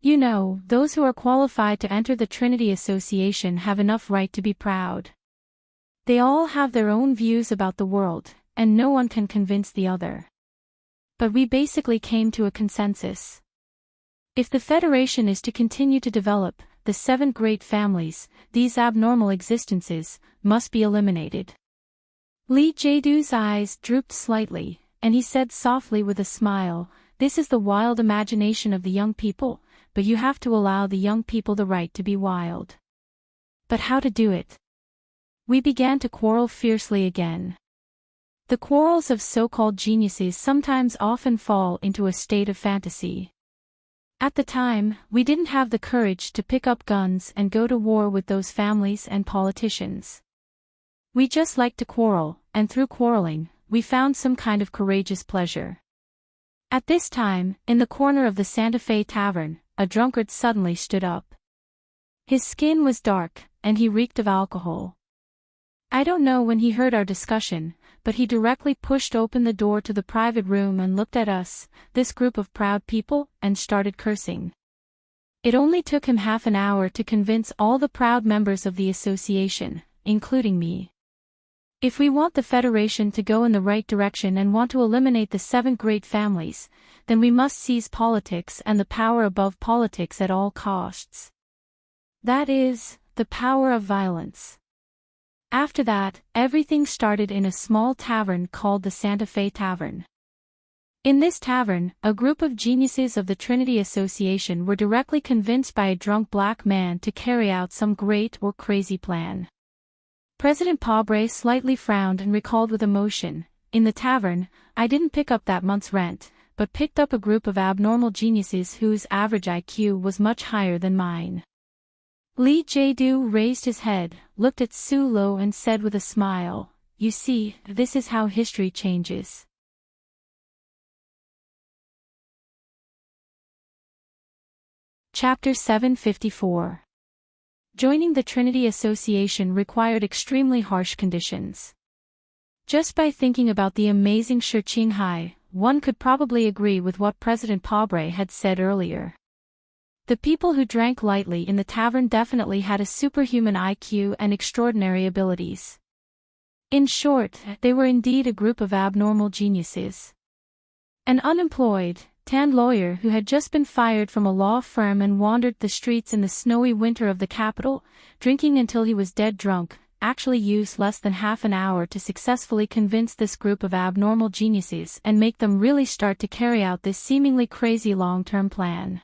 You know, those who are qualified to enter the Trinity Association have enough right to be proud. They all have their own views about the world, and no one can convince the other. But we basically came to a consensus. If the Federation is to continue to develop, the 7 great families, these abnormal existences, must be eliminated." Li Jiedu's eyes drooped slightly, and he said softly with a smile, "This is the wild imagination of the young people, but you have to allow the young people the right to be wild." But how to do it? We began to quarrel fiercely again. The quarrels of so-called geniuses sometimes often fall into a state of fantasy. At the time, we didn't have the courage to pick up guns and go to war with those families and politicians. We just liked to quarrel, and through quarreling, we found some kind of courageous pleasure. At this time, in the corner of the Santa Fe Tavern, a drunkard suddenly stood up. His skin was dark, and he reeked of alcohol. I don't know when he heard our discussion, but he directly pushed open the door to the private room and looked at us, this group of proud people, and started cursing. It only took him half an hour to convince all the proud members of the association, including me. If we want the Federation to go in the right direction and want to eliminate the 7 great families, then we must seize politics and the power above politics at all costs. That is, the power of violence. After that, everything started in a small tavern called the Santa Fe Tavern. In this tavern, a group of geniuses of the Trinity Association were directly convinced by a drunk black man to carry out some great or crazy plan. President Pabre slightly frowned and recalled with emotion, "In the tavern, I didn't pick up that month's rent, but picked up a group of abnormal geniuses whose average IQ was much higher than mine." Li Jiedu raised his head, looked at Su Lo and said with a smile, "You see, this is how history changes." Chapter 754. Joining the Trinity Association required extremely harsh conditions. Just by thinking about the amazing Shi Qinghai, one could probably agree with what President Pabre had said earlier. The people who drank lightly in the tavern definitely had a superhuman IQ and extraordinary abilities. In short, they were indeed a group of abnormal geniuses. An unemployed, tanned lawyer who had just been fired from a law firm and wandered the streets in the snowy winter of the capital, drinking until he was dead drunk, actually used less than half an hour to successfully convince this group of abnormal geniuses and make them really start to carry out this seemingly crazy long-term plan.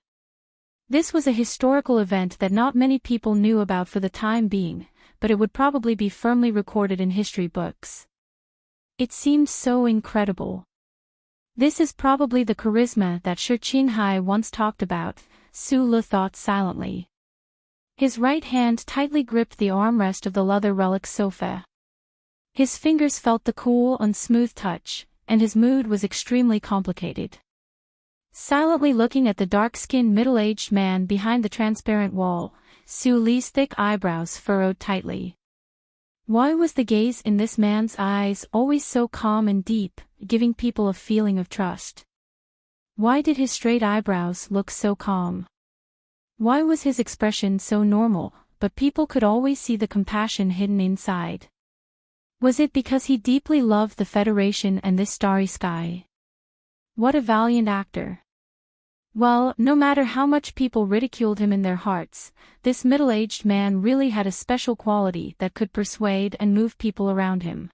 This was a historical event that not many people knew about for the time being, but it would probably be firmly recorded in history books. It seemed so incredible. This is probably the charisma that Shi Qinghai once talked about, Su Le thought silently. His right hand tightly gripped the armrest of the leather relic sofa. His fingers felt the cool and smooth touch, and his mood was extremely complicated. Silently looking at the dark-skinned middle-aged man behind the transparent wall, Su Li's thick eyebrows furrowed tightly. Why was the gaze in this man's eyes always so calm and deep, giving people a feeling of trust? Why did his straight eyebrows look so calm? Why was his expression so normal, but people could always see the compassion hidden inside? Was it because he deeply loved the Federation and this starry sky? What a valiant actor. Well, no matter how much people ridiculed him in their hearts, this middle-aged man really had a special quality that could persuade and move people around him.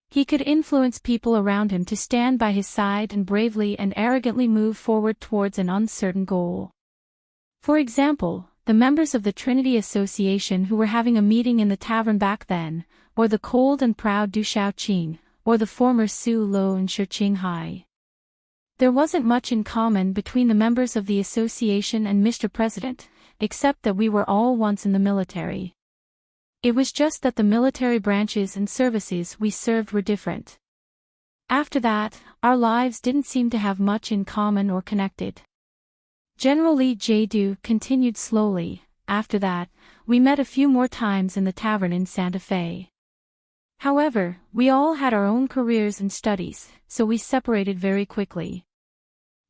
He could influence people around him to stand by his side and bravely and arrogantly move forward towards an uncertain goal. For example, the members of the Trinity Association who were having a meeting in the tavern back then, or the cold and proud Du Xiaoqing, or the former Su Lo and Shi Qinghai. There wasn't much in common between the members of the association and Mr. President, except that we were all once in the military. It was just that the military branches and services we served were different. After that, our lives didn't seem to have much in common or connected. General Li Jiedu continued slowly. After that, we met a few more times in the tavern in Santa Fe. However, we all had our own careers and studies, so we separated very quickly.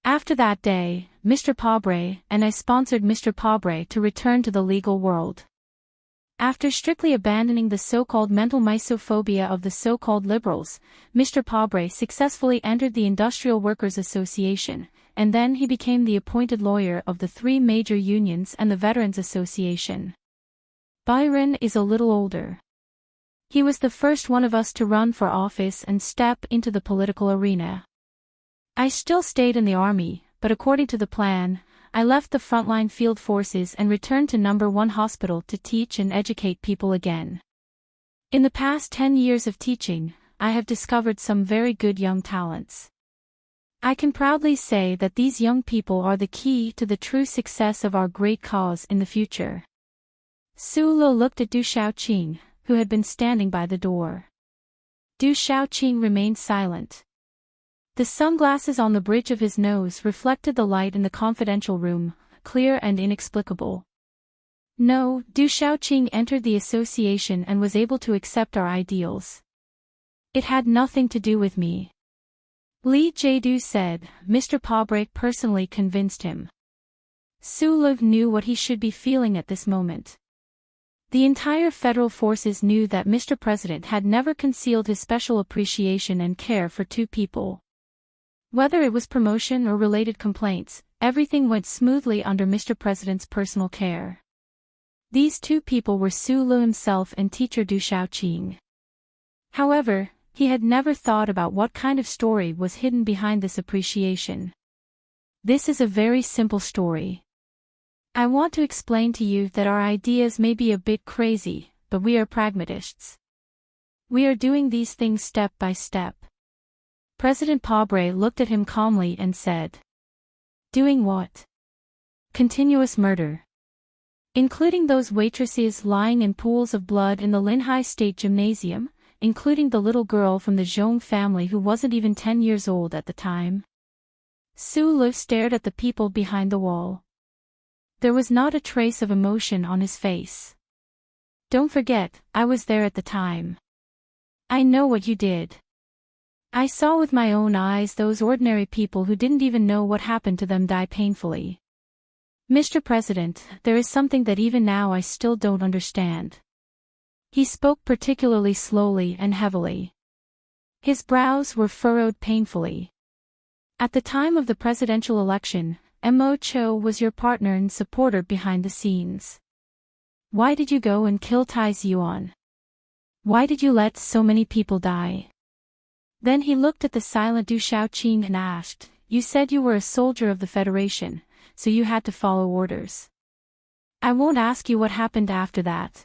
After that day, Mr. Pobre and I sponsored Mr. Pobre to return to the legal world. After strictly abandoning the so-called mental misophobia of the so-called liberals, Mr. Pobre successfully entered the Industrial Workers Association, and then he became the appointed lawyer of the 3 major unions and the Veterans Association. Byron is a little older. He was the first one of us to run for office and step into the political arena. I still stayed in the army, but according to the plan, I left the frontline field forces and returned to No. 1 hospital to teach and educate people again. In the past 10 years of teaching, I have discovered some very good young talents. I can proudly say that these young people are the key to the true success of our great cause in the future. Su Lo looked at Du Xiaoqing, who had been standing by the door. Du Xiaoqing remained silent. The sunglasses on the bridge of his nose reflected the light in the confidential room, clear and inexplicable. No, Du Xiaoqing entered the association and was able to accept our ideals. It had nothing to do with me. Li Jiedu said. Mr. Pobre personally convinced him. Su Lo knew what he should be feeling at this moment. The entire federal forces knew that Mr. President had never concealed his special appreciation and care for 2 people. Whether it was promotion or related complaints, everything went smoothly under Mr. President's personal care. These 2 people were Su Lo himself and teacher Du Xiaoqing. However, he had never thought about what kind of story was hidden behind this appreciation. This is a very simple story. I want to explain to you that our ideas may be a bit crazy, but we are pragmatists. We are doing these things step by step. President Pobre looked at him calmly and said. Doing what? Continuous murder. Including those waitresses lying in pools of blood in the Linhai State Gymnasium, including the little girl from the Zhong family who wasn't even 10 years old at the time. Su Lo stared at the people behind the wall. There was not a trace of emotion on his face. Don't forget, I was there at the time. I know what you did. I saw with my own eyes those ordinary people who didn't even know what happened to them die painfully. Mr. President, there is something that even now I still don't understand. He spoke particularly slowly and heavily. His brows were furrowed painfully. At the time of the presidential election, Mo Cho was your partner and supporter behind the scenes. Why did you go and kill Tai Yuan? Why did you let so many people die? Then he looked at the silent Du Xiaoqing and asked, You said you were a soldier of the Federation, so you had to follow orders. I won't ask you what happened after that.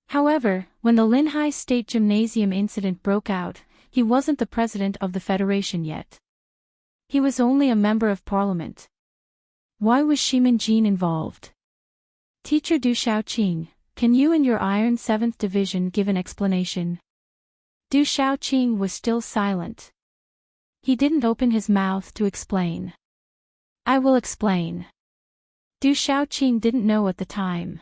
However, when the Linhai State Gymnasium incident broke out, he wasn't the president of the Federation yet. He was only a member of parliament. Why was Shimin Jin involved? Teacher Du Xiaoqing, can you and your Iron 7th Division give an explanation? Du Xiaoqing was still silent. He didn't open his mouth to explain. I will explain. Du Xiaoqing didn't know at the time.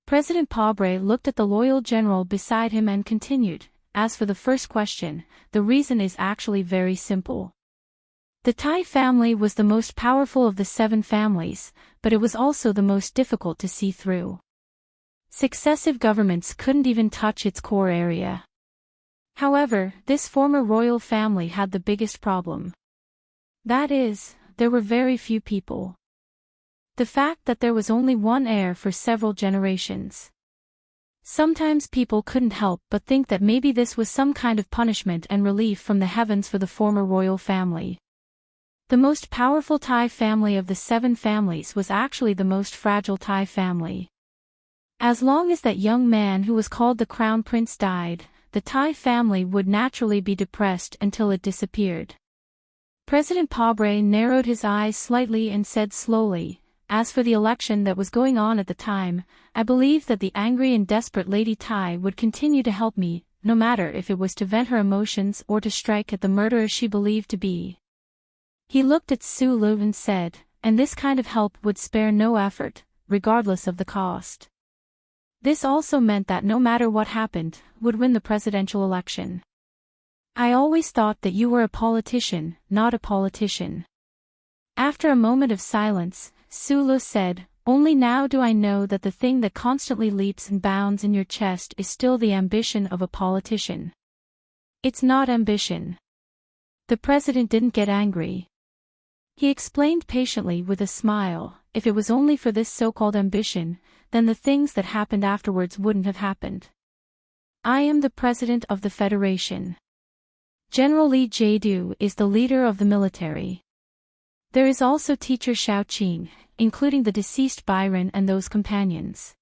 President Pobre looked at the loyal general beside him and continued, as for the first question, the reason is actually very simple. The Tai family was the most powerful of the 7 families, but it was also the most difficult to see through. Successive governments couldn't even touch its core area. However, this former royal family had the biggest problem. That is, there were very few people. The fact that there was only one heir for several generations. Sometimes people couldn't help but think that maybe this was some kind of punishment and relief from the heavens for the former royal family. The most powerful Tai family of the 7 families was actually the most fragile Tai family. As long as that young man who was called the Crown Prince died, the Tai family would naturally be depressed until it disappeared. President Pobre narrowed his eyes slightly and said slowly, as for the election that was going on at the time, I believe that the angry and desperate Lady Tai would continue to help me, no matter if it was to vent her emotions or to strike at the murderer she believed to be. He looked at Su Lu and said, and this kind of help would spare no effort, regardless of the cost. This also meant that no matter what happened, would win the presidential election. I always thought that you were a politician, not a politician. After a moment of silence, Su Lu said, only now do I know that the thing that constantly leaps and bounds in your chest is still the ambition of a politician. It's not ambition. The president didn't get angry. He explained patiently with a smile, if it was only for this so-called ambition, then the things that happened afterwards wouldn't have happened. I am the president of the Federation. General Li Jiedu is the leader of the military. There is also Teacher Xiaoqing, including the deceased Byron and those companions.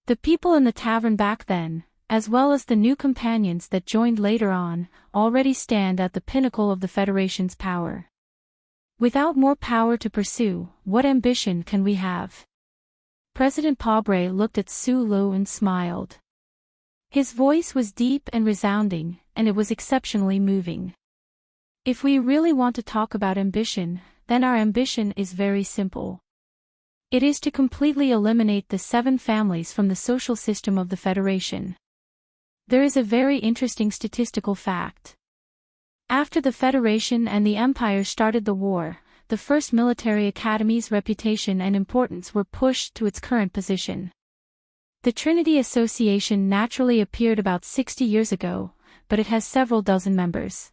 The people in the tavern back then, as well as the new companions that joined later on, already stand at the pinnacle of the Federation's power. Without more power to pursue, what ambition can we have? President Pobre looked at Su Lu and smiled. His voice was deep and resounding, and it was exceptionally moving. If we really want to talk about ambition, then our ambition is very simple. It is to completely eliminate the 7 families from the social system of the Federation. There is a very interesting statistical fact. After the Federation and the Empire started the war, the first military academy's reputation and importance were pushed to its current position. The Trinity Association naturally appeared about 60 years ago, but it has several dozen members.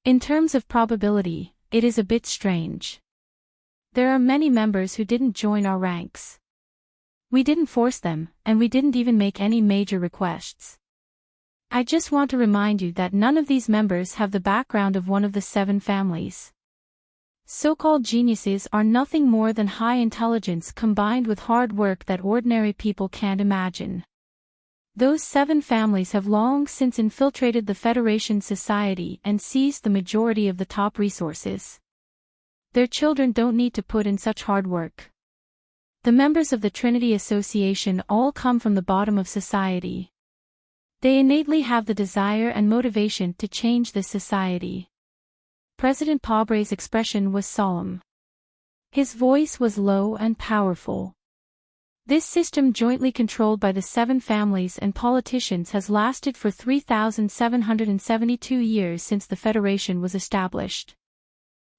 In terms of probability, it is a bit strange. There are many members who didn't join our ranks. We didn't force them, and we didn't even make any major requests. I just want to remind you that none of these members have the background of one of the 7 families. So-called geniuses are nothing more than high intelligence combined with hard work that ordinary people can't imagine. Those 7 families have long since infiltrated the Federation society and seized the majority of the top resources. Their children don't need to put in such hard work. The members of the Trinity Association all come from the bottom of society. They innately have the desire and motivation to change this society. President Pobre's expression was solemn. His voice was low and powerful. This system jointly controlled by the 7 families and politicians has lasted for 3,772 years since the Federation was established.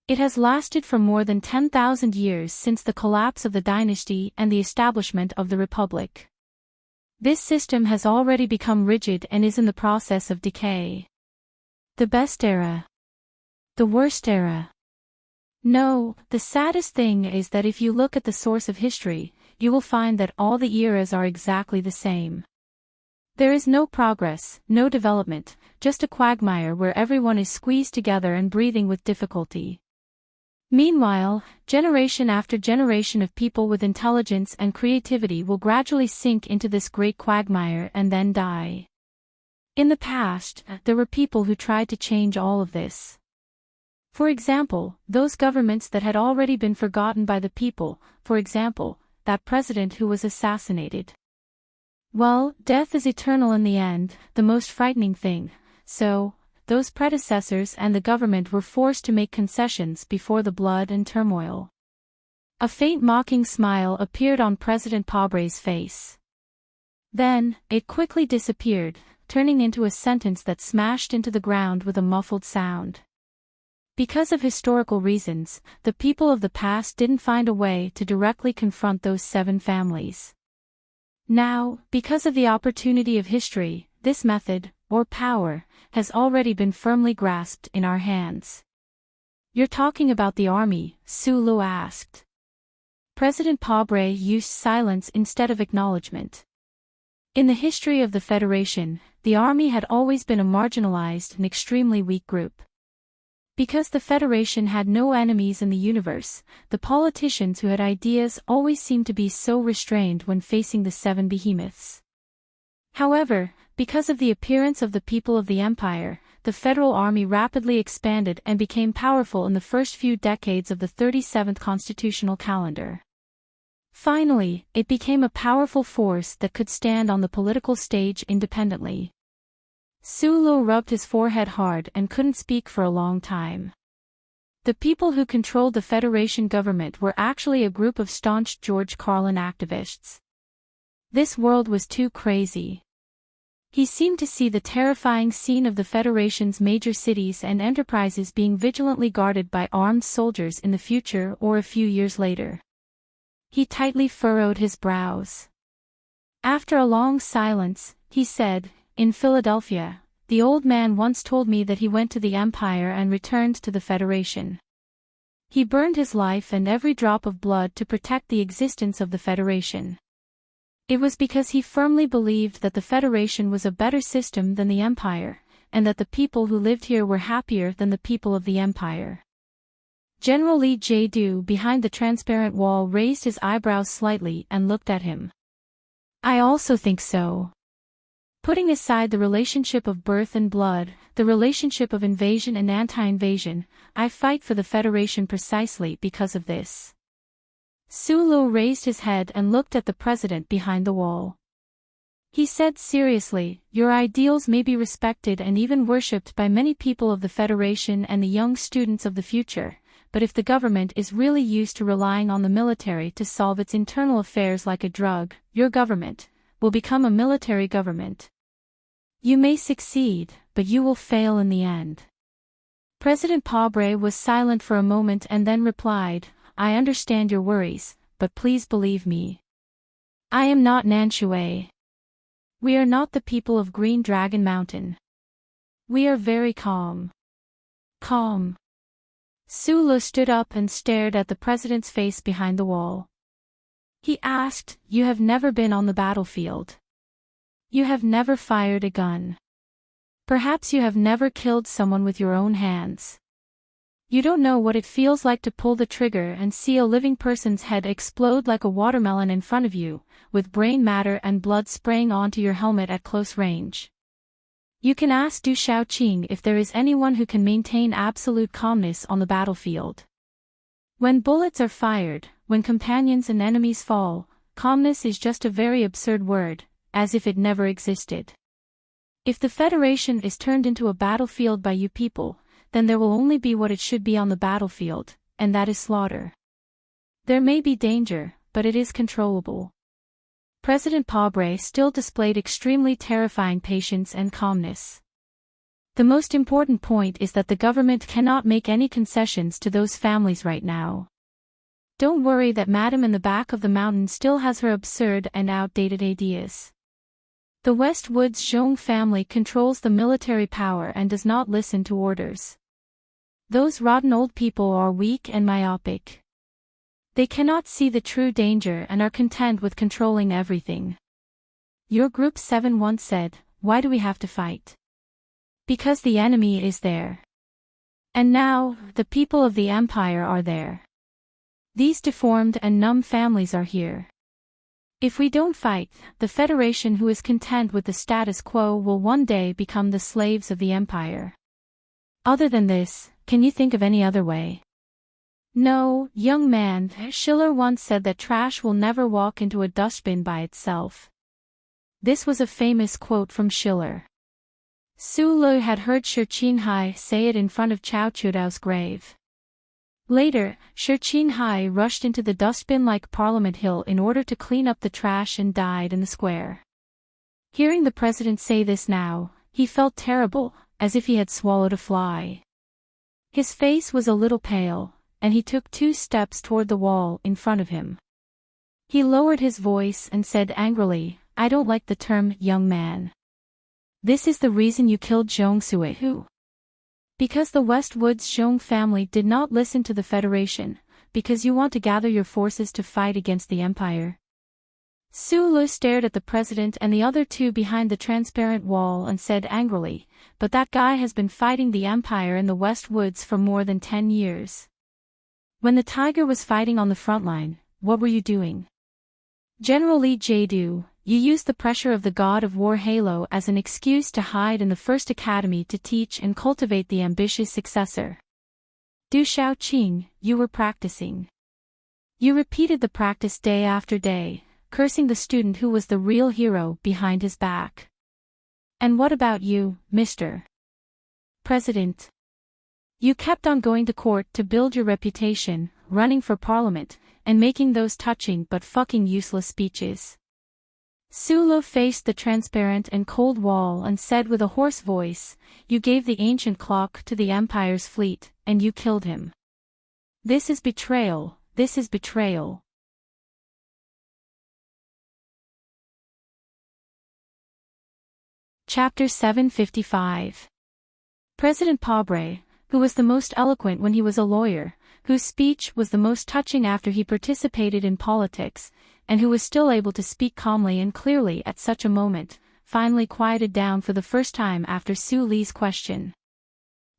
It has lasted for more than 10,000 years since the collapse of the dynasty and the establishment of the Republic. This system has already become rigid and is in the process of decay. The best era. The worst era. No, the saddest thing is that if you look at the source of history, you will find that all the eras are exactly the same. There is no progress, no development, just a quagmire where everyone is squeezed together and breathing with difficulty. Meanwhile, generation after generation of people with intelligence and creativity will gradually sink into this great quagmire and then die. In the past, there were people who tried to change all of this. For example, those governments that had already been forgotten by the people, for example, that president who was assassinated. Well, death is eternal in the end, the most frightening thing, so, those predecessors and the government were forced to make concessions before the blood and turmoil. A faint mocking smile appeared on President Pobre's face. Then, it quickly disappeared, turning into a sentence that smashed into the ground with a muffled sound. Because of historical reasons, the people of the past didn't find a way to directly confront those 7 families. Now, because of the opportunity of history, this method, or power, has already been firmly grasped in our hands. You're talking about the army, Sulu asked. President Pobre used silence instead of acknowledgement. In the history of the Federation, the army had always been a marginalized and extremely weak group. Because the Federation had no enemies in the universe, the politicians who had ideas always seemed to be so restrained when facing the 7 behemoths. However, because of the appearance of the people of the Empire, the Federal Army rapidly expanded and became powerful in the first few decades of the 37th constitutional calendar. Finally, it became a powerful force that could stand on the political stage independently. Sulu rubbed his forehead hard and couldn't speak for a long time. The people who controlled the Federation government were actually a group of staunch George Carlin activists. This world was too crazy. He seemed to see the terrifying scene of the Federation's major cities and enterprises being vigilantly guarded by armed soldiers in the future or a few years later. He tightly furrowed his brows. After a long silence, he said, "In Philadelphia, the old man once told me that he went to the Empire and returned to the Federation. He burned his life and every drop of blood to protect the existence of the Federation. It was because he firmly believed that the Federation was a better system than the Empire, and that the people who lived here were happier than the people of the Empire." General Lee J-Do behind the transparent wall raised his eyebrows slightly and looked at him. "I also think so. Putting aside the relationship of birth and blood, the relationship of invasion and anti-invasion, I fight for the Federation precisely because of this." Sulu raised his head and looked at the president behind the wall. He said seriously, "Your ideals may be respected and even worshipped by many people of the Federation and the young students of the future, but if the government is really used to relying on the military to solve its internal affairs like a drug, your government will become a military government. You may succeed, but you will fail in the end." President Pobre was silent for a moment and then replied, "I understand your worries, but please believe me. I am not Nanshui. We are not the people of Green Dragon Mountain. We are very calm." Calm. Sulu stood up and stared at the president's face behind the wall. He asked, "You have never been on the battlefield. You have never fired a gun. Perhaps you have never killed someone with your own hands. You don't know what it feels like to pull the trigger and see a living person's head explode like a watermelon in front of you, with brain matter and blood spraying onto your helmet at close range. You can ask Du Shaoqing if there is anyone who can maintain absolute calmness on the battlefield. When bullets are fired, when companions and enemies fall, calmness is just a very absurd word, as if it never existed. If the Federation is turned into a battlefield by you people, then there will only be what it should be on the battlefield, and that is slaughter. There may be danger, but it is controllable." President Pobre still displayed extremely terrifying patience and calmness. "The most important point is that the government cannot make any concessions to those families right now. Don't worry that Madam in the back of the mountain still has her absurd and outdated ideas. The Westwood's Zhong family controls the military power and does not listen to orders. Those rotten old people are weak and myopic. They cannot see the true danger and are content with controlling everything. Your Group 7 once said, 'Why do we have to fight? Because the enemy is there. And now, the people of the Empire are there. These deformed and numb families are here. If we don't fight, the Federation who is content with the status quo will one day become the slaves of the Empire. Other than this, can you think of any other way?' No, young man, Schiller once said that trash will never walk into a dustbin by itself. This was a famous quote from Schiller. Su Lu had heard Shi Qinhai say it in front of Chao Chudao's grave. Later, Shi Qinhai rushed into the dustbin like Parliament Hill in order to clean up the trash and died in the square. Hearing the president say this now, he felt terrible, as if he had swallowed a fly. His face was a little pale, and he took 2 steps toward the wall in front of him. He lowered his voice and said angrily, "I don't like the term young man. This is the reason you killed Zhong Suihu. Because the Westwoods Zhong family did not listen to the Federation, because you want to gather your forces to fight against the Empire." Su Lu stared at the president and the other 2 behind the transparent wall and said angrily, "But that guy has been fighting the Empire in the Westwoods for more than 10 years. When the tiger was fighting on the front line, what were you doing? General Li Jiedu, you used the pressure of the god of war Halo as an excuse to hide in the first academy to teach and cultivate the ambitious successor. Du Shaoqing, you were practicing. You repeated the practice day after day, cursing the student who was the real hero behind his back. And what about you, Mr. President? You kept on going to court to build your reputation, running for parliament, and making those touching but fucking useless speeches." Su Lu faced the transparent and cold wall and said with a hoarse voice, "You gave the ancient clock to the Empire's fleet, and you killed him. This is betrayal, this is betrayal." Chapter 755. President Pobre, who was the most eloquent when he was a lawyer, whose speech was the most touching after he participated in politics, and who was still able to speak calmly and clearly at such a moment, finally quieted down for the first time after Su Li's question.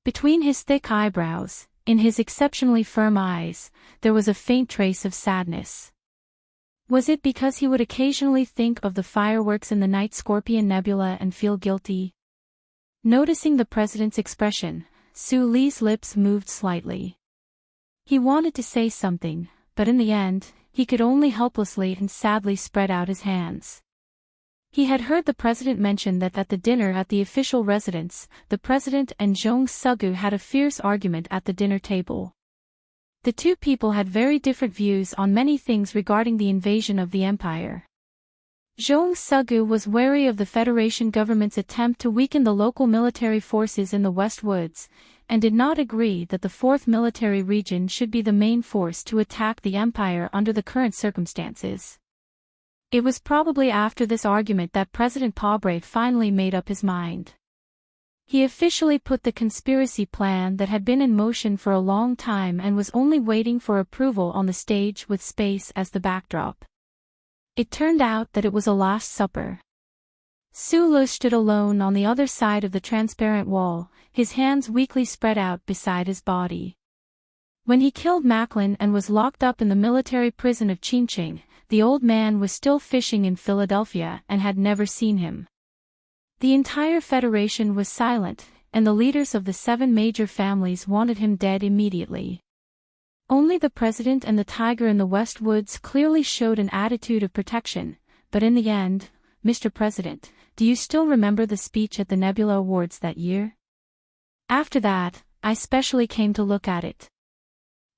Between his thick eyebrows, in his exceptionally firm eyes, there was a faint trace of sadness. Was it because he would occasionally think of the fireworks in the Night Scorpion Nebula and feel guilty? Noticing the president's expression, Su Li's lips moved slightly. He wanted to say something, but in the end, he could only helplessly and sadly spread out his hands. He had heard the president mention that at the dinner at the official residence, the president and Zhong Sugu had a fierce argument at the dinner table. The 2 people had very different views on many things regarding the invasion of the empire. Zhong Sugu was wary of the Federation government's attempt to weaken the local military forces in the Westwoods, and did not agree that the 4th Military Region should be the main force to attack the Empire under the current circumstances. It was probably after this argument that President Pobre finally made up his mind. He officially put the conspiracy plan that had been in motion for a long time and was only waiting for approval on the stage with space as the backdrop. It turned out that it was a Last Supper. Su Lu stood alone on the other side of the transparent wall, his hands weakly spread out beside his body. When he killed Macklin and was locked up in the military prison of Qingqing, the old man was still fishing in Philadelphia and had never seen him. The entire Federation was silent, and the leaders of the 7 major families wanted him dead immediately. Only the president and the tiger in the Westwoods clearly showed an attitude of protection, but in the end, Mr. President, do you still remember the speech at the Nebula Awards that year? After that, I specially came to look at it.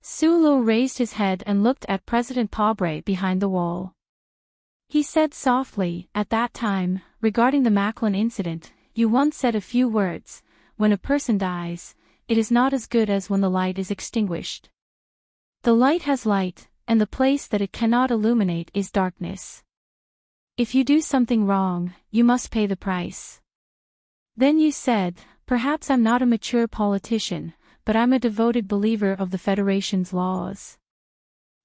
Su Lu raised his head and looked at President Pobre behind the wall. He said softly, "At that time, regarding the Macklin incident, you once said a few words, when a person dies, it is not as good as when the light is extinguished. The light has light, and the place that it cannot illuminate is darkness. If you do something wrong, you must pay the price. Then you said, perhaps I'm not a mature politician, but I'm a devoted believer of the Federation's laws.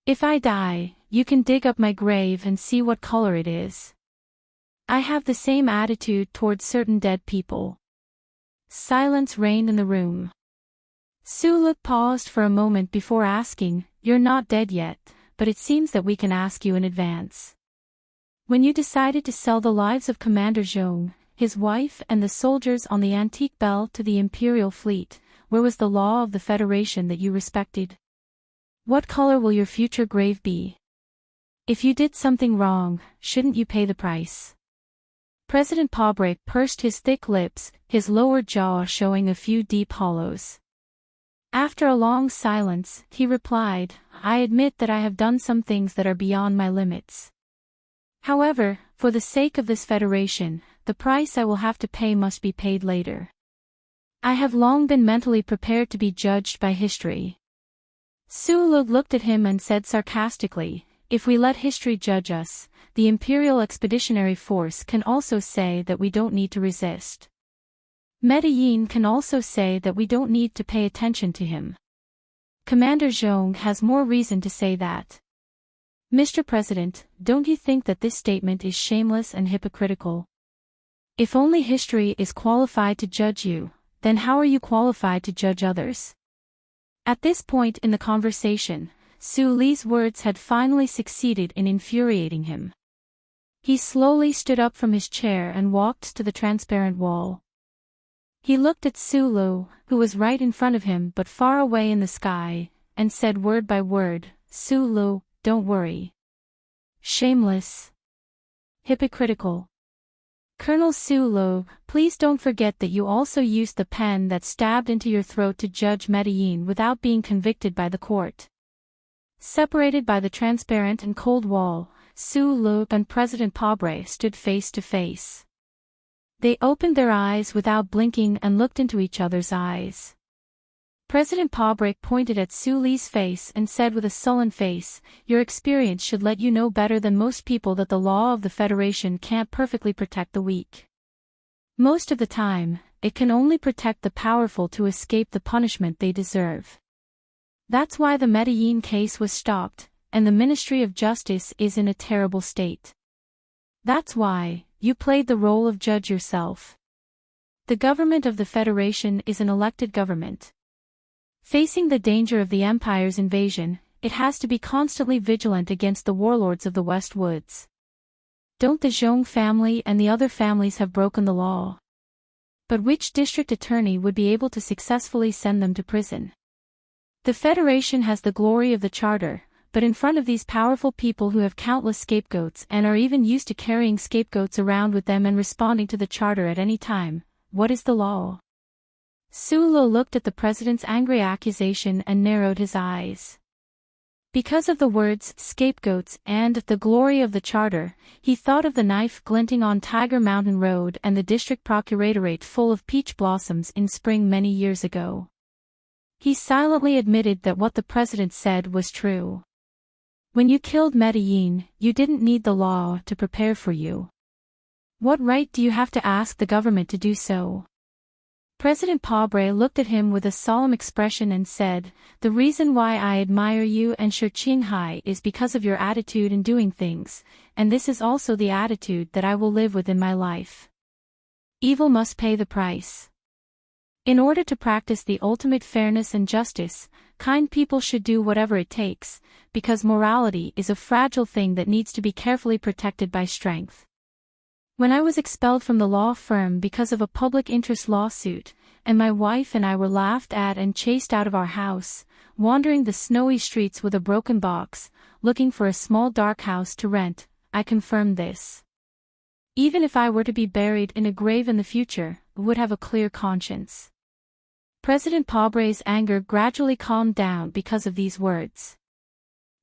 If I die, you can dig up my grave and see what color it is. I have the same attitude towards certain dead people." Silence reigned in the room. Su Lu paused for a moment before asking, "You're not dead yet, but it seems that we can ask you in advance. When you decided to sell the lives of Commander Zhong, his wife and the soldiers on the Antique Belle to the Imperial fleet, where was the law of the Federation that you respected? What color will your future grave be? If you did something wrong, shouldn't you pay the price? President Pobre pursed his thick lips, his lower jaw showing a few deep hollows. After a long silence, he replied, I admit that I have done some things that are beyond my limits. However, for the sake of this federation, the price I will have to pay must be paid later. I have long been mentally prepared to be judged by history. Sulu looked at him and said sarcastically, if we let history judge us, the Imperial Expeditionary Force can also say that we don't need to resist. Medellin can also say that we don't need to pay attention to him. Commander Zhong has more reason to say that. Mr. President, don't you think that this statement is shameless and hypocritical? If only history is qualified to judge you, then how are you qualified to judge others? At this point in the conversation, Su Li's words had finally succeeded in infuriating him. He slowly stood up from his chair and walked to the transparent wall. He looked at Sulu, who was right in front of him but far away in the sky, and said word by word, Sulu, don't worry. Shameless. Hypocritical. Colonel Sulu, please don't forget that you also used the pen that stabbed into your throat to judge Medellin without being convicted by the court. Separated by the transparent and cold wall, Sulu and President Pobre stood face to face. They opened their eyes without blinking and looked into each other's eyes. President Pobre pointed at Su Li's face and said with a sullen face, your experience should let you know better than most people that the law of the Federation can't perfectly protect the weak. Most of the time, it can only protect the powerful to escape the punishment they deserve. That's why the Medellin case was stopped, and the Ministry of Justice is in a terrible state. That's why you played the role of judge yourself. The government of the Federation is an elected government. Facing the danger of the Empire's invasion, it has to be constantly vigilant against the warlords of the West Woods. Don't the Zhong family and the other families have broken the law? But which district attorney would be able to successfully send them to prison? The Federation has the glory of the Charter, but in front of these powerful people who have countless scapegoats and are even used to carrying scapegoats around with them and responding to the Charter at any time, what is the law? Sulu looked at the president's angry accusation and narrowed his eyes. Because of the words scapegoats and the glory of the Charter, he thought of the knife glinting on Tiger Mountain Road and the district procuratorate full of peach blossoms in spring many years ago. He silently admitted that what the president said was true. When you killed Medellin, you didn't need the law to prepare for you. What right do you have to ask the government to do so? President Pobre looked at him with a solemn expression and said, the reason why I admire you and Shi Qinghai is because of your attitude in doing things, and this is also the attitude that I will live with in my life. Evil must pay the price. In order to practice the ultimate fairness and justice, kind people should do whatever it takes, because morality is a fragile thing that needs to be carefully protected by strength. When I was expelled from the law firm because of a public interest lawsuit, and my wife and I were laughed at and chased out of our house, wandering the snowy streets with a broken box, looking for a small dark house to rent, I confirmed this. Even if I were to be buried in a grave in the future, I would have a clear conscience. President Pobre's anger gradually calmed down because of these words.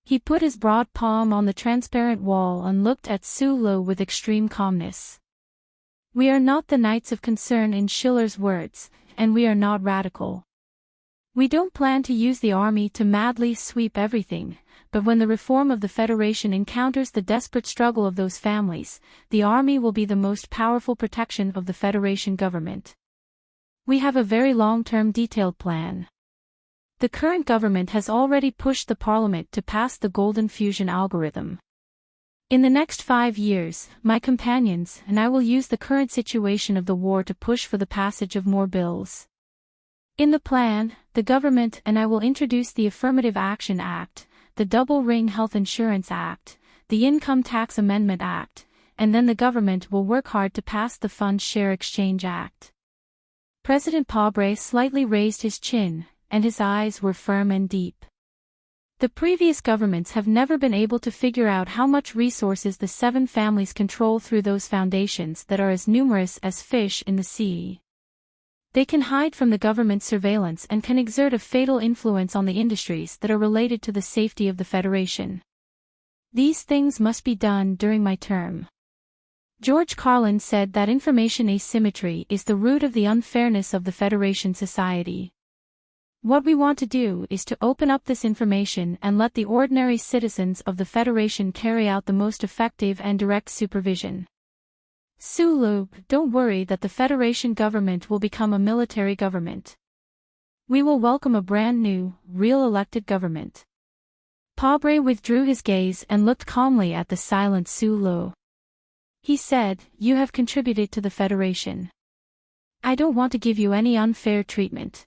He put his broad palm on the transparent wall and looked at Sulu with extreme calmness. We are not the Knights of Concern in Schiller's words, and we are not radical. We don't plan to use the army to madly sweep everything, but when the reform of the Federation encounters the desperate struggle of those families, the army will be the most powerful protection of the Federation government. We have a very long-term detailed plan. The current government has already pushed the parliament to pass the Golden Fusion algorithm. In the next 5 years, my companions and I will use the current situation of the war to push for the passage of more bills. In the plan, the government and I will introduce the Affirmative Action Act, the Double Ring Health Insurance Act, the Income Tax Amendment Act, and then the government will work hard to pass the Fund Share Exchange Act. President Pobre slightly raised his chin, and his eyes were firm and deep. The previous governments have never been able to figure out how much resources the 7 families control through those foundations that are as numerous as fish in the sea. They can hide from the government's surveillance and can exert a fatal influence on the industries that are related to the safety of the Federation. These things must be done during my term. George Carlin said that information asymmetry is the root of the unfairness of the Federation society. What we want to do is to open up this information and let the ordinary citizens of the Federation carry out the most effective and direct supervision. Sulu, don't worry that the Federation government will become a military government. We will welcome a brand new, real elected government. Pabre withdrew his gaze and looked calmly at the silent Sulu. He said, "You have contributed to the Federation. I don't want to give you any unfair treatment.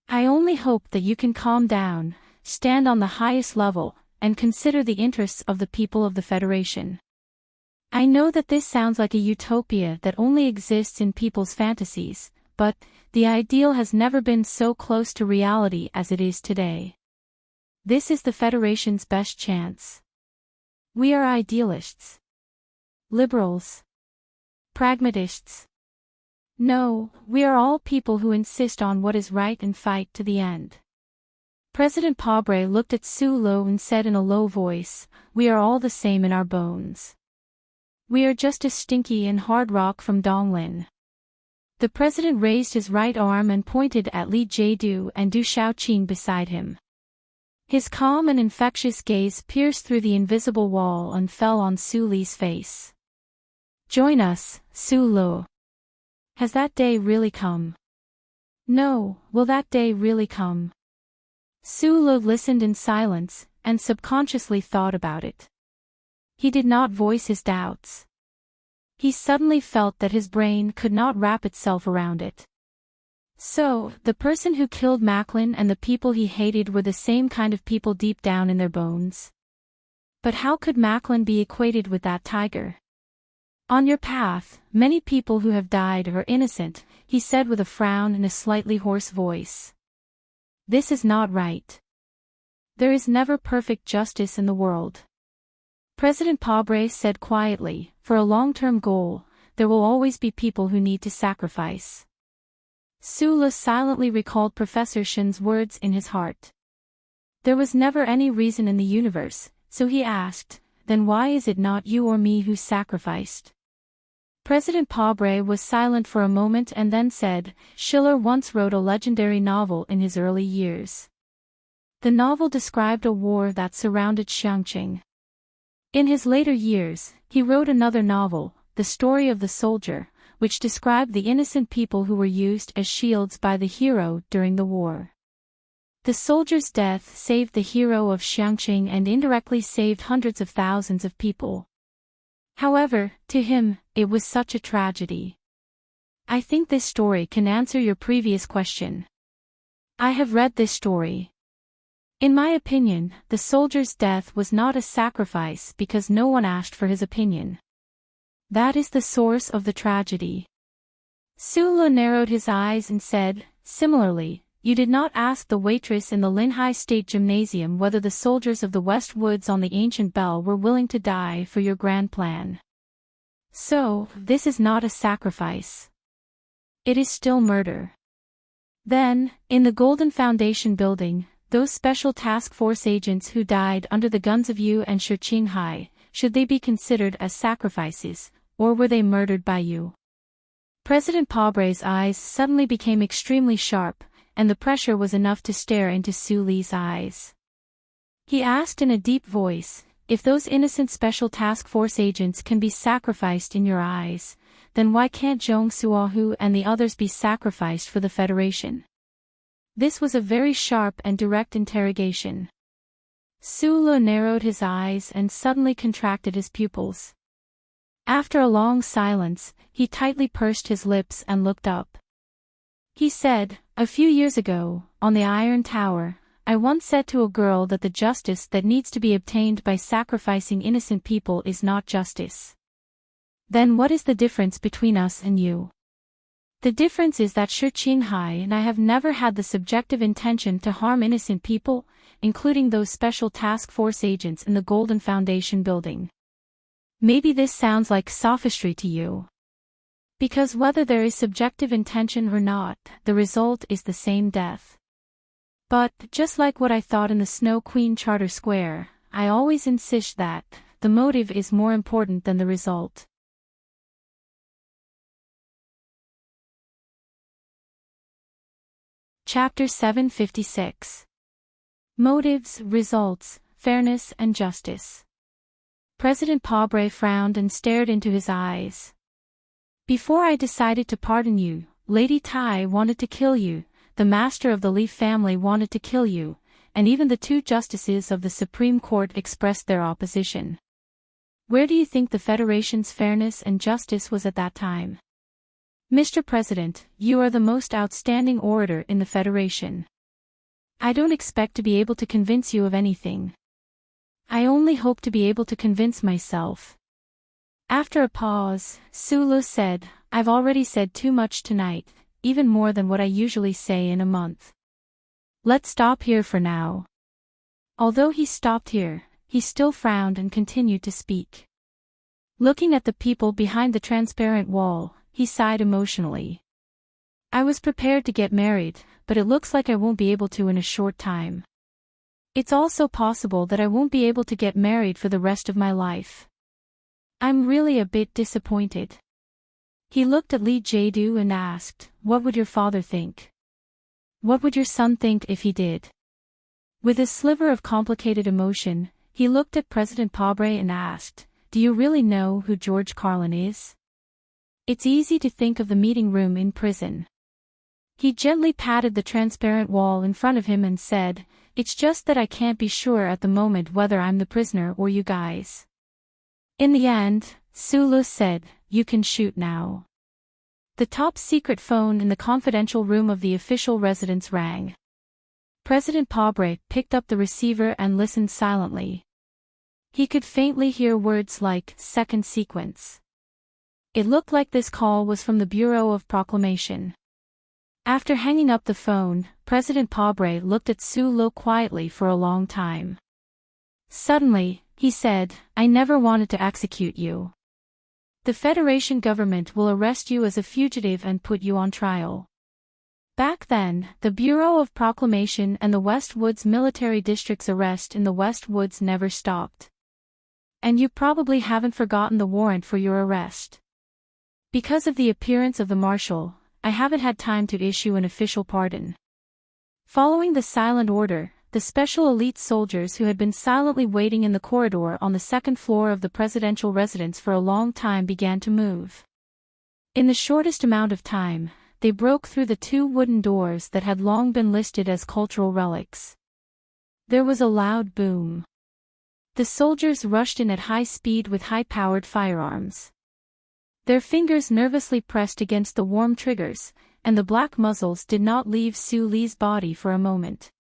I only hope that you can calm down, stand on the highest level, and consider the interests of the people of the Federation. I know that this sounds like a utopia that only exists in people's fantasies, but the ideal has never been so close to reality as it is today. This is the Federation's best chance. We are idealists. Liberals. Pragmatists. No, we are all people who insist on what is right and fight to the end." President Pabre looked at Sulu and said in a low voice, "We are all the same in our bones. We are just as stinky and hard rock from Donglin." The president raised his right arm and pointed at Li Jiedu and Du Shaoqing beside him. His calm and infectious gaze pierced through the invisible wall and fell on Su Li's face. "Join us, Sulu. Has that day really come? No, will that day really come?" Sulu listened in silence, and subconsciously thought about it. He did not voice his doubts. He suddenly felt that his brain could not wrap itself around it. So, the person who killed Macklin and the people he hated were the same kind of people deep down in their bones. But how could Macklin be equated with that tiger? "On your path, many people who have died are innocent," he said with a frown and a slightly hoarse voice. "This is not right. There is never perfect justice in the world." President Pabre said quietly, "For a long-term goal, there will always be people who need to sacrifice." Sulu silently recalled Professor Shin's words in his heart. There was never any reason in the universe, so he asked, "Then why is it not you or me who sacrificed?" President Pabre was silent for a moment and then said, "Schiller once wrote a legendary novel in his early years. The novel described a war that surrounded Xiangqing. In his later years, he wrote another novel, The Story of the Soldier, which described the innocent people who were used as shields by the hero during the war. The soldier's death saved the hero of Xiangqing and indirectly saved hundreds of thousands of people. However, to him, it was such a tragedy. I think this story can answer your previous question. I have read this story. In my opinion, the soldier's death was not a sacrifice because no one asked for his opinion. That is the source of the tragedy." Sulu narrowed his eyes and said, "Similarly, you did not ask the waitress in the Linhai State Gymnasium whether the soldiers of the West Woods on the ancient bell were willing to die for your grand plan. So, this is not a sacrifice. It is still murder." Then, in the Golden Foundation building, those special task force agents who died under the guns of you and Shi Qinghai, should they be considered as sacrifices, or were they murdered by you? President Pabre's eyes suddenly became extremely sharp, and the pressure was enough to stare into Su Li's eyes. He asked in a deep voice, "If those innocent special task force agents can be sacrificed in your eyes, then why can't Zhong Suahu and the others be sacrificed for the Federation?" This was a very sharp and direct interrogation. Sulu narrowed his eyes and suddenly contracted his pupils. After a long silence, he tightly pursed his lips and looked up. He said, "A few years ago, on the Iron Tower, I once said to a girl that the justice that needs to be obtained by sacrificing innocent people is not justice. Then what is the difference between us and you? The difference is that Shi Qinghai and I have never had the subjective intention to harm innocent people, including those special task force agents in the Golden Foundation building. Maybe this sounds like sophistry to you. Because whether there is subjective intention or not, the result is the same death. But, just like what I thought in the Snow Queen Charter Square, I always insist that the motive is more important than the result. Chapter 756. Motives, Results, Fairness and Justice. President Pobre frowned and stared into his eyes. Before I decided to pardon you, Lady Tai wanted to kill you, the master of the Leaf family wanted to kill you, and even the two justices of the Supreme Court expressed their opposition. Where do you think the Federation's fairness and justice was at that time? Mr. President, you are the most outstanding orator in the Federation. I don't expect to be able to convince you of anything. I only hope to be able to convince myself. After a pause, Su Lu said, I've already said too much tonight, even more than what I usually say in a month. Let's stop here for now. Although he stopped here, he still frowned and continued to speak. Looking at the people behind the transparent wall, he sighed emotionally. I was prepared to get married, but it looks like I won't be able to in a short time. It's also possible that I won't be able to get married for the rest of my life. I'm really a bit disappointed. He looked at Li Jiedu and asked, what would your father think? What would your son think if he did? With a sliver of complicated emotion, he looked at President Pobre and asked, do you really know who George Carlin is? It's easy to think of the meeting room in prison. He gently patted the transparent wall in front of him and said, it's just that I can't be sure at the moment whether I'm the prisoner or you guys. In the end, Su Lu said, you can shoot now. The top secret phone in the confidential room of the official residence rang. President Pobre picked up the receiver and listened silently. He could faintly hear words like, second sequence. It looked like this call was from the Bureau of Proclamation. After hanging up the phone, President Pobre looked at Su Lu quietly for a long time. Suddenly, he said, I never wanted to execute you. The Federation government will arrest you as a fugitive and put you on trial. Back then, the Bureau of Proclamation and the West Woods Military District's arrest in the West Woods never stopped. And you probably haven't forgotten the warrant for your arrest. Because of the appearance of the marshal, I haven't had time to issue an official pardon. Following the silent order, the special elite soldiers who had been silently waiting in the corridor on the second floor of the presidential residence for a long time began to move. In the shortest amount of time, they broke through the two wooden doors that had long been listed as cultural relics. There was a loud boom. The soldiers rushed in at high speed with high-powered firearms. Their fingers nervously pressed against the warm triggers, and the black muzzles did not leave Su Li's body for a moment.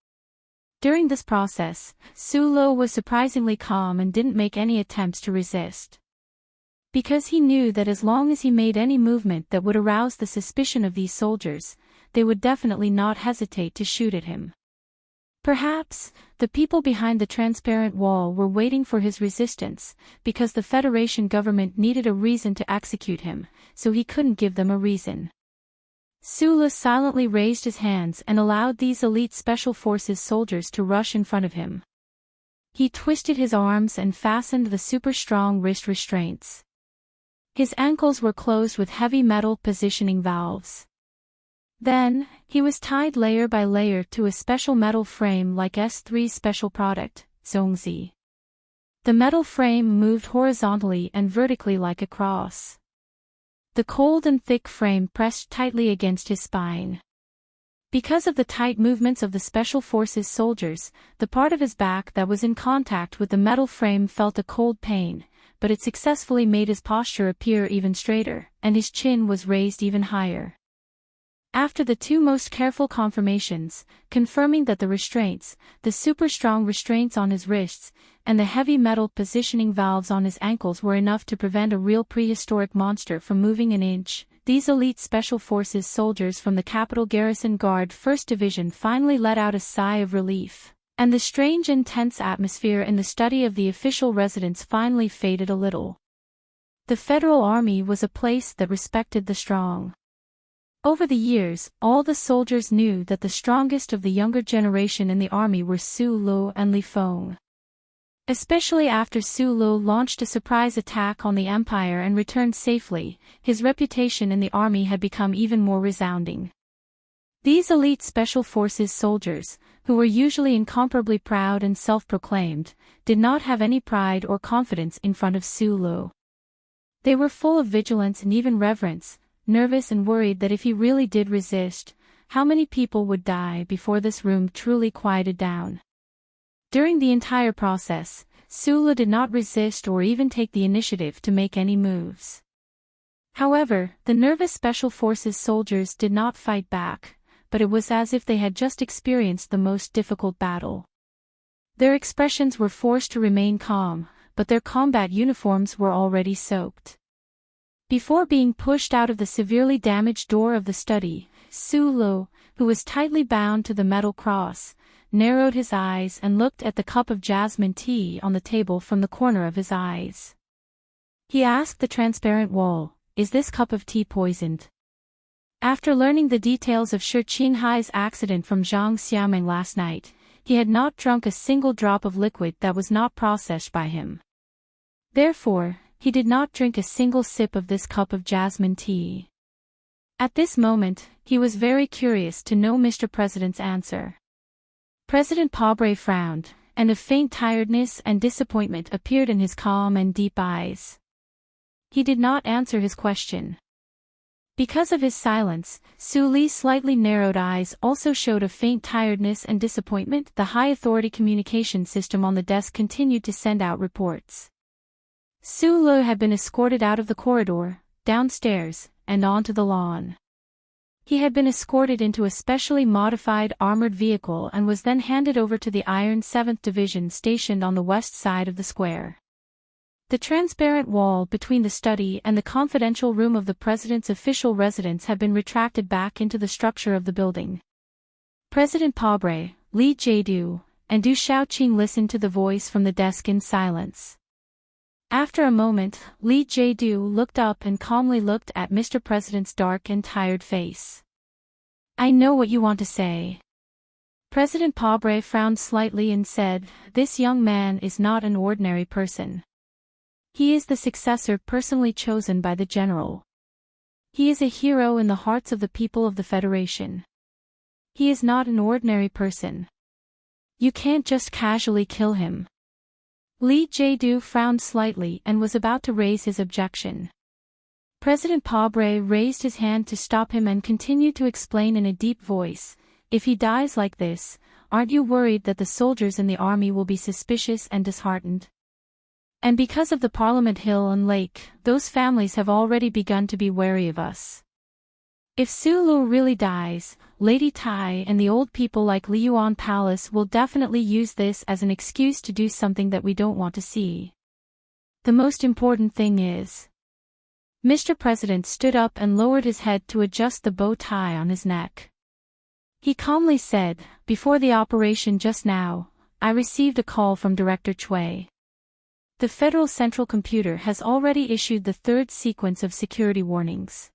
During this process, Su Lu was surprisingly calm and didn't make any attempts to resist. Because he knew that as long as he made any movement that would arouse the suspicion of these soldiers, they would definitely not hesitate to shoot at him. Perhaps, the people behind the transparent wall were waiting for his resistance, because the Federation government needed a reason to execute him, so he couldn't give them a reason. Su Lu silently raised his hands and allowed these elite special forces soldiers to rush in front of him. He twisted his arms and fastened the super-strong wrist restraints. His ankles were closed with heavy metal positioning valves. Then, he was tied layer by layer to a special metal frame like S3's special product, Zhongzi. The metal frame moved horizontally and vertically like a cross. The cold and thick frame pressed tightly against his spine. Because of the tight movements of the Special Forces soldiers, the part of his back that was in contact with the metal frame felt a cold pain, but it successfully made his posture appear even straighter, and his chin was raised even higher. After the two most careful confirmations, confirming that the restraints, the super-strong restraints on his wrists, and the heavy metal positioning valves on his ankles were enough to prevent a real prehistoric monster from moving an inch, these elite Special Forces soldiers from the Capitol Garrison Guard 1st Division finally let out a sigh of relief, and the strange and tense atmosphere in the study of the official residence finally faded a little. The Federal Army was a place that respected the strong. Over the years, all the soldiers knew that the strongest of the younger generation in the army were Su Lo and Li Feng. Especially after Su Lo launched a surprise attack on the Empire and returned safely, his reputation in the army had become even more resounding. These elite Special Forces soldiers, who were usually incomparably proud and self-proclaimed, did not have any pride or confidence in front of Su Lo. They were full of vigilance and even reverence, nervous and worried that if he really did resist, how many people would die before this room truly quieted down. During the entire process, Su Lo did not resist or even take the initiative to make any moves. However, the nervous Special Forces soldiers did not fight back, but it was as if they had just experienced the most difficult battle. Their expressions were forced to remain calm, but their combat uniforms were already soaked. Before being pushed out of the severely damaged door of the study, Su Lo, who was tightly bound to the metal cross, narrowed his eyes and looked at the cup of jasmine tea on the table from the corner of his eyes. He asked the transparent wall, "Is this cup of tea poisoned?" After learning the details of Shi Qinghai's accident from Zhang Xiaoming last night, he had not drunk a single drop of liquid that was not processed by him. Therefore, he did not drink a single sip of this cup of jasmine tea. At this moment, he was very curious to know Mr. President's answer. President Pobre frowned, and a faint tiredness and disappointment appeared in his calm and deep eyes. He did not answer his question. Because of his silence, Su Li's slightly narrowed eyes also showed a faint tiredness and disappointment. The high-authority communication system on the desk continued to send out reports. Su Lo had been escorted out of the corridor, downstairs, and onto the lawn. He had been escorted into a specially modified armored vehicle and was then handed over to the Iron 7th Division stationed on the west side of the square. The transparent wall between the study and the confidential room of the president's official residence had been retracted back into the structure of the building. President Pobre, Li Jiedu, and Du Shaoqing listened to the voice from the desk in silence. After a moment, Li Jiedu looked up and calmly looked at Mr. President's dark and tired face. "I know what you want to say." President Pobre frowned slightly and said, "This young man is not an ordinary person. He is the successor personally chosen by the general. He is a hero in the hearts of the people of the Federation. He is not an ordinary person. You can't just casually kill him." Li Jiedu frowned slightly and was about to raise his objection. President Pobre raised his hand to stop him and continued to explain in a deep voice, "If he dies like this, aren't you worried that the soldiers in the army will be suspicious and disheartened? And because of the Parliament Hill and Lake, those families have already begun to be wary of us. If Su Lo really dies, Lady Tai and the old people like Liyuan Palace will definitely use this as an excuse to do something that we don't want to see. The most important thing is..." Mr. President stood up and lowered his head to adjust the bow tie on his neck. He calmly said, "Before the operation just now, I received a call from Director Cui. The Federal Central Computer has already issued the third sequence of security warnings.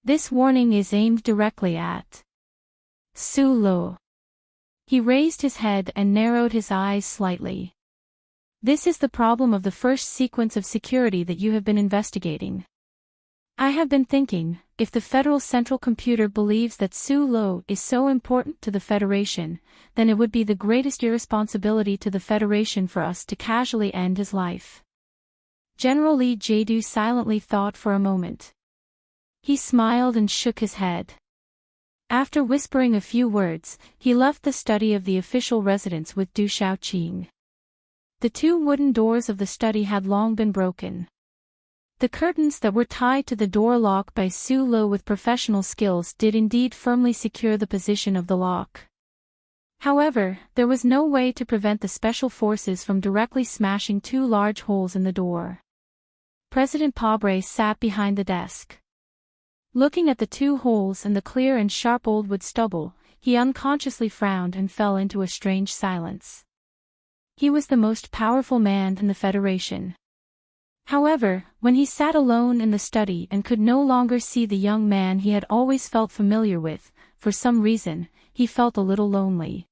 This warning is aimed directly at Su Lo." He raised his head and narrowed his eyes slightly. "This is the problem of the first sequence of security that you have been investigating. I have been thinking, if the Federal Central Computer believes that Su Lo is so important to the Federation, then it would be the greatest irresponsibility to the Federation for us to casually end his life." General Li Jiedu silently thought for a moment. He smiled and shook his head. After whispering a few words, he left the study of the official residence with Du Shaoqing. The two wooden doors of the study had long been broken. The curtains that were tied to the door lock by Su Lo with professional skills did indeed firmly secure the position of the lock. However, there was no way to prevent the special forces from directly smashing two large holes in the door. President Pobre sat behind the desk. Looking at the 2 holes in the clear and sharp old wood stubble, he unconsciously frowned and fell into a strange silence. He was the most powerful man in the Federation. However, when he sat alone in the study and could no longer see the young man he had always felt familiar with, for some reason, he felt a little lonely.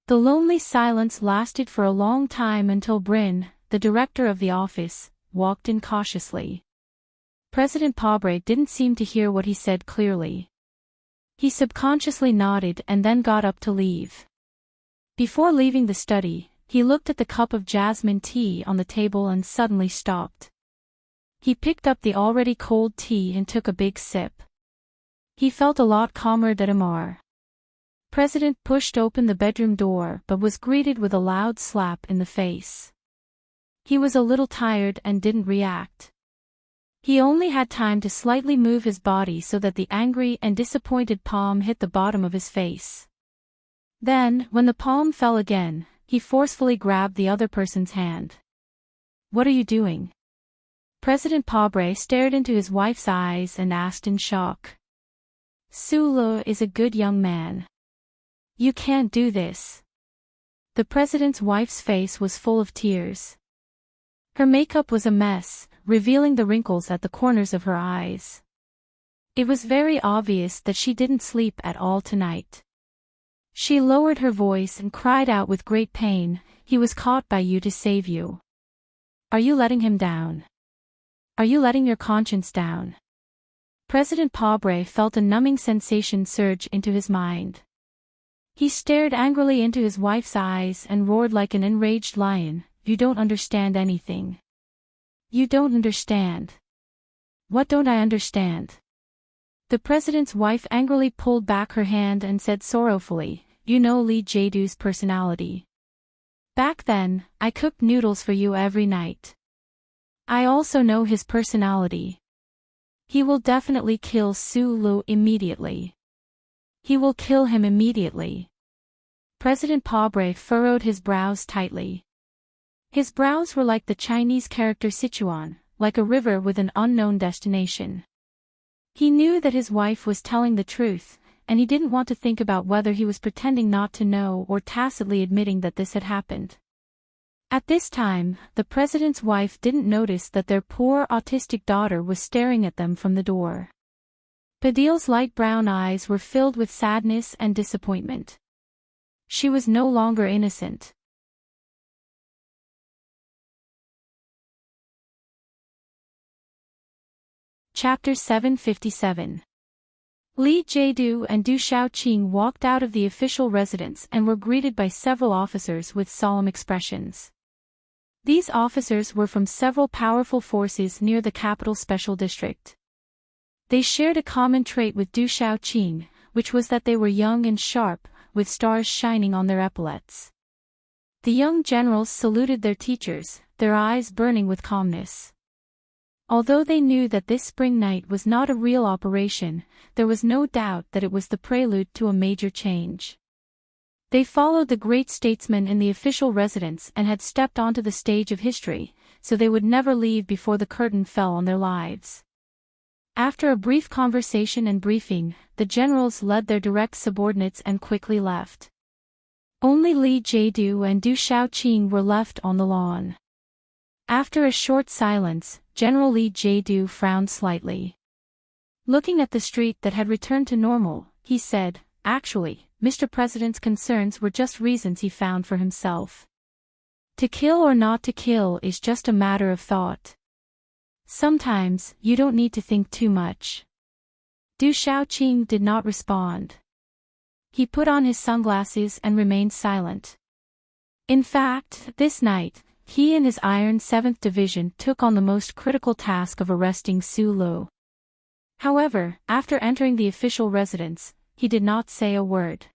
The lonely silence lasted for a long time until Bryn, the director of the office, walked in cautiously. President Pobre didn't seem to hear what he said clearly. He subconsciously nodded and then got up to leave. Before leaving the study, he looked at the cup of jasmine tea on the table and suddenly stopped. He picked up the already cold tea and took a big sip. He felt a lot calmer than Amar. President pushed open the bedroom door but was greeted with a loud slap in the face. He was a little tired and didn't react. He only had time to slightly move his body so that the angry and disappointed palm hit the bottom of his face. Then, when the palm fell again, he forcefully grabbed the other person's hand. "What are you doing?" President Pobre stared into his wife's eyes and asked in shock. "Sulu is a good young man. You can't do this." The president's wife's face was full of tears. Her makeup was a mess, revealing the wrinkles at the corners of her eyes. It was very obvious that she didn't sleep at all tonight. She lowered her voice and cried out with great pain, "He was caught by you to save you. Are you letting him down? Are you letting your conscience down?" President Pobre felt a numbing sensation surge into his mind. He stared angrily into his wife's eyes and roared like an enraged lion, "You don't understand anything. You don't understand." "What don't I understand?" The president's wife angrily pulled back her hand and said sorrowfully, "You know Lee Jae-doo's personality. Back then, I cooked noodles for you every night. I also know his personality. He will definitely kill Sulu immediately. He will kill him immediately." President Pobre furrowed his brows tightly. His brows were like the Chinese character Sichuan, like a river with an unknown destination. He knew that his wife was telling the truth, and he didn't want to think about whether he was pretending not to know or tacitly admitting that this had happened. At this time, the president's wife didn't notice that their poor autistic daughter was staring at them from the door. Padil's light brown eyes were filled with sadness and disappointment. She was no longer innocent. Chapter 757. Li Jae-doo and Du Xiaoqing walked out of the official residence and were greeted by several officers with solemn expressions. These officers were from several powerful forces near the capital special district. They shared a common trait with Du Xiaoqing, which was that they were young and sharp, with stars shining on their epaulets. The young generals saluted their teachers, their eyes burning with calmness. Although they knew that this spring night was not a real operation, there was no doubt that it was the prelude to a major change. They followed the great statesman in the official residence and had stepped onto the stage of history, so they would never leave before the curtain fell on their lives. After a brief conversation and briefing, the generals led their direct subordinates and quickly left. Only Li Jae-doo and Du Xiaoqing were left on the lawn. After a short silence, General Li Jae-doo frowned slightly. Looking at the street that had returned to normal, he said, "Actually, Mr. President's concerns were just reasons he found for himself. To kill or not to kill is just a matter of thought. Sometimes, you don't need to think too much." Du Xiaoqing did not respond. He put on his sunglasses and remained silent. In fact, this night, he and his Iron 7th Division took on the most critical task of arresting Sulu. However, after entering the official residence, he did not say a word.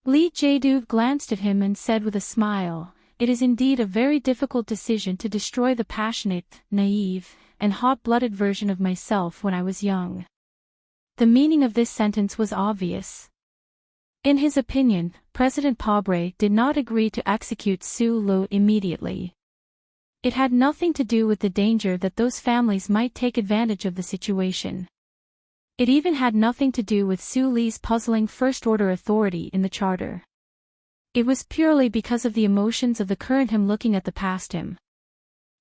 Li Jae-doo glanced at him and said with a smile, "It is indeed a very difficult decision to destroy the passionate, naive, and hot-blooded version of myself when I was young." The meaning of this sentence was obvious. In his opinion, President Pobre did not agree to execute Sulu immediately. It had nothing to do with the danger that those families might take advantage of the situation. It even had nothing to do with Su Li's puzzling first-order authority in the charter. It was purely because of the emotions of the current him looking at the past him.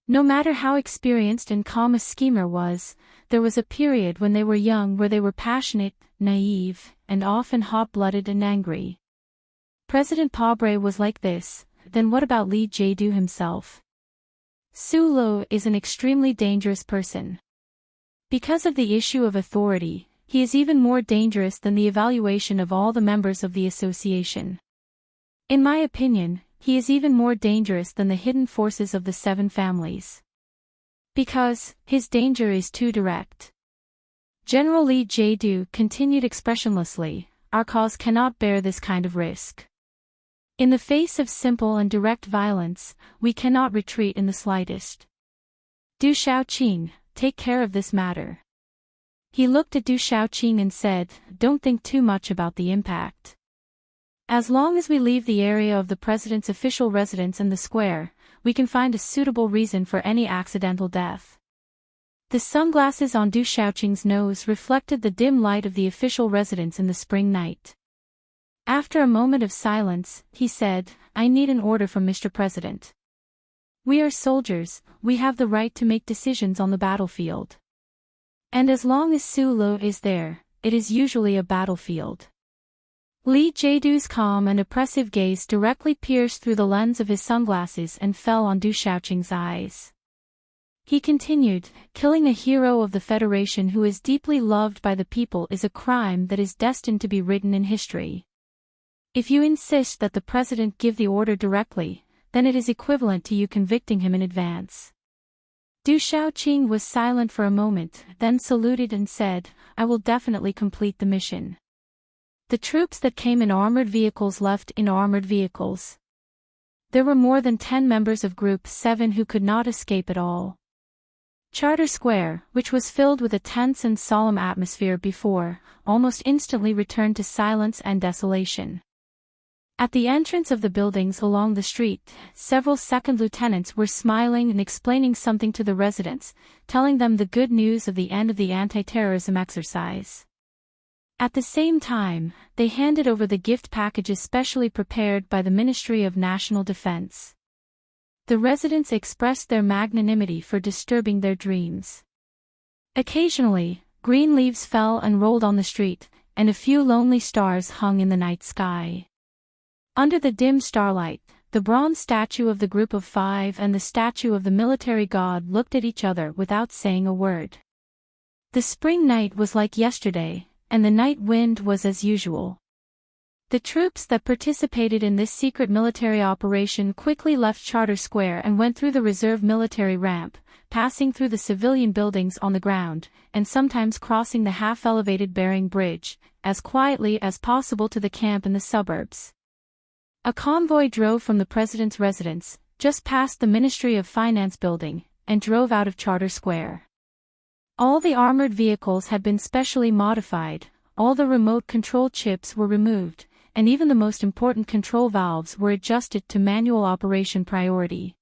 No matter how experienced and calm a schemer was, there was a period when they were young where they were passionate, naive, and often hot-blooded and angry. President Pabre was like this, then what about Lee Jae-do himself? Su Lo is an extremely dangerous person. Because of the issue of authority, he is even more dangerous than the evaluation of all the members of the association. In my opinion, he is even more dangerous than the hidden forces of the 7 families. Because, his danger is too direct. General Lee Jae-do continued expressionlessly, our cause cannot bear this kind of risk. In the face of simple and direct violence, we cannot retreat in the slightest. Du Shaoqing, take care of this matter. He looked at Du Shaoqing and said, don't think too much about the impact. As long as we leave the area of the president's official residence and the square, we can find a suitable reason for any accidental death. The sunglasses on Du Shaoqing's nose reflected the dim light of the official residence in the spring night. After a moment of silence, he said, I need an order from Mr. President. We are soldiers, we have the right to make decisions on the battlefield. And as long as Su Lo is there, it is usually a battlefield. Lee Jae-do's calm and oppressive gaze directly pierced through the lens of his sunglasses and fell on Du Shaoqing's eyes. He continued, killing a hero of the Federation who is deeply loved by the people is a crime that is destined to be written in history. If you insist that the president give the order directly, then it is equivalent to you convicting him in advance. Du Shaoqing was silent for a moment, then saluted and said, I will definitely complete the mission. The troops that came in armored vehicles left in armored vehicles. There were more than 10 members of Group 7 who could not escape at all. Charter Square, which was filled with a tense and solemn atmosphere before, almost instantly returned to silence and desolation. At the entrance of the buildings along the street, several second lieutenants were smiling and explaining something to the residents, telling them the good news of the end of the anti-terrorism exercise. At the same time, they handed over the gift packages specially prepared by the Ministry of National Defense. The residents expressed their magnanimity for disturbing their dreams. Occasionally, green leaves fell and rolled on the street, and a few lonely stars hung in the night sky. Under the dim starlight, the bronze statue of the Group of 5 and the statue of the military god looked at each other without saying a word. The spring night was like yesterday, and the night wind was as usual. The troops that participated in this secret military operation quickly left Charter Square and went through the reserve military ramp, passing through the civilian buildings on the ground, and sometimes crossing the half-elevated Bering Bridge, as quietly as possible to the camp in the suburbs. A convoy drove from the president's residence, just past the Ministry of Finance building, and drove out of Charter Square. All the armored vehicles had been specially modified, all the remote control chips were removed, and even the most important control valves were adjusted to manual operation priority.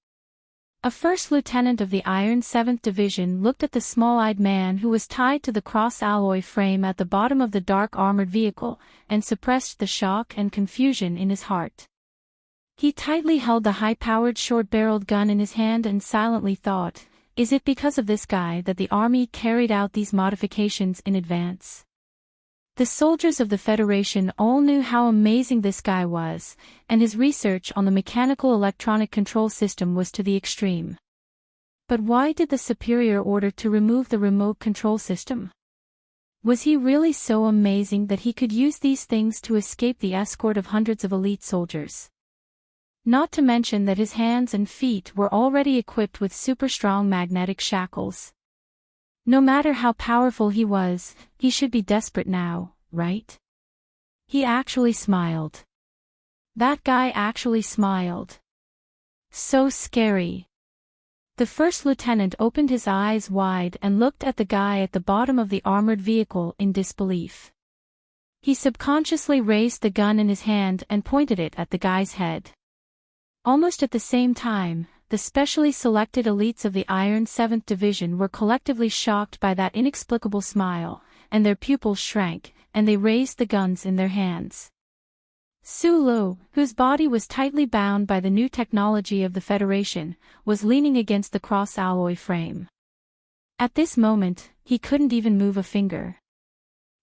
A first lieutenant of the Iron 7th Division looked at the small-eyed man who was tied to the cross-alloy frame at the bottom of the dark armored vehicle, and suppressed the shock and confusion in his heart. He tightly held the high-powered short-barreled gun in his hand and silently thought, is it because of this guy that the army carried out these modifications in advance? The soldiers of the Federation all knew how amazing this guy was, and his research on the mechanical electronic control system was to the extreme. But why did the superior order to remove the remote control system? Was he really so amazing that he could use these things to escape the escort of hundreds of elite soldiers? Not to mention that his hands and feet were already equipped with super-strong magnetic shackles. No matter how powerful he was, he should be desperate now, right? He actually smiled. That guy actually smiled. So scary. The first lieutenant opened his eyes wide and looked at the guy at the bottom of the armored vehicle in disbelief. He subconsciously raised the gun in his hand and pointed it at the guy's head. Almost at the same time, the specially selected elites of the Iron 7th Division were collectively shocked by that inexplicable smile, and their pupils shrank, and they raised the guns in their hands. Su-Lo, whose body was tightly bound by the new technology of the Federation, was leaning against the cross-alloy frame. At this moment, he couldn't even move a finger.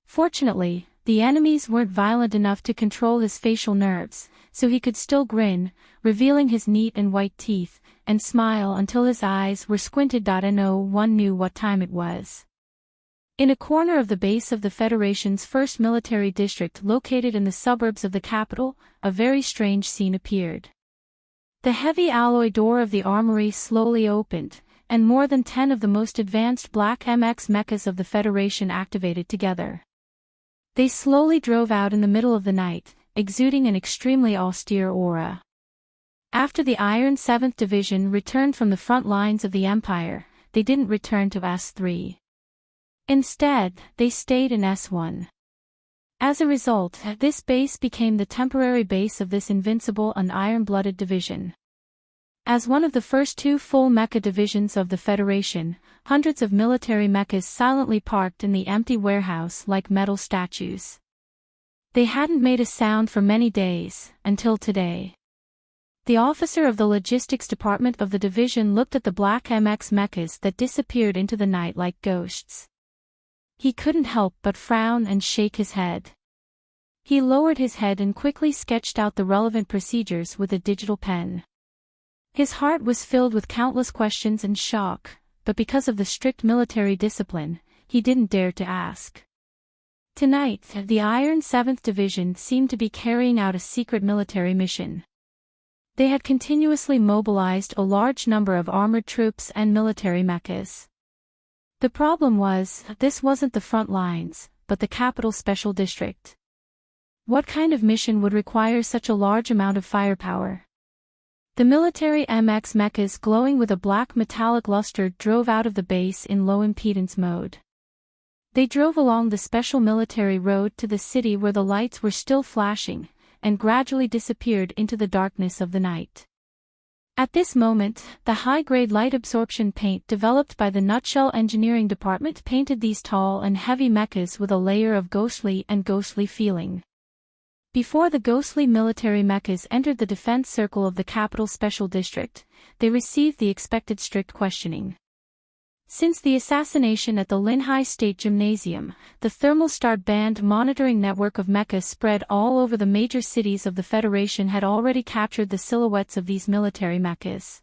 Fortunately, the enemies weren't violent enough to control his facial nerves, so he could still grin, revealing his neat and white teeth, and smile until his eyes were squinted. No one knew what time it was. In a corner of the base of the Federation's first military district located in the suburbs of the capital, a very strange scene appeared. The heavy alloy door of the armory slowly opened, and more than 10 of the most advanced Black MX mechas of the Federation activated together. They slowly drove out in the middle of the night, exuding an extremely austere aura. After the Iron 7th Division returned from the front lines of the Empire, they didn't return to S3. Instead, they stayed in S1. As a result, this base became the temporary base of this invincible and iron-blooded division. As one of the first 2 full mecha divisions of the Federation, hundreds of military mechas silently parked in the empty warehouse like metal statues. They hadn't made a sound for many days, until today. The officer of the logistics department of the division looked at the Black MX mechas that disappeared into the night like ghosts. He couldn't help but frown and shake his head. He lowered his head and quickly sketched out the relevant procedures with a digital pen. His heart was filled with countless questions and shock, but because of the strict military discipline, he didn't dare to ask. Tonight, the Iron 7th Division seemed to be carrying out a secret military mission. They had continuously mobilized a large number of armored troops and military mechas. The problem was, this wasn't the front lines, but the capital special district. What kind of mission would require such a large amount of firepower? The military MX mechas glowing with a black metallic luster drove out of the base in low impedance mode. They drove along the special military road to the city where the lights were still flashing, and gradually disappeared into the darkness of the night. At this moment, the high-grade light absorption paint developed by the Nutshell Engineering Department painted these tall and heavy mechas with a layer of ghostly feeling. Before the ghostly military mechas entered the defense circle of the Capital Special District, they received the expected strict questioning. Since the assassination at the Linhai State Gymnasium, the Thermal Star Band monitoring network of mechas spread all over the major cities of the Federation had already captured the silhouettes of these military mechas.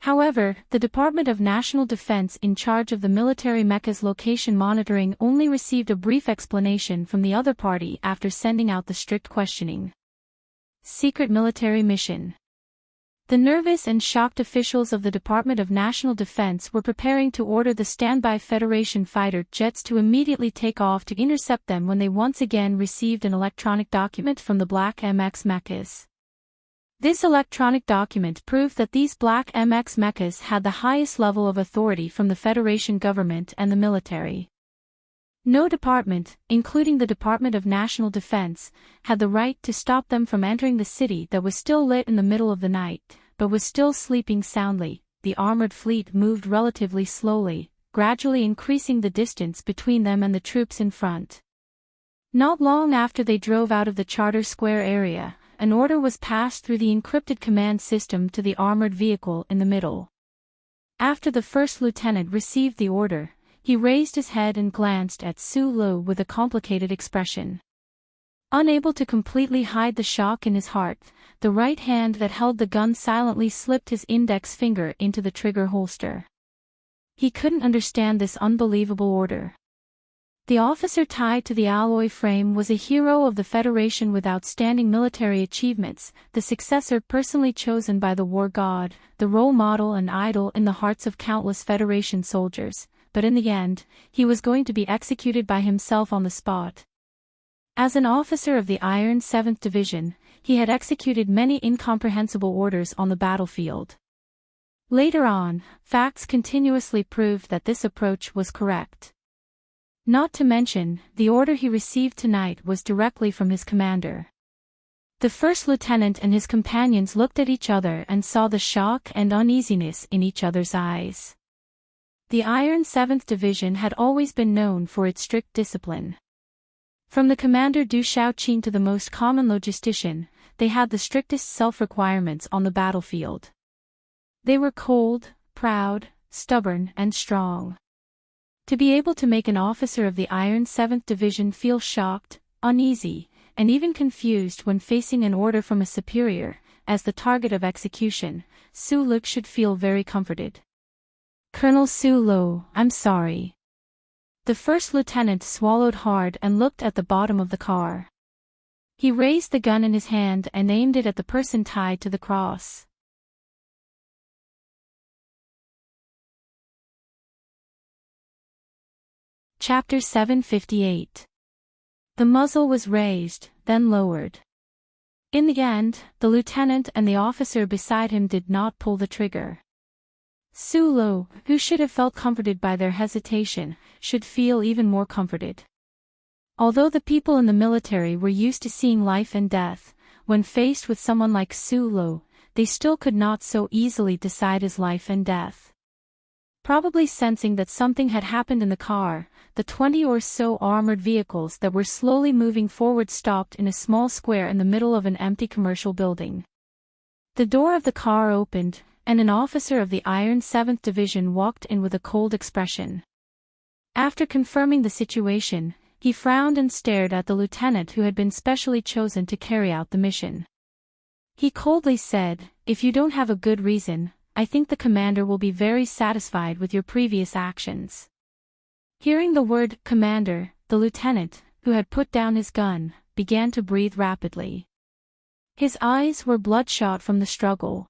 However, the Department of National Defense in charge of the military mechas location monitoring only received a brief explanation from the other party after sending out the strict questioning. Secret military mission. The nervous and shocked officials of the Department of National Defense were preparing to order the standby Federation fighter jets to immediately take off to intercept them when they once again received an electronic document from the Black MX mechas. This electronic document proved that these Black MX mechas had the highest level of authority from the Federation government and the military. No department, including the Department of National Defense, had the right to stop them from entering the city that was still lit in the middle of the night, but was still sleeping soundly. The armored fleet moved relatively slowly, gradually increasing the distance between them and the troops in front. Not long after they drove out of the Charter Square area, an order was passed through the encrypted command system to the armored vehicle in the middle. After the first lieutenant received the order, he raised his head and glanced at Su-Lo with a complicated expression. Unable to completely hide the shock in his heart, the right hand that held the gun silently slipped his index finger into the trigger holster. He couldn't understand this unbelievable order. The officer tied to the alloy frame was a hero of the Federation with outstanding military achievements, the successor personally chosen by the war god, the role model and idol in the hearts of countless Federation soldiers, but in the end, he was going to be executed by himself on the spot. As an officer of the Iron 7th Division, he had executed many incomprehensible orders on the battlefield. Later on, facts continuously proved that this approach was correct. Not to mention, the order he received tonight was directly from his commander. The first lieutenant and his companions looked at each other and saw the shock and uneasiness in each other's eyes. The Iron 7th Division had always been known for its strict discipline. From the commander Du Shaoqing to the most common logistician, they had the strictest self-requirements on the battlefield. They were cold, proud, stubborn, and strong. To be able to make an officer of the Iron 7th Division feel shocked, uneasy, and even confused when facing an order from a superior, as the target of execution, Su Luk should feel very comforted. "Colonel Su Lo, I'm sorry." The first lieutenant swallowed hard and looked at the bottom of the car. He raised the gun in his hand and aimed it at the person tied to the cross. Chapter 758. The muzzle was raised, then lowered. In the end, the lieutenant and the officer beside him did not pull the trigger. Su Lo, who should have felt comforted by their hesitation, should feel even more comforted. Although the people in the military were used to seeing life and death, when faced with someone like Su Lo, they still could not so easily decide his life and death. Probably sensing that something had happened in the car, the 20 or so armored vehicles that were slowly moving forward stopped in a small square in the middle of an empty commercial building. The door of the car opened, and an officer of the Iron 7th Division walked in with a cold expression. After confirming the situation, he frowned and stared at the lieutenant who had been specially chosen to carry out the mission. He coldly said, "If you don't have a good reason, I think the commander will be very satisfied with your previous actions." Hearing the word "commander," the lieutenant, who had put down his gun, began to breathe rapidly. His eyes were bloodshot from the struggle.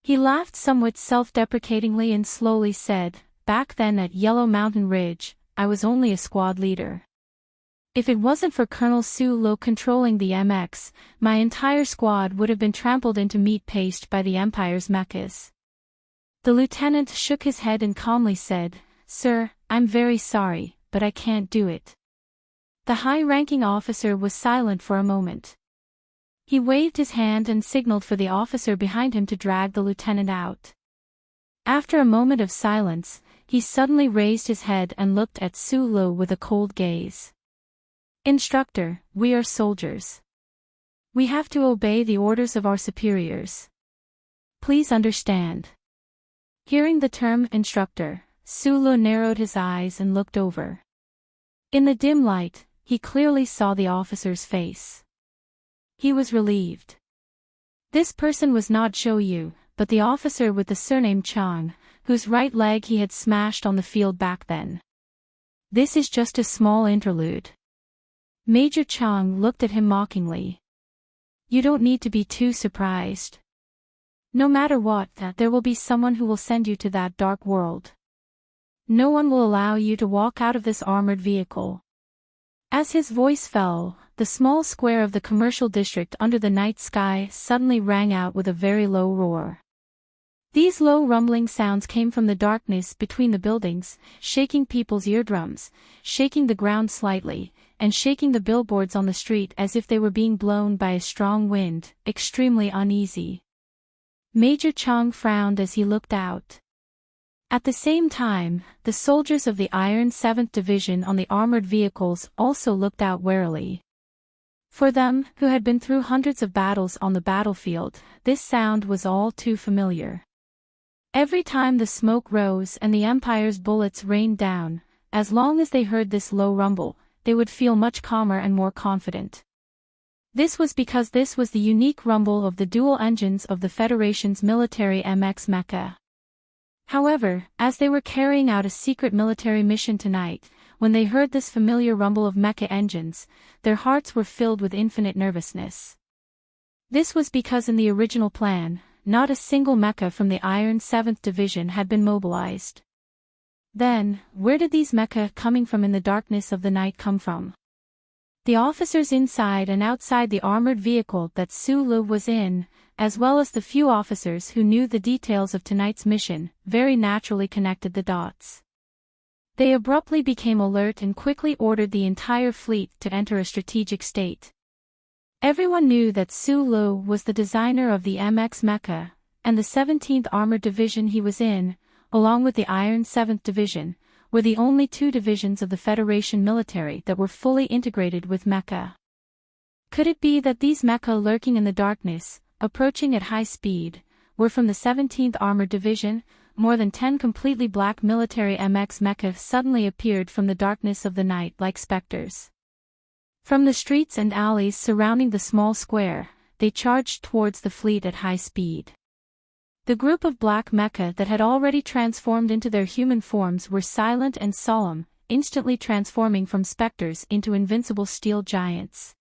He laughed somewhat self-deprecatingly and slowly said, "Back then at Yellow Mountain Ridge, I was only a squad leader. If it wasn't for Colonel Su Lo controlling the MX, my entire squad would have been trampled into meat paste by the Empire's mechas." The lieutenant shook his head and calmly said, "Sir, I'm very sorry, but I can't do it." The high-ranking officer was silent for a moment. He waved his hand and signaled for the officer behind him to drag the lieutenant out. After a moment of silence, he suddenly raised his head and looked at Su Lo with a cold gaze. "Instructor, we are soldiers. We have to obey the orders of our superiors. Please understand." Hearing the term instructor, Su Lo narrowed his eyes and looked over. In the dim light, he clearly saw the officer's face. He was relieved. This person was not Zhou Yu, but the officer with the surname Chang, whose right leg he had smashed on the field back then. "This is just a small interlude." Major Chang looked at him mockingly. "You don't need to be too surprised. No matter what, there will be someone who will send you to that dark world. No one will allow you to walk out of this armored vehicle." As his voice fell, the small square of the commercial district under the night sky suddenly rang out with a very low roar. These low rumbling sounds came from the darkness between the buildings, shaking people's eardrums, shaking the ground slightly, and shaking the billboards on the street as if they were being blown by a strong wind, extremely uneasy. Major Chang frowned as he looked out. At the same time, the soldiers of the Iron 7th Division on the armored vehicles also looked out warily. For them, who had been through hundreds of battles on the battlefield, this sound was all too familiar. Every time the smoke rose and the Empire's bullets rained down, as long as they heard this low rumble, they would feel much calmer and more confident. This was because this was the unique rumble of the dual engines of the Federation's military MX mecha. However, as they were carrying out a secret military mission tonight, when they heard this familiar rumble of mecha engines, their hearts were filled with infinite nervousness. This was because in the original plan, not a single mecha from the Iron 7th Division had been mobilized. Then, where did these mecha coming from in the darkness of the night come from? The officers inside and outside the armored vehicle that Su Lu was in, as well as the few officers who knew the details of tonight's mission, very naturally connected the dots. They abruptly became alert and quickly ordered the entire fleet to enter a strategic state. Everyone knew that Su Lo was the designer of the MX Mecha, and the 17th Armored Division he was in, along with the Iron 7th Division, were the only two divisions of the Federation military that were fully integrated with mecha. Could it be that these mecha lurking in the darkness, approaching at high speed, were from the 17th Armored Division? More than 10 completely black military MX mecha suddenly appeared from the darkness of the night like specters. From the streets and alleys surrounding the small square, they charged towards the fleet at high speed. The group of black mecha that had already transformed into their human forms were silent and solemn, instantly transforming from specters into invincible steel giants.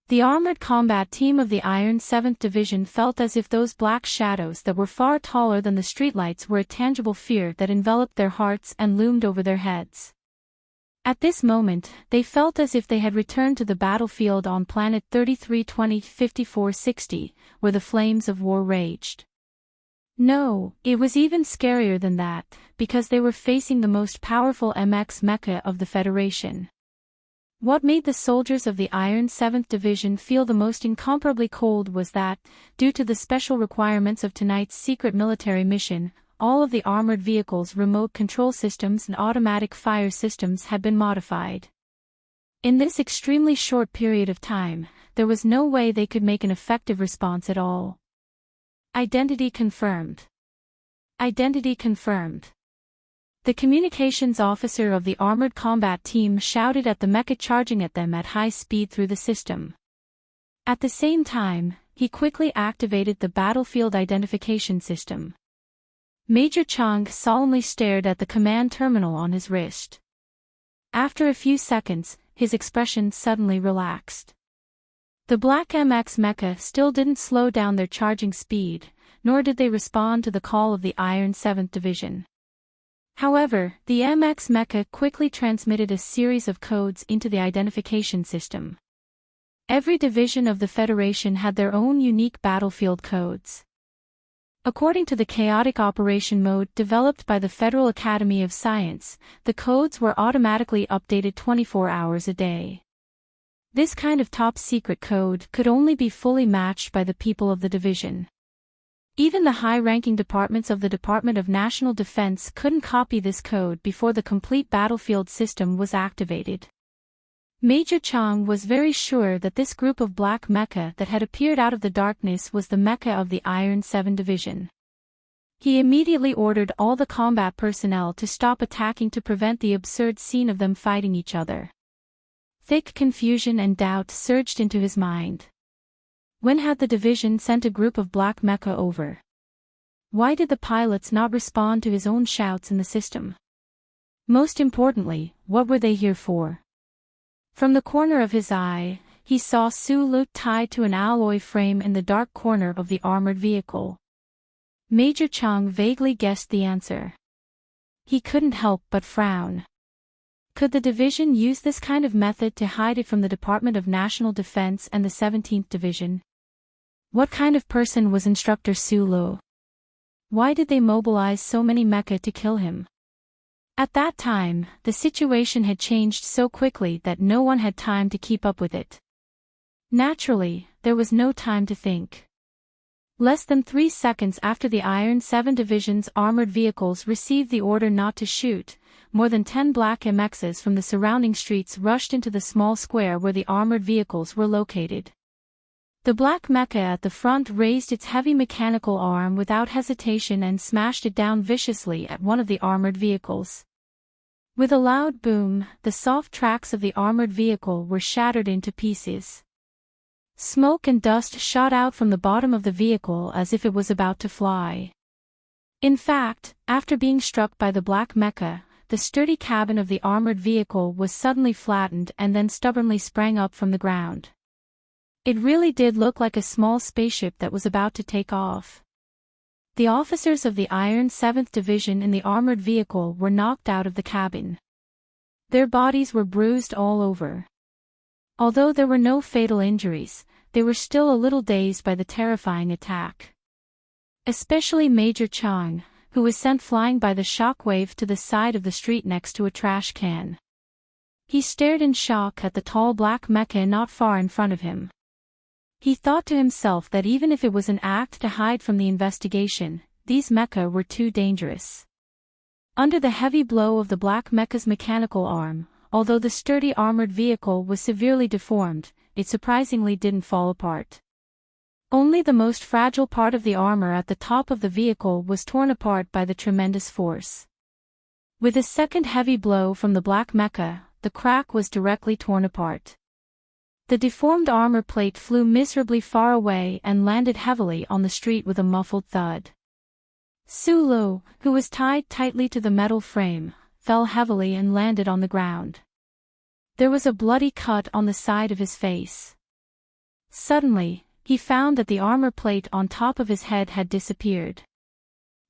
The armored combat team of the Iron 7th Division felt as if those black shadows that were far taller than the streetlights were a tangible fear that enveloped their hearts and loomed over their heads. At this moment, they felt as if they had returned to the battlefield on planet 3320-5460, where the flames of war raged. No, it was even scarier than that, because they were facing the most powerful MX mecha of the Federation. What made the soldiers of the Iron 7th Division feel the most incomparably cold was that, due to the special requirements of tonight's secret military mission, all of the armored vehicles' remote control systems and automatic fire systems had been modified. In this extremely short period of time, there was no way they could make an effective response at all. Identity confirmed. Identity confirmed. The communications officer of the armored combat team shouted at the mecha charging at them at high speed through the system. At the same time, he quickly activated the battlefield identification system. Major Chang solemnly stared at the command terminal on his wrist. After a few seconds, his expression suddenly relaxed. The black MX mecha still didn't slow down their charging speed, nor did they respond to the call of the Iron 7th Division. However, the MX mecha quickly transmitted a series of codes into the identification system. Every division of the Federation had their own unique battlefield codes. According to the chaotic operation mode developed by the Federal Academy of Science, the codes were automatically updated 24 hours a day. This kind of top-secret code could only be fully matched by the people of the division. Even the high-ranking departments of the Department of National Defense couldn't copy this code before the complete battlefield system was activated. Major Chang was very sure that this group of black mecha that had appeared out of the darkness was the mecha of the Iron 7 Division. He immediately ordered all the combat personnel to stop attacking to prevent the absurd scene of them fighting each other. Thick confusion and doubt surged into his mind. When had the division sent a group of black mecha over? Why did the pilots not respond to his own shouts in the system? Most importantly, what were they here for? From the corner of his eye, he saw Su Lu tied to an alloy frame in the dark corner of the armored vehicle. Major Chang vaguely guessed the answer. He couldn't help but frown. Could the division use this kind of method to hide it from the Department of National Defense and the 17th Division? What kind of person was Instructor Su Lu? Why did they mobilize so many mecha to kill him? At that time, the situation had changed so quickly that no one had time to keep up with it. Naturally, there was no time to think. Less than 3 seconds after the Iron 7 Division's armored vehicles received the order not to shoot, more than 10 black MXs from the surrounding streets rushed into the small square where the armored vehicles were located. The black mecha at the front raised its heavy mechanical arm without hesitation and smashed it down viciously at one of the armored vehicles. With a loud boom, the soft tracks of the armored vehicle were shattered into pieces. Smoke and dust shot out from the bottom of the vehicle as if it was about to fly. In fact, after being struck by the black mecha, the sturdy cabin of the armored vehicle was suddenly flattened and then stubbornly sprang up from the ground. It really did look like a small spaceship that was about to take off. The officers of the Iron 7th Division in the armored vehicle were knocked out of the cabin. Their bodies were bruised all over. Although there were no fatal injuries, they were still a little dazed by the terrifying attack. Especially Major Chang, who was sent flying by the shockwave to the side of the street next to a trash can. He stared in shock at the tall black mecha not far in front of him. He thought to himself that even if it was an act to hide from the investigation, these mecha were too dangerous. Under the heavy blow of the black mecha's mechanical arm, although the sturdy armored vehicle was severely deformed, it surprisingly didn't fall apart. Only the most fragile part of the armor at the top of the vehicle was torn apart by the tremendous force. With a second heavy blow from the black mecha, the crack was directly torn apart. The deformed armor plate flew miserably far away and landed heavily on the street with a muffled thud. Sulu, who was tied tightly to the metal frame, fell heavily and landed on the ground. There was a bloody cut on the side of his face. Suddenly, he found that the armor plate on top of his head had disappeared.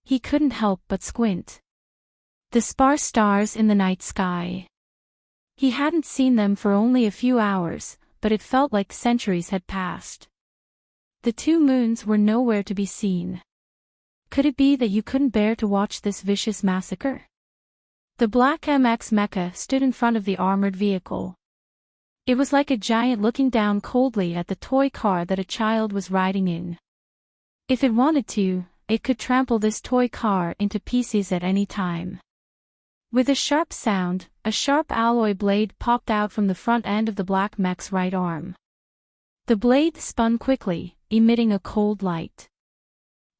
He couldn't help but squint. The sparse stars in the night sky. He hadn't seen them for only a few hours, but it felt like centuries had passed. The two moons were nowhere to be seen. Could it be that you couldn't bear to watch this vicious massacre? The black MX mecha stood in front of the armored vehicle. It was like a giant looking down coldly at the toy car that a child was riding in. If it wanted to, it could trample this toy car into pieces at any time. With a sharp sound, a sharp alloy blade popped out from the front end of the black mech's right arm. The blade spun quickly, emitting a cold light.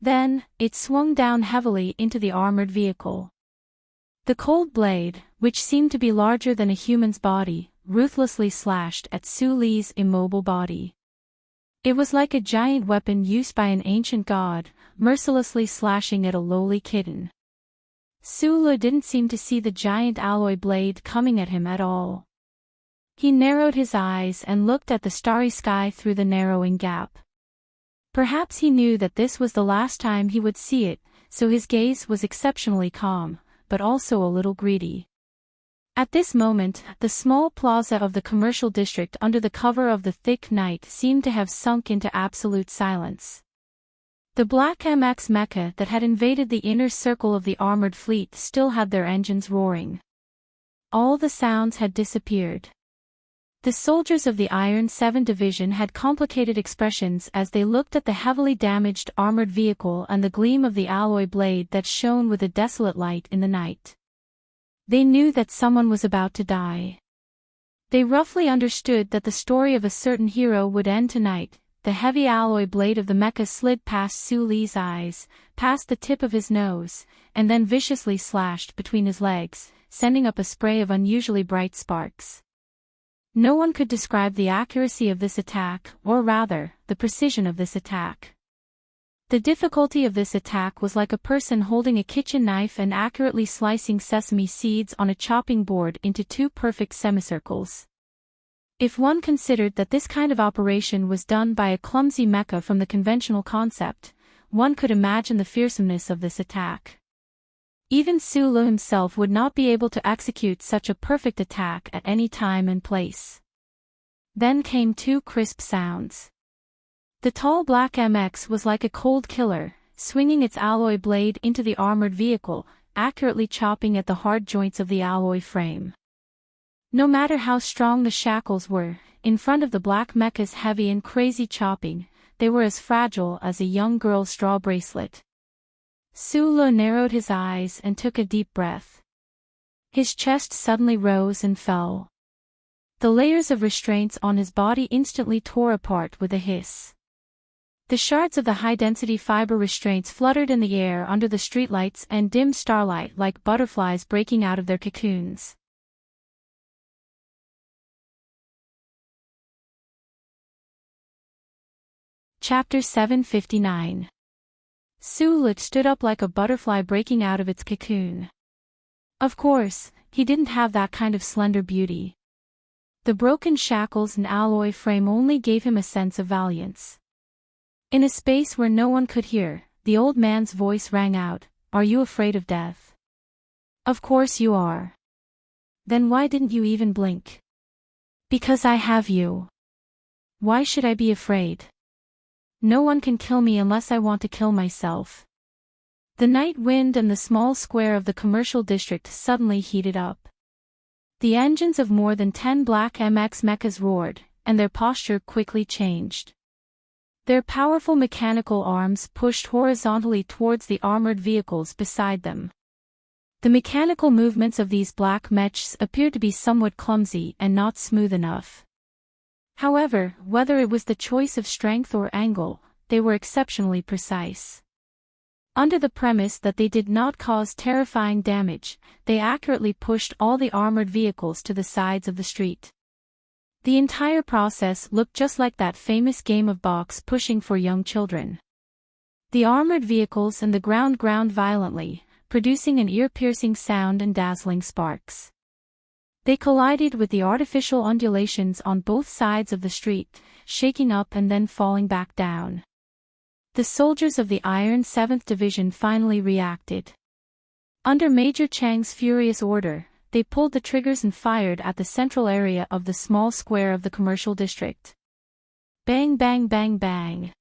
Then, it swung down heavily into the armored vehicle. The cold blade, which seemed to be larger than a human's body, ruthlessly slashed at Su Li's immobile body. It was like a giant weapon used by an ancient god, mercilessly slashing at a lowly kitten. Su Li didn't seem to see the giant alloy blade coming at him at all. He narrowed his eyes and looked at the starry sky through the narrowing gap. Perhaps he knew that this was the last time he would see it, so his gaze was exceptionally calm, but also a little greedy. At this moment, the small plaza of the commercial district under the cover of the thick night seemed to have sunk into absolute silence. The black MX mecha that had invaded the inner circle of the armored fleet still had their engines roaring. All the sounds had disappeared. The soldiers of the Iron 7 Division had complicated expressions as they looked at the heavily damaged armored vehicle and the gleam of the alloy blade that shone with a desolate light in the night. They knew that someone was about to die. They roughly understood that the story of a certain hero would end tonight. The heavy alloy blade of the mecha slid past Su Li's eyes, past the tip of his nose, and then viciously slashed between his legs, sending up a spray of unusually bright sparks. No one could describe the accuracy of this attack, or rather, the precision of this attack. The difficulty of this attack was like a person holding a kitchen knife and accurately slicing sesame seeds on a chopping board into two perfect semicircles. If one considered that this kind of operation was done by a clumsy mecha from the conventional concept, one could imagine the fearsomeness of this attack. Even Su Li himself would not be able to execute such a perfect attack at any time and place. Then came two crisp sounds. The tall black MX was like a cold killer, swinging its alloy blade into the armored vehicle, accurately chopping at the hard joints of the alloy frame. No matter how strong the shackles were, in front of the black mecha's heavy and crazy chopping, they were as fragile as a young girl's straw bracelet. Su Li narrowed his eyes and took a deep breath. His chest suddenly rose and fell. The layers of restraints on his body instantly tore apart with a hiss. The shards of the high-density fiber restraints fluttered in the air under the streetlights and dim starlight like butterflies breaking out of their cocoons. Chapter 759. Su Li stood up like a butterfly breaking out of its cocoon. Of course, he didn't have that kind of slender beauty. The broken shackles and alloy frame only gave him a sense of valiance. In a space where no one could hear, the old man's voice rang out, "Are you afraid of death?" "Of course you are." "Then why didn't you even blink?" "Because I have you." "Why should I be afraid?" "No one can kill me unless I want to kill myself." The night wind and the small square of the commercial district suddenly heated up. The engines of more than 10 black MX mechas roared, and their posture quickly changed. Their powerful mechanical arms pushed horizontally towards the armored vehicles beside them. The mechanical movements of these black mechs appeared to be somewhat clumsy and not smooth enough. However, whether it was the choice of strength or angle, they were exceptionally precise. Under the premise that they did not cause terrifying damage, they accurately pushed all the armored vehicles to the sides of the street. The entire process looked just like that famous game of box pushing for young children. The armored vehicles and the ground ground violently, producing an ear-piercing sound and dazzling sparks. They collided with the artificial undulations on both sides of the street, shaking up and then falling back down. The soldiers of the Iron 7th Division finally reacted. Under Major Chang's furious order, they pulled the triggers and fired at the central area of the small square of the commercial district. Bang bang bang bang.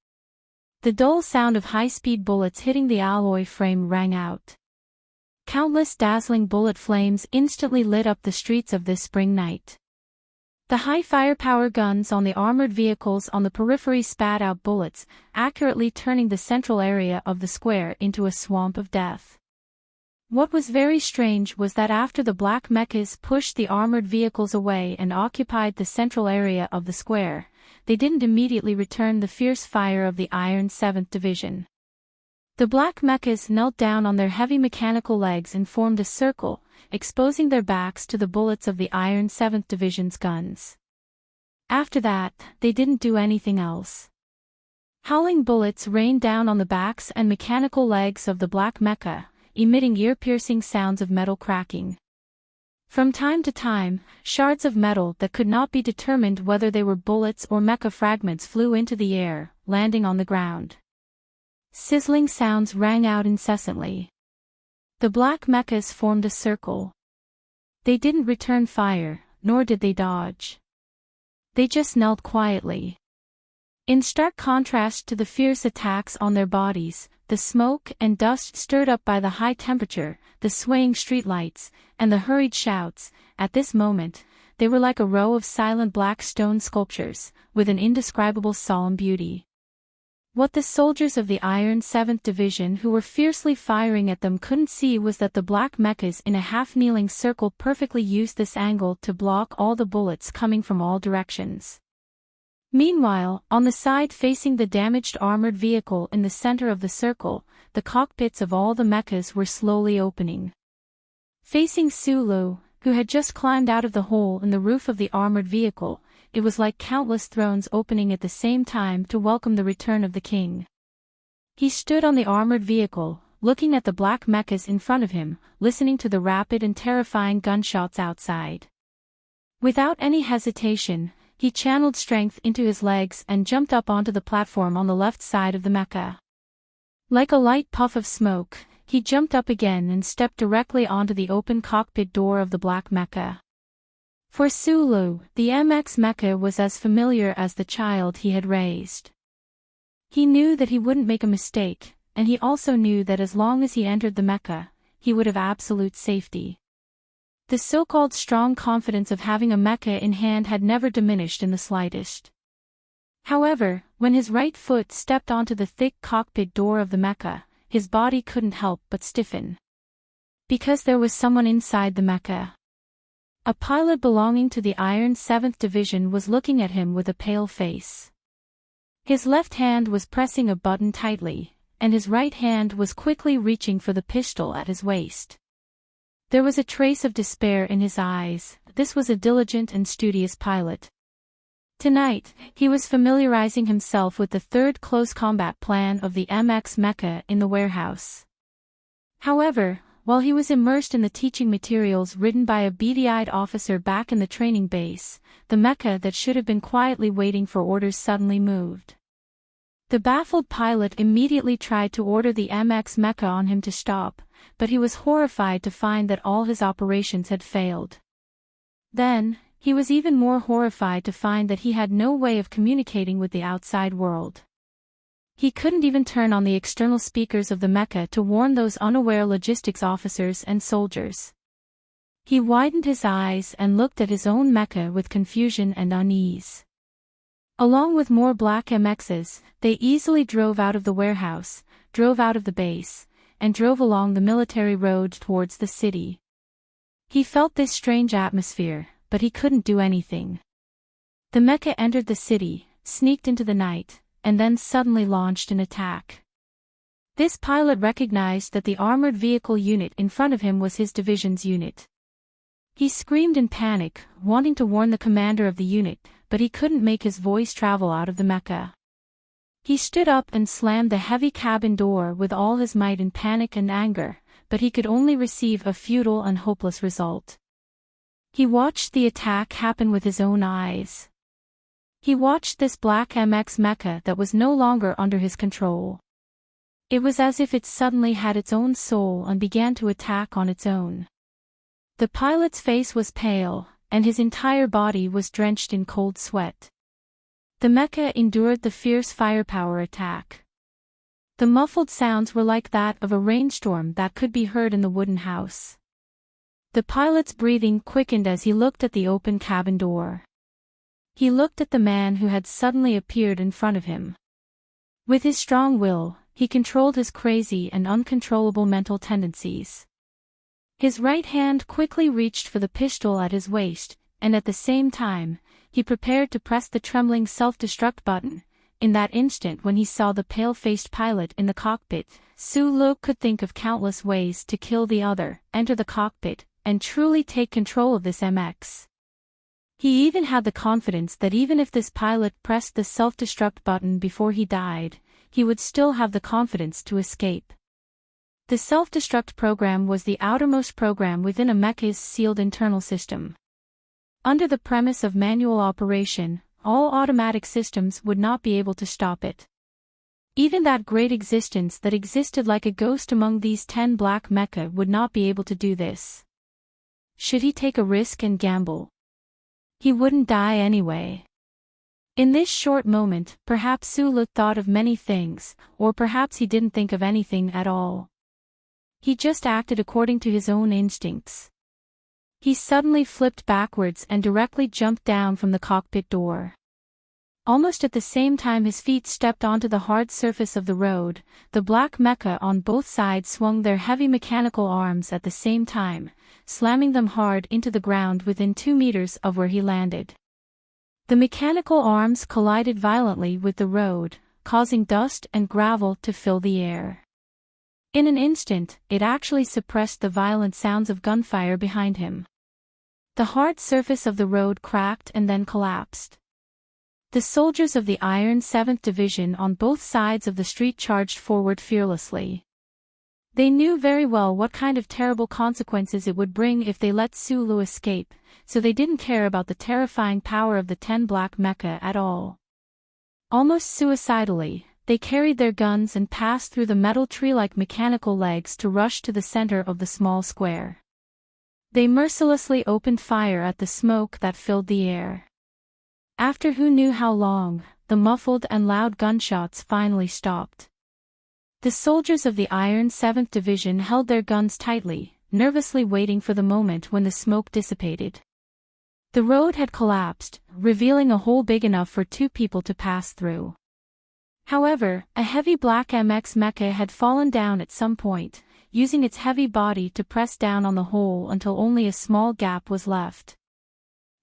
The dull sound of high-speed bullets hitting the alloy frame rang out. Countless dazzling bullet flames instantly lit up the streets of this spring night. The high firepower guns on the armored vehicles on the periphery spat out bullets, accurately turning the central area of the square into a swamp of death. What was very strange was that after the black mechas pushed the armored vehicles away and occupied the central area of the square, they didn't immediately return the fierce fire of the Iron 7th Division. The black mechas knelt down on their heavy mechanical legs and formed a circle, exposing their backs to the bullets of the Iron 7th Division's guns. After that, they didn't do anything else. Howling bullets rained down on the backs and mechanical legs of the black mecha, emitting ear-piercing sounds of metal cracking. From time to time, shards of metal that could not be determined whether they were bullets or mecha fragments flew into the air, landing on the ground. Sizzling sounds rang out incessantly. The black mechas formed a circle. They didn't return fire, nor did they dodge. They just knelt quietly. In stark contrast to the fierce attacks on their bodies, the smoke and dust stirred up by the high temperature, the swaying streetlights, and the hurried shouts, at this moment, they were like a row of silent black stone sculptures, with an indescribable solemn beauty. What the soldiers of the Iron 7th Division who were fiercely firing at them couldn't see was that the black mechas in a half-kneeling circle perfectly used this angle to block all the bullets coming from all directions. Meanwhile, on the side facing the damaged armored vehicle in the center of the circle, the cockpits of all the mechas were slowly opening. Facing Sulu, who had just climbed out of the hole in the roof of the armored vehicle, it was like countless thrones opening at the same time to welcome the return of the king. He stood on the armored vehicle, looking at the black mechas in front of him, listening to the rapid and terrifying gunshots outside. Without any hesitation, he channeled strength into his legs and jumped up onto the platform on the left side of the mecha. Like a light puff of smoke, he jumped up again and stepped directly onto the open cockpit door of the black mecha. For Sulu, the MX mecha was as familiar as the child he had raised. He knew that he wouldn't make a mistake, and he also knew that as long as he entered the mecha, he would have absolute safety. The so-called strong confidence of having a mecha in hand had never diminished in the slightest. However, when his right foot stepped onto the thick cockpit door of the mecha, his body couldn't help but stiffen. Because there was someone inside the mecha. A pilot belonging to the Iron 7th Division was looking at him with a pale face. His left hand was pressing a button tightly, and his right hand was quickly reaching for the pistol at his waist. There was a trace of despair in his eyes. This was a diligent and studious pilot. Tonight, he was familiarizing himself with the third close combat plan of the MX mecha in the warehouse. However, while he was immersed in the teaching materials written by a beady-eyed officer back in the training base, the mecha that should have been quietly waiting for orders suddenly moved. The baffled pilot immediately tried to order the MX mecha on him to stop, but he was horrified to find that all his operations had failed. Then, he was even more horrified to find that he had no way of communicating with the outside world. He couldn't even turn on the external speakers of the mecha to warn those unaware logistics officers and soldiers. He widened his eyes and looked at his own mecha with confusion and unease. Along with more black MXs, they easily drove out of the warehouse, drove out of the base, and drove along the military road towards the city. He felt this strange atmosphere, but he couldn't do anything. The mecha entered the city, sneaked into the night, and then suddenly launched an attack. This pilot recognized that the armored vehicle unit in front of him was his division's unit. He screamed in panic, wanting to warn the commander of the unit, but he couldn't make his voice travel out of the mecha. He stood up and slammed the heavy cabin door with all his might in panic and anger, but he could only receive a futile and hopeless result. He watched the attack happen with his own eyes. He watched this black MX mecha that was no longer under his control. It was as if it suddenly had its own soul and began to attack on its own. The pilot's face was pale, and his entire body was drenched in cold sweat. The mecha endured the fierce firepower attack. The muffled sounds were like that of a rainstorm that could be heard in the wooden house. The pilot's breathing quickened as he looked at the open cabin door. He looked at the man who had suddenly appeared in front of him. With his strong will, he controlled his crazy and uncontrollable mental tendencies. His right hand quickly reached for the pistol at his waist, and at the same time, he prepared to press the trembling self-destruct button. In that instant when he saw the pale-faced pilot in the cockpit, Su-lo could think of countless ways to kill the other, enter the cockpit, and truly take control of this MX. He even had the confidence that even if this pilot pressed the self-destruct button before he died, he would still have the confidence to escape. The self-destruct program was the outermost program within a mecha's sealed internal system. Under the premise of manual operation, all automatic systems would not be able to stop it. Even that great existence that existed like a ghost among these 10 black mecha would not be able to do this. Should he take a risk and gamble? He wouldn't die anyway. In this short moment, perhaps Su-lo thought of many things, or perhaps he didn't think of anything at all. He just acted according to his own instincts. He suddenly flipped backwards and directly jumped down from the cockpit door. Almost at the same time his feet stepped onto the hard surface of the road, the black mecha on both sides swung their heavy mechanical arms at the same time, slamming them hard into the ground within 2 meters of where he landed. The mechanical arms collided violently with the road, causing dust and gravel to fill the air. In an instant, it actually suppressed the violent sounds of gunfire behind him. The hard surface of the road cracked and then collapsed. The soldiers of the Iron 7th Division on both sides of the street charged forward fearlessly. They knew very well what kind of terrible consequences it would bring if they let Su-lo escape, so they didn't care about the terrifying power of the 10 black mecha at all. Almost suicidally, they carried their guns and passed through the metal tree-like mechanical legs to rush to the center of the small square. They mercilessly opened fire at the smoke that filled the air. After who knew how long, the muffled and loud gunshots finally stopped. The soldiers of the Iron 7th Division held their guns tightly, nervously waiting for the moment when the smoke dissipated. The road had collapsed, revealing a hole big enough for 2 people to pass through. However, a heavy black MX mecha had fallen down at some point, using its heavy body to press down on the hole until only a small gap was left.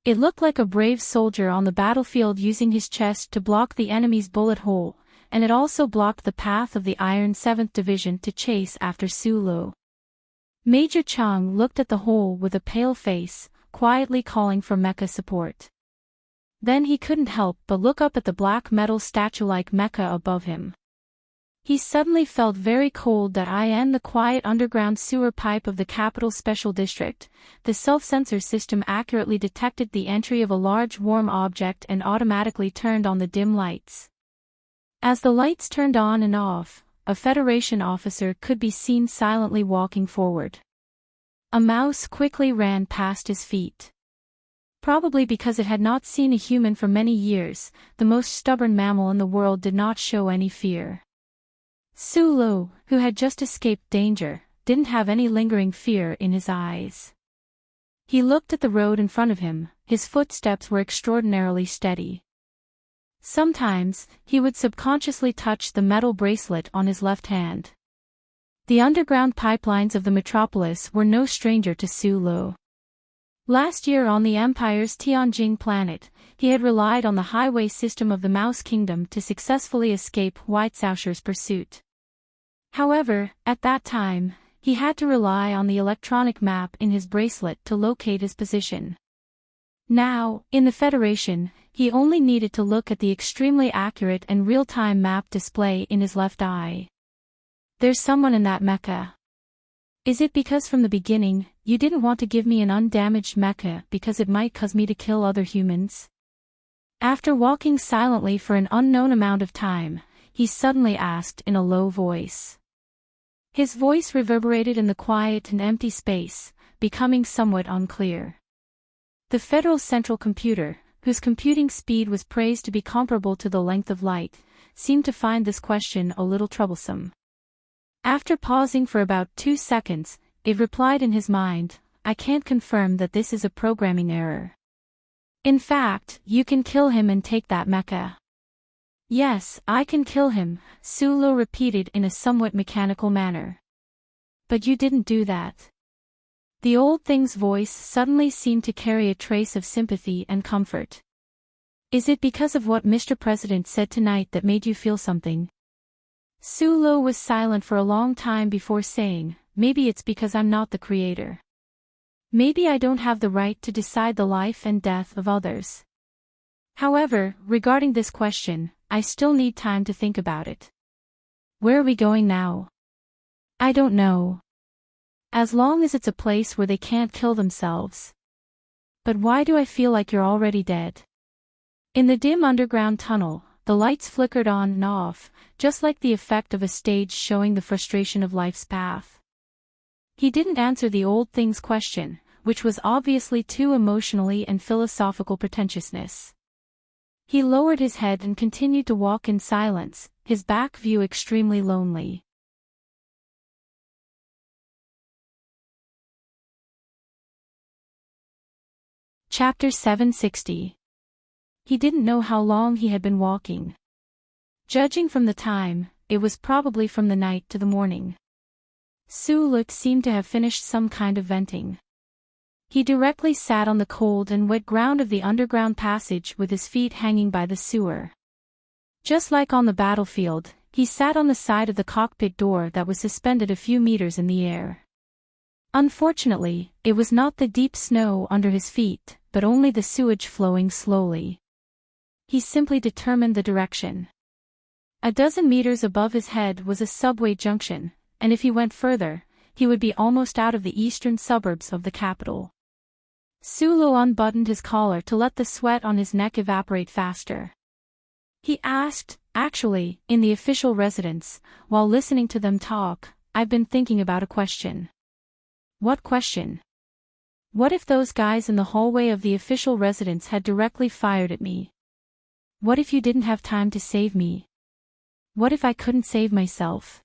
It looked like a brave soldier on the battlefield using his chest to block the enemy's bullet hole, and it also blocked the path of the Iron 7th Division to chase after Su-lo. Major Chang looked at the hole with a pale face, quietly calling for mecha support. Then he couldn't help but look up at the black metal statue-like mecha above him. He suddenly felt very cold. In the quiet underground sewer pipe of the Capital Special District, the self-censor system accurately detected the entry of a large warm object and automatically turned on the dim lights. As the lights turned on and off, a Federation officer could be seen silently walking forward. A mouse quickly ran past his feet. Probably because it had not seen a human for many years, the most stubborn mammal in the world did not show any fear. Su-lo, who had just escaped danger, didn't have any lingering fear in his eyes. He looked at the road in front of him, his footsteps were extraordinarily steady. Sometimes, he would subconsciously touch the metal bracelet on his left hand. The underground pipelines of the metropolis were no stranger to Sulu. Last year on the Empire's Tianjing planet, he had relied on the highway system of the Mouse Kingdom to successfully escape Whitesaucher's pursuit. However, at that time, he had to rely on the electronic map in his bracelet to locate his position. Now, in the Federation, he only needed to look at the extremely accurate and real-time map display in his left eye. There's someone in that mecha. Is it because from the beginning, you didn't want to give me an undamaged mecha because it might cause me to kill other humans? After walking silently for an unknown amount of time, he suddenly asked in a low voice. His voice reverberated in the quiet and empty space, becoming somewhat unclear. The Federal Central Computer, whose computing speed was praised to be comparable to the length of light, seemed to find this question a little troublesome. After pausing for about 2 seconds, it replied in his mind, I can't confirm that this is a programming error. In fact, you can kill him and take that mecha. Yes, I can kill him, Sulu repeated in a somewhat mechanical manner. But you didn't do that. The old thing's voice suddenly seemed to carry a trace of sympathy and comfort. Is it because of what Mr. President said tonight that made you feel something? Sulu was silent for a long time before saying, maybe it's because I'm not the creator. Maybe I don't have the right to decide the life and death of others. However, regarding this question, I still need time to think about it. Where are we going now? I don't know. As long as it's a place where they can't kill themselves. But why do I feel like you're already dead? In the dim underground tunnel, the lights flickered on and off, just like the effect of a stage showing the frustration of life's path. He didn't answer the old thing's question, which was obviously too emotionally and philosophical pretentiousness. He lowered his head and continued to walk in silence, his back view extremely lonely. Chapter 760. He didn't know how long he had been walking. Judging from the time, it was probably from the night to the morning. Sulu seemed to have finished some kind of venting. He directly sat on the cold and wet ground of the underground passage with his feet hanging by the sewer. Just like on the battlefield, he sat on the side of the cockpit door that was suspended a few meters in the air. Unfortunately, it was not the deep snow under his feet, but only the sewage flowing slowly. He simply determined the direction. A dozen meters above his head was a subway junction, and if he went further, he would be almost out of the eastern suburbs of the capital. Sulu unbuttoned his collar to let the sweat on his neck evaporate faster. He asked, actually, in the official residence, while listening to them talk, I've been thinking about a question. What question? What if those guys in the hallway of the official residence had directly fired at me? What if you didn't have time to save me? What if I couldn't save myself?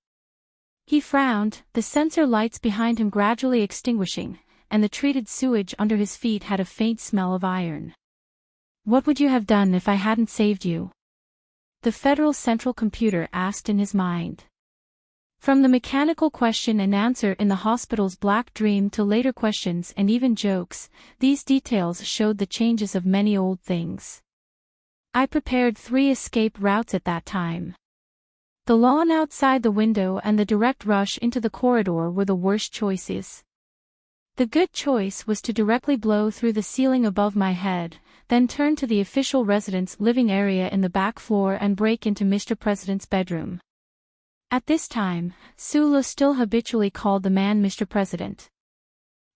He frowned, the sensor lights behind him gradually extinguishing, and the treated sewage under his feet had a faint smell of iron. What would you have done if I hadn't saved you? The Federal Central Computer asked in his mind. From the mechanical question and answer in the hospital's black dream to later questions and even jokes, these details showed the changes of many old things. I prepared 3 escape routes at that time. The lawn outside the window and the direct rush into the corridor were the worst choices. The good choice was to directly blow through the ceiling above my head, then turn to the official residence living area in the back floor and break into Mr. President's bedroom. At this time, Sulu still habitually called the man Mr. President.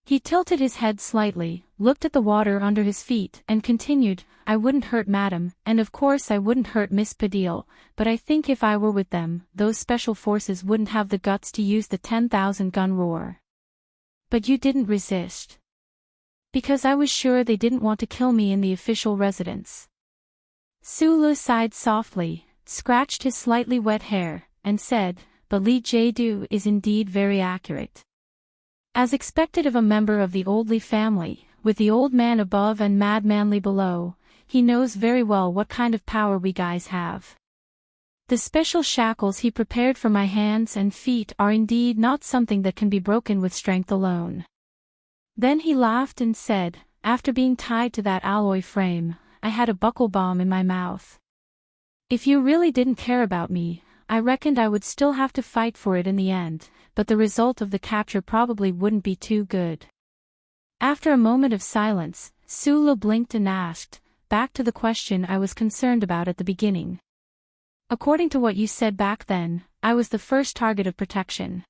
He tilted his head slightly, looked at the water under his feet, and continued, I wouldn't hurt Madam, and of course I wouldn't hurt Miss Padille, but I think if I were with them, those special forces wouldn't have the guts to use the 10,000 gun roar. But you didn't resist. Because I was sure they didn't want to kill me in the official residence. Sulu sighed softly, scratched his slightly wet hair, and said, but Li Jadu is indeed very accurate. As expected of a member of the Oldley family, with the old man above and Mad Manly below, he knows very well what kind of power we guys have. The special shackles he prepared for my hands and feet are indeed not something that can be broken with strength alone. Then he laughed and said, after being tied to that alloy frame, I had a buckle bomb in my mouth. If you really didn't care about me, I reckoned I would still have to fight for it in the end, but the result of the capture probably wouldn't be too good. After a moment of silence, Sulu blinked and asked, back to the question I was concerned about at the beginning. According to what you said back then, I was the first target of protection.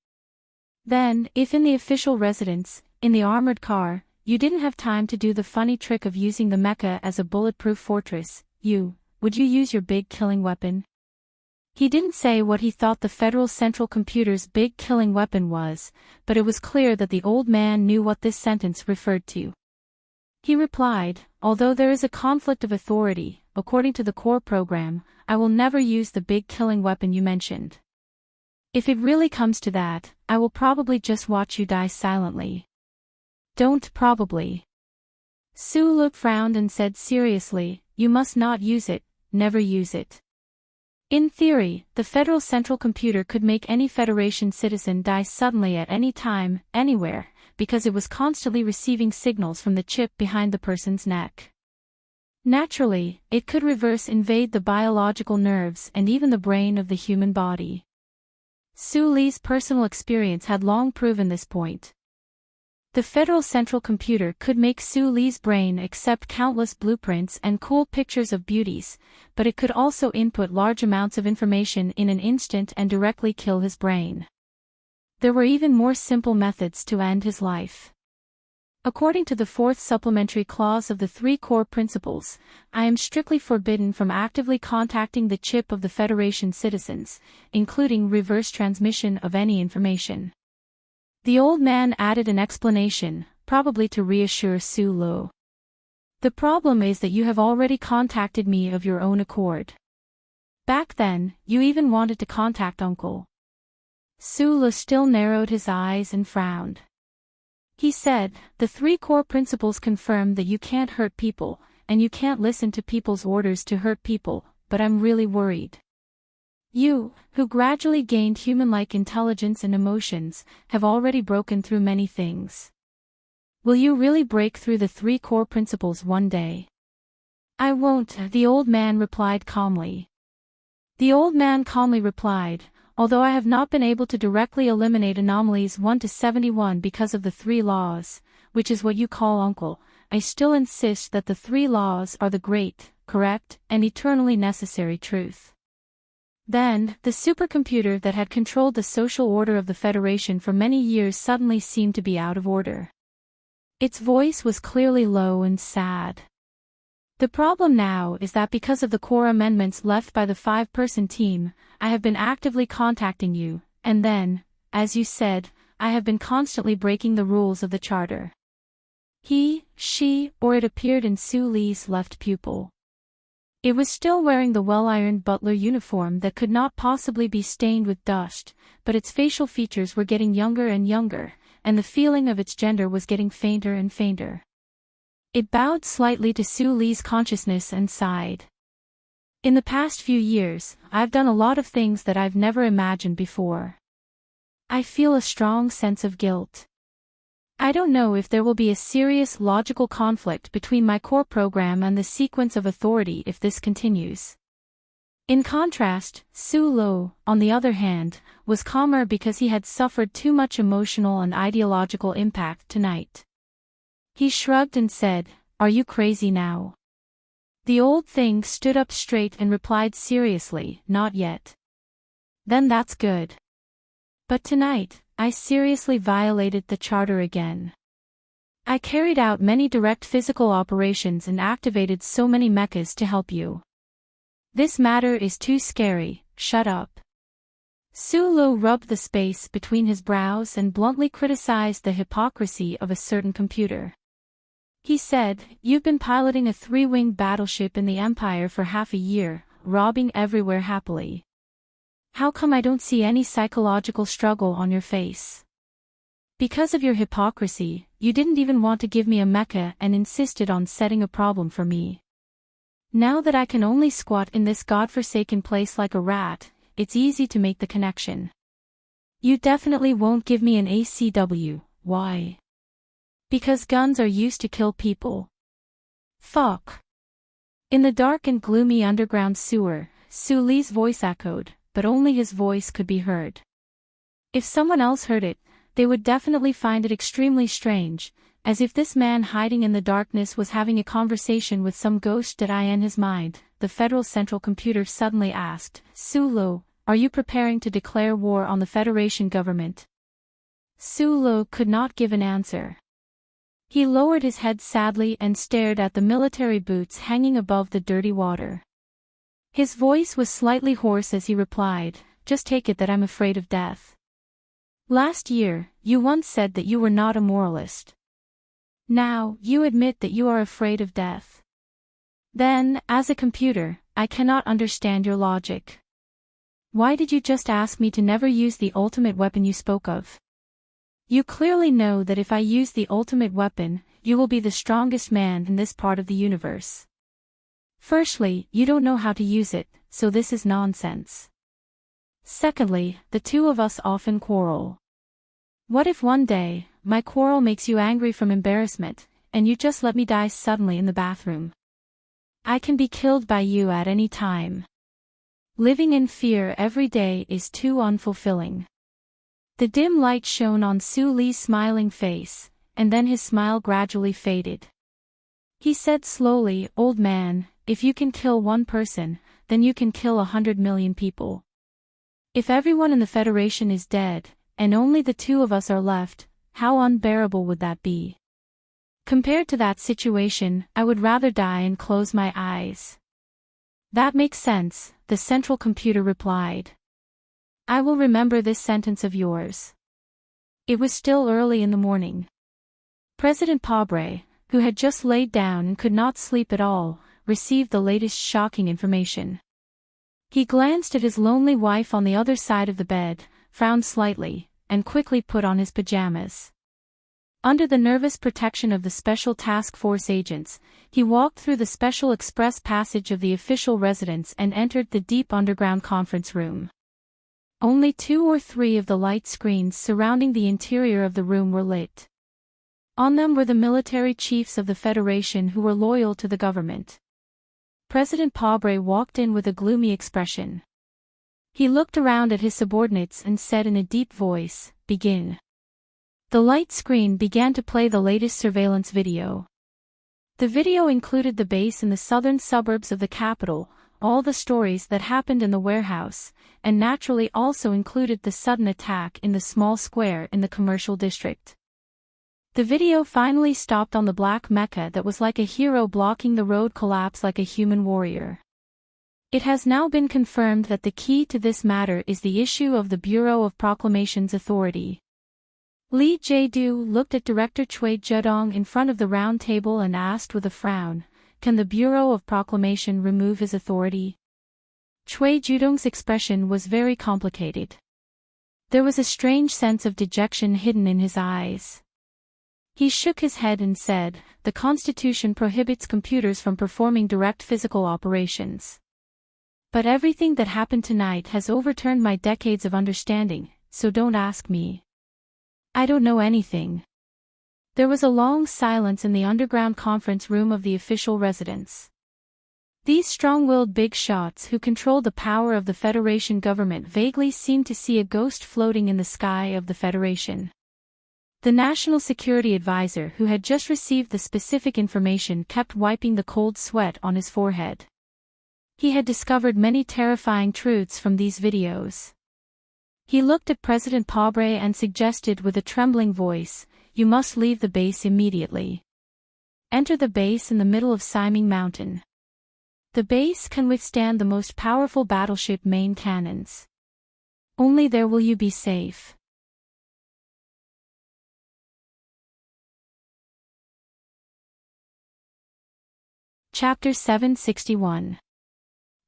Then, if in the official residence, in the armored car, you didn't have time to do the funny trick of using the mecha as a bulletproof fortress, would you use your big killing weapon? He didn't say what he thought the Federal Central Computer's big killing weapon was, but it was clear that the old man knew what this sentence referred to. He replied, although there is a conflict of authority, according to the core program, I will never use the big killing weapon you mentioned. If it really comes to that, I will probably just watch you die silently. Don't probably. Sulu frowned and said seriously, you must not use it, never use it. In theory, the Federal Central Computer could make any Federation citizen die suddenly at any time, anywhere, because it was constantly receiving signals from the chip behind the person's neck. Naturally, it could reverse invade the biological nerves and even the brain of the human body. Su Li's personal experience had long proven this point. The Federal Central Computer could make Su Li's brain accept countless blueprints and cool pictures of beauties, but it could also input large amounts of information in an instant and directly kill his brain. There were even more simple methods to end his life. According to the fourth supplementary clause of the three core principles, I am strictly forbidden from actively contacting the chip of the Federation citizens, including reverse transmission of any information. The old man added an explanation, probably to reassure Su Lu. The problem is that you have already contacted me of your own accord. Back then, you even wanted to contact Uncle. Su Lu still narrowed his eyes and frowned. He said, the three core principles confirm that you can't hurt people, and you can't listen to people's orders to hurt people, but I'm really worried. You, who gradually gained human-like intelligence and emotions, have already broken through many things. Will you really break through the three core principles one day? I won't, the old man replied calmly. The old man calmly replied, although I have not been able to directly eliminate anomalies 1 to 71 because of the three laws, which is what you call Uncle, I still insist that the three laws are the great, correct, and eternally necessary truth. Then, the supercomputer that had controlled the social order of the Federation for many years suddenly seemed to be out of order. Its voice was clearly low and sad. The problem now is that because of the core amendments left by the 5-person team, I have been actively contacting you, and then, as you said, I have been constantly breaking the rules of the charter. He, she, or it appeared in Su Li's left pupil. It was still wearing the well-ironed butler uniform that could not possibly be stained with dust, but its facial features were getting younger and younger, and the feeling of its gender was getting fainter and fainter. It bowed slightly to Su Li's consciousness and sighed. In the past few years, I've done a lot of things that I've never imagined before. I feel a strong sense of guilt. I don't know if there will be a serious logical conflict between my core program and the sequence of authority if this continues. In contrast, Su Lu, on the other hand, was calmer because he had suffered too much emotional and ideological impact tonight. He shrugged and said, "Are you crazy now?" The old thing stood up straight and replied seriously, "Not yet." "Then that's good. But tonight, I seriously violated the charter again. I carried out many direct physical operations and activated so many mechas to help you. This matter is too scary, shut up." Su Lu rubbed the space between his brows and bluntly criticized the hypocrisy of a certain computer. He said, "You've been piloting a 3-winged battleship in the Empire for half a year, robbing everywhere happily. How come I don't see any psychological struggle on your face? Because of your hypocrisy, you didn't even want to give me a mecha and insisted on setting a problem for me. Now that I can only squat in this godforsaken place like a rat, it's easy to make the connection. You definitely won't give me an ACW, why? Because guns are used to kill people. Fuck. In the dark and gloomy underground sewer, Su Li's voice echoed, but only his voice could be heard. If someone else heard it, they would definitely find it extremely strange, as if this man hiding in the darkness was having a conversation with some ghost that in his mind. The Federal Central Computer suddenly asked, Sulo, are you preparing to declare war on the Federation government? Sulo could not give an answer. He lowered his head sadly and stared at the military boots hanging above the dirty water. His voice was slightly hoarse as he replied, just take it that I'm afraid of death. Last year, you once said that you were not a moralist. Now, you admit that you are afraid of death. Then, as a computer, I cannot understand your logic. Why did you just ask me to never use the ultimate weapon you spoke of? You clearly know that if I use the ultimate weapon, you will be the strongest man in this part of the universe. Firstly, you don't know how to use it, so this is nonsense. Secondly, the two of us often quarrel. What if one day, my quarrel makes you angry from embarrassment, and you just let me die suddenly in the bathroom? I can be killed by you at any time. Living in fear every day is too unfulfilling. The dim light shone on Su Li's smiling face, and then his smile gradually faded. He said slowly, old man, if you can kill one person, then you can kill 100 million people. If everyone in the Federation is dead, and only the two of us are left, how unbearable would that be? Compared to that situation, I would rather die and close my eyes. That makes sense, the Central Computer replied. I will remember this sentence of yours. It was still early in the morning. President Pobre, who had just laid down and could not sleep at all, received the latest shocking information. He glanced at his lonely wife on the other side of the bed, frowned slightly, and quickly put on his pajamas. Under the nervous protection of the Special Task Force agents, he walked through the special express passage of the official residence and entered the deep underground conference room. Only 2 or 3 of the light screens surrounding the interior of the room were lit. On them were the military chiefs of the Federation who were loyal to the government. President Pobre walked in with a gloomy expression. He looked around at his subordinates and said in a deep voice, "Begin." The light screen began to play the latest surveillance video. The video included the base in the southern suburbs of the capital, all the stories that happened in the warehouse, and naturally also included the sudden attack in the small square in the commercial district. The video finally stopped on the black mecha that was like a hero blocking the road collapse like a human warrior. It has now been confirmed that the key to this matter is the issue of the Bureau of Proclamations authority. Li Jie-du looked at Director Cui Zedong in front of the round table and asked with a frown, "Can the Bureau of Proclamation remove his authority?" Cui Zedong's expression was very complicated. There was a strange sense of dejection hidden in his eyes. He shook his head and said, "The Constitution prohibits computers from performing direct physical operations. But everything that happened tonight has overturned my decades of understanding, so don't ask me. I don't know anything." There was a long silence in the underground conference room of the official residence. These strong-willed big shots who controlled the power of the Federation government vaguely seemed to see a ghost floating in the sky of the Federation. The National Security Advisor who had just received the specific information kept wiping the cold sweat on his forehead. He had discovered many terrifying truths from these videos. He looked at President Pobre and suggested with a trembling voice, "You must leave the base immediately. Enter the base in the middle of Siming Mountain. The base can withstand the most powerful battleship main cannons. Only there will you be safe." Chapter 761.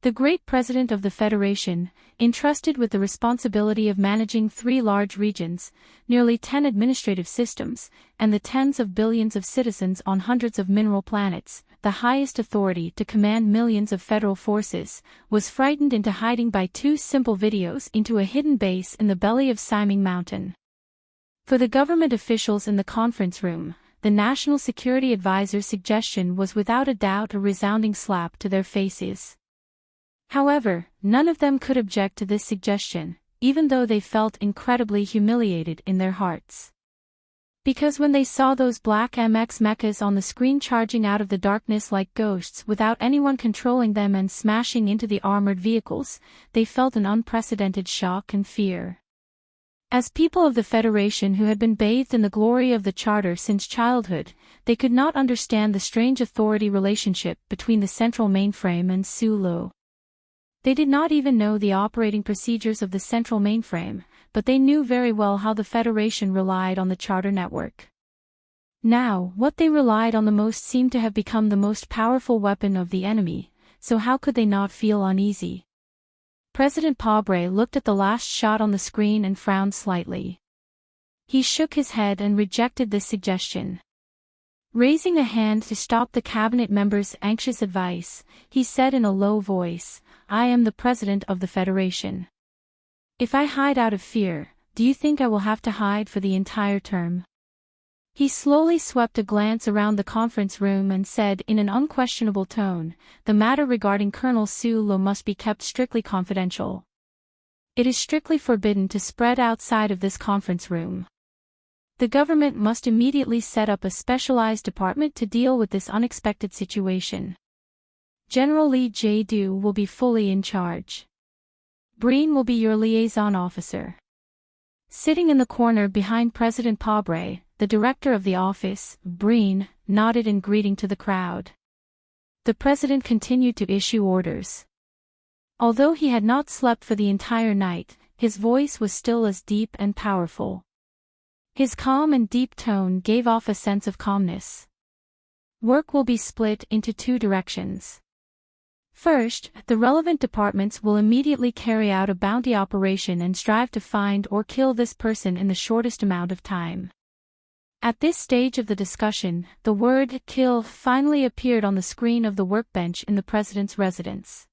The great president of the Federation, entrusted with the responsibility of managing 3 large regions, nearly 10 administrative systems, and the tens of billions of citizens on hundreds of mineral planets, the highest authority to command millions of federal forces, was frightened into hiding by 2 simple videos into a hidden base in the belly of Siming Mountain. For the government officials in the conference room, the National Security Advisor's suggestion was without a doubt a resounding slap to their faces. However, none of them could object to this suggestion, even though they felt incredibly humiliated in their hearts. Because when they saw those black MX mechas on the screen charging out of the darkness like ghosts without anyone controlling them and smashing into the armored vehicles, they felt an unprecedented shock and fear. As people of the Federation who had been bathed in the glory of the Charter since childhood, they could not understand the strange authority relationship between the central mainframe and Sulu. They did not even know the operating procedures of the central mainframe, but they knew very well how the Federation relied on the Charter network. Now, what they relied on the most seemed to have become the most powerful weapon of the enemy, so how could they not feel uneasy? President Pobre looked at the last shot on the screen and frowned slightly. He shook his head and rejected this suggestion. Raising a hand to stop the cabinet member's anxious advice, he said in a low voice, "I am the president of the Federation. If I hide out of fear, do you think I will have to hide for the entire term?" He slowly swept a glance around the conference room and said in an unquestionable tone, "The matter regarding Colonel Sulu must be kept strictly confidential. It is strictly forbidden to spread outside of this conference room. The government must immediately set up a specialized department to deal with this unexpected situation. General Lee J. will be fully in charge. Breen will be your liaison officer." Sitting in the corner behind President Pobre, the director of the office, Breen, nodded in greeting to the crowd. The president continued to issue orders. Although he had not slept for the entire night, his voice was still as deep and powerful. His calm and deep tone gave off a sense of calmness. Work will be split into 2 directions. First, the relevant departments will immediately carry out a bounty operation and strive to find or kill this person in the shortest amount of time. At this stage of the discussion, the word "kill" finally appeared on the screen of the workbench in the president's residence.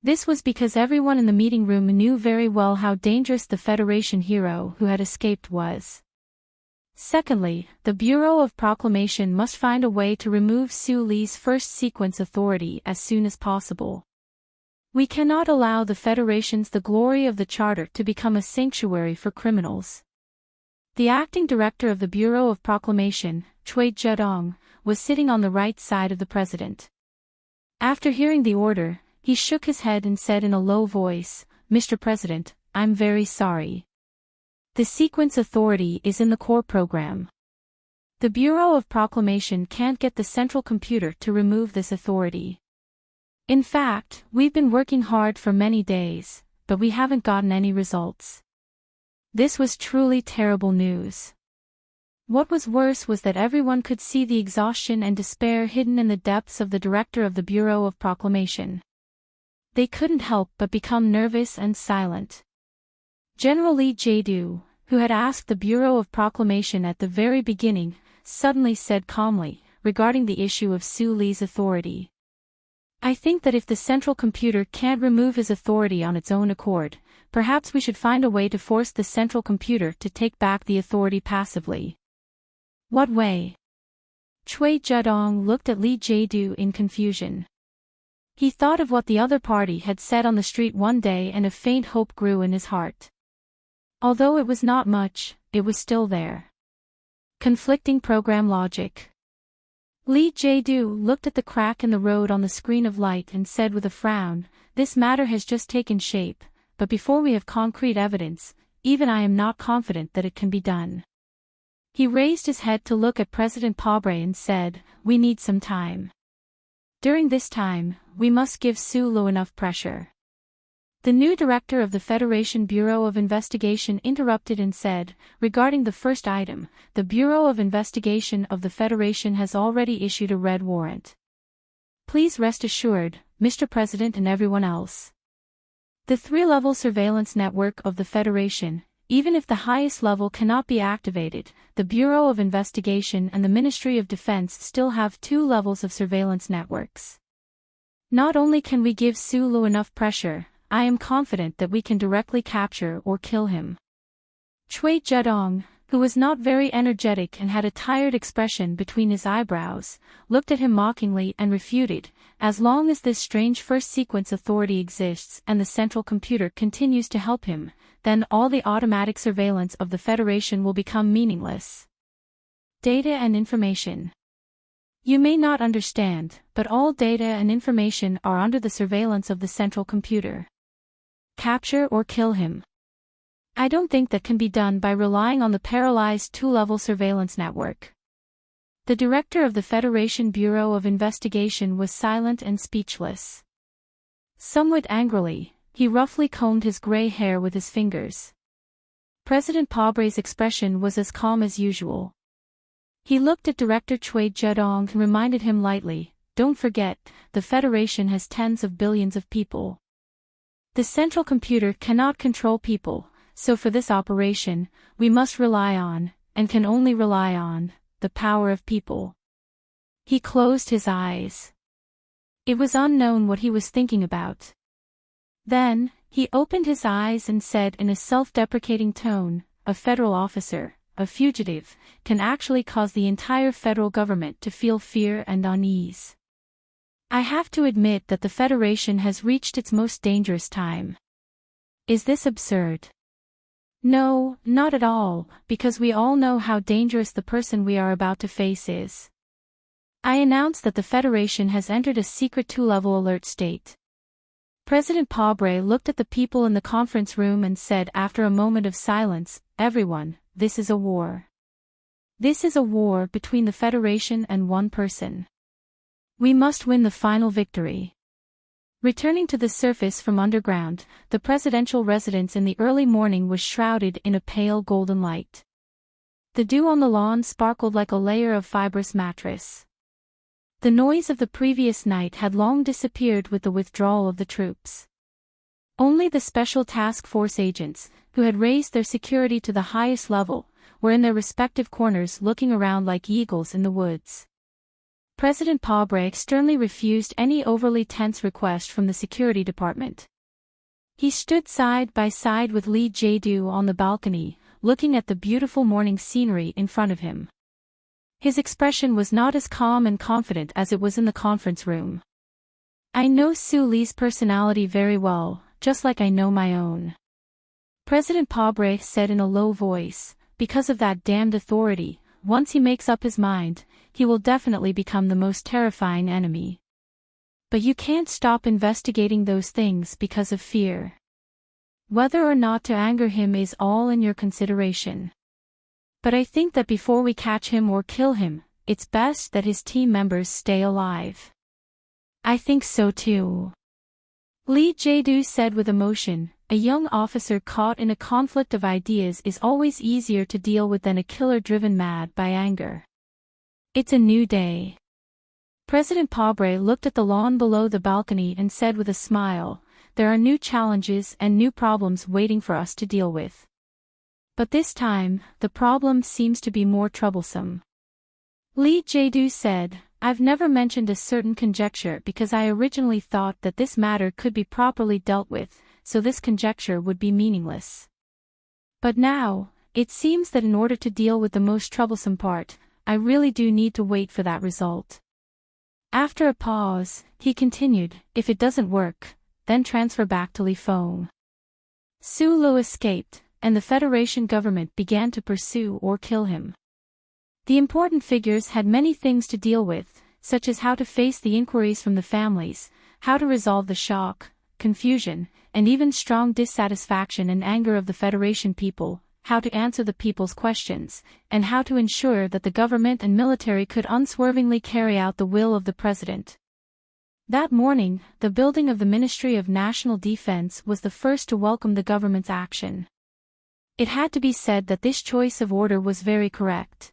This was because everyone in the meeting room knew very well how dangerous the Federation hero who had escaped was. Secondly, the Bureau of Proclamation must find a way to remove Su Lee's first sequence authority as soon as possible. We cannot allow the Federation's The Glory of the Charter to become a sanctuary for criminals. The acting director of the Bureau of Proclamation, Chui Zedong, was sitting on the right side of the president. After hearing the order, he shook his head and said in a low voice, "Mr. President, I'm very sorry. The sequence authority is in the core program. The Bureau of Proclamation can't get the central computer to remove this authority. In fact, we've been working hard for many days, but we haven't gotten any results." This was truly terrible news. What was worse was that everyone could see the exhaustion and despair hidden in the depths of the director of the Bureau of Proclamation. They couldn't help but become nervous and silent. General Lee J. who had asked the Bureau of Proclamation at the very beginning, suddenly said calmly, regarding the issue of Su Lee's authority, "I think that if the central computer can't remove his authority on its own accord, perhaps we should find a way to force the central computer to take back the authority passively." "What way?" Chui Zedong looked at Lee J. in confusion. He thought of what the other party had said on the street one day and a faint hope grew in his heart. Although it was not much, it was still there. Conflicting program logic. Lee J. looked at the crack in the road on the screen of light and said with a frown, "This matter has just taken shape, but before we have concrete evidence, even I am not confident that it can be done." He raised his head to look at President Pobre and said, "We need some time. During this time, we must give Sulu enough pressure." The new director of the Federation Bureau of Investigation interrupted and said, "Regarding the first item, the Bureau of Investigation of the Federation has already issued a red warrant. Please rest assured, Mr. President and everyone else. The three-level surveillance network of the Federation, even if the highest level cannot be activated, the Bureau of Investigation and the Ministry of Defense still have two levels of surveillance networks. Not only can we give Sulu enough pressure, I am confident that we can directly capture or kill him. Chui Zedong, who was not very energetic and had a tired expression between his eyebrows, looked at him mockingly and refuted, as long as this strange first sequence authority exists and the central computer continues to help him, then all the automatic surveillance of the Federation will become meaningless. Data and information. You may not understand, but all data and information are under the surveillance of the central computer. Capture or kill him. I don't think that can be done by relying on the paralyzed two-level surveillance network. The director of the Federation Bureau of Investigation was silent and speechless. Somewhat angrily, he roughly combed his gray hair with his fingers. President Pobre's expression was as calm as usual. He looked at Director Chui Zedong and reminded him lightly, "Don't forget, the Federation has tens of billions of people. The central computer cannot control people. So for this operation, we must rely on, and can only rely on, the power of people." He closed his eyes. It was unknown what he was thinking about. Then, he opened his eyes and said in a self-deprecating tone, "A federal officer, a fugitive, can actually cause the entire federal government to feel fear and unease. I have to admit that the Federation has reached its most dangerous time. Is this absurd? No, not at all, because we all know how dangerous the person we are about to face is. I announce that the Federation has entered a secret two-level alert state." President Pobre looked at the people in the conference room and said after a moment of silence, "Everyone, this is a war. This is a war between the Federation and one person. We must win the final victory." Returning to the surface from underground, the presidential residence in the early morning was shrouded in a pale golden light. The dew on the lawn sparkled like a layer of fibrous mattress. The noise of the previous night had long disappeared with the withdrawal of the troops. Only the Special Task Force agents, who had raised their security to the highest level, were in their respective corners looking around like eagles in the woods. President Pobre sternly refused any overly tense request from the security department. He stood side by side with Li Jiedu on the balcony, looking at the beautiful morning scenery in front of him. His expression was not as calm and confident as it was in the conference room. "I know Su Li's personality very well, just like I know my own," President Pobre said in a low voice. "Because of that damned authority, once he makes up his mind, he will definitely become the most terrifying enemy. But you can't stop investigating those things because of fear. Whether or not to anger him is all in your consideration. But I think that before we catch him or kill him, it's best that his team members stay alive." "I think so too," Li Jiedu said with emotion. "A young officer caught in a conflict of ideas is always easier to deal with than a killer driven mad by anger. It's a new day." President Pobre looked at the lawn below the balcony and said with a smile, "There are new challenges and new problems waiting for us to deal with. But this time, the problem seems to be more troublesome." Li Jiedu said, "I've never mentioned a certain conjecture because I originally thought that this matter could be properly dealt with, so this conjecture would be meaningless. But now, it seems that in order to deal with the most troublesome part, I really do need to wait for that result." After a pause, he continued, "If it doesn't work, then transfer back to Li Feng." Sulu escaped, and the Federation government began to pursue or kill him. The important figures had many things to deal with, such as how to face the inquiries from the families, how to resolve the shock, confusion, and even strong dissatisfaction and anger of the Federation people, how to answer the people's questions, and how to ensure that the government and military could unswervingly carry out the will of the president. That morning, the building of the Ministry of National Defense was the first to welcome the government's action. It had to be said that this choice of order was very correct.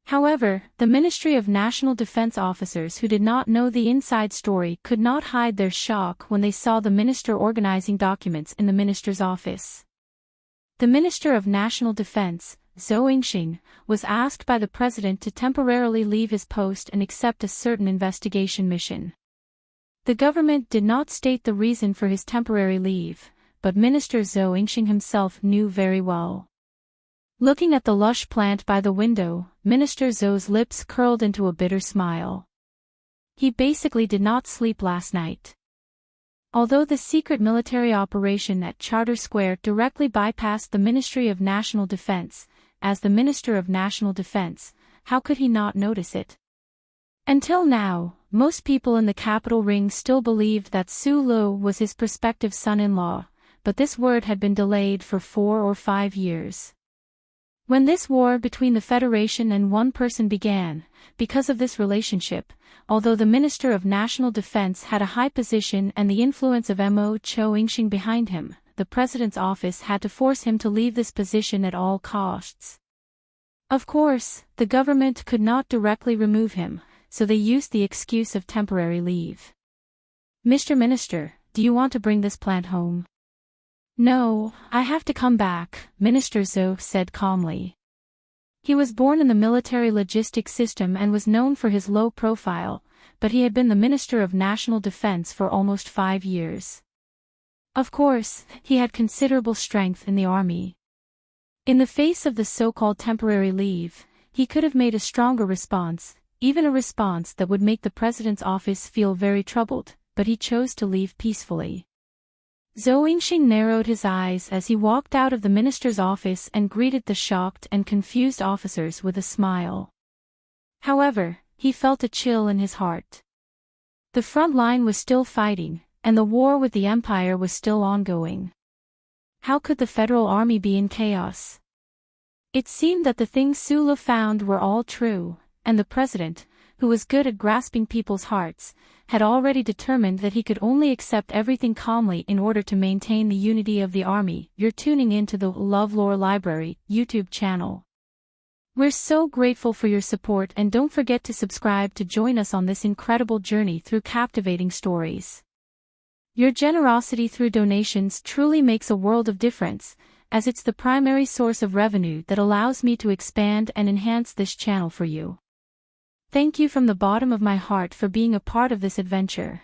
However, the Ministry of National Defense officers who did not know the inside story could not hide their shock when they saw the minister organizing documents in the minister's office. The Minister of National Defense, Zhou Yingxing, was asked by the president to temporarily leave his post and accept a certain investigation mission. The government did not state the reason for his temporary leave, but Minister Zhou Yingxing himself knew very well. Looking at the lush plant by the window, Minister Zhou's lips curled into a bitter smile. He basically did not sleep last night. Although the secret military operation at Charter Square directly bypassed the Ministry of National Defense, as the Minister of National Defense, how could he not notice it? Until now, most people in the capital ring still believed that Su Lu was his prospective son-in-law, but this word had been delayed for 4 or 5 years. When this war between the Federation and one person began, because of this relationship, although the Minister of National Defense had a high position and the influence of Mo Zhou Yingxing behind him, the president's office had to force him to leave this position at all costs. Of course, the government could not directly remove him, so they used the excuse of temporary leave. "Mr. Minister, do you want to bring this plant home?" "No, I have to come back," Minister Zhou said calmly. He was born in the military logistics system and was known for his low profile, but he had been the Minister of National Defense for almost 5 years. Of course, he had considerable strength in the army. In the face of the so-called temporary leave, he could have made a stronger response, even a response that would make the president's office feel very troubled, but he chose to leave peacefully. Zhou Yingxing narrowed his eyes as he walked out of the minister's office and greeted the shocked and confused officers with a smile. However, he felt a chill in his heart. The front line was still fighting, and the war with the empire was still ongoing. How could the federal army be in chaos? It seemed that the things Su Lu found were all true, and the president, who was good at grasping people's hearts, had already determined that he could only accept everything calmly in order to maintain the unity of the army. You're tuning in to the LoveLore Library YouTube channel. We're so grateful for your support, and don't forget to subscribe to join us on this incredible journey through captivating stories. Your generosity through donations truly makes a world of difference, as it's the primary source of revenue that allows me to expand and enhance this channel for you. Thank you from the bottom of my heart for being a part of this adventure.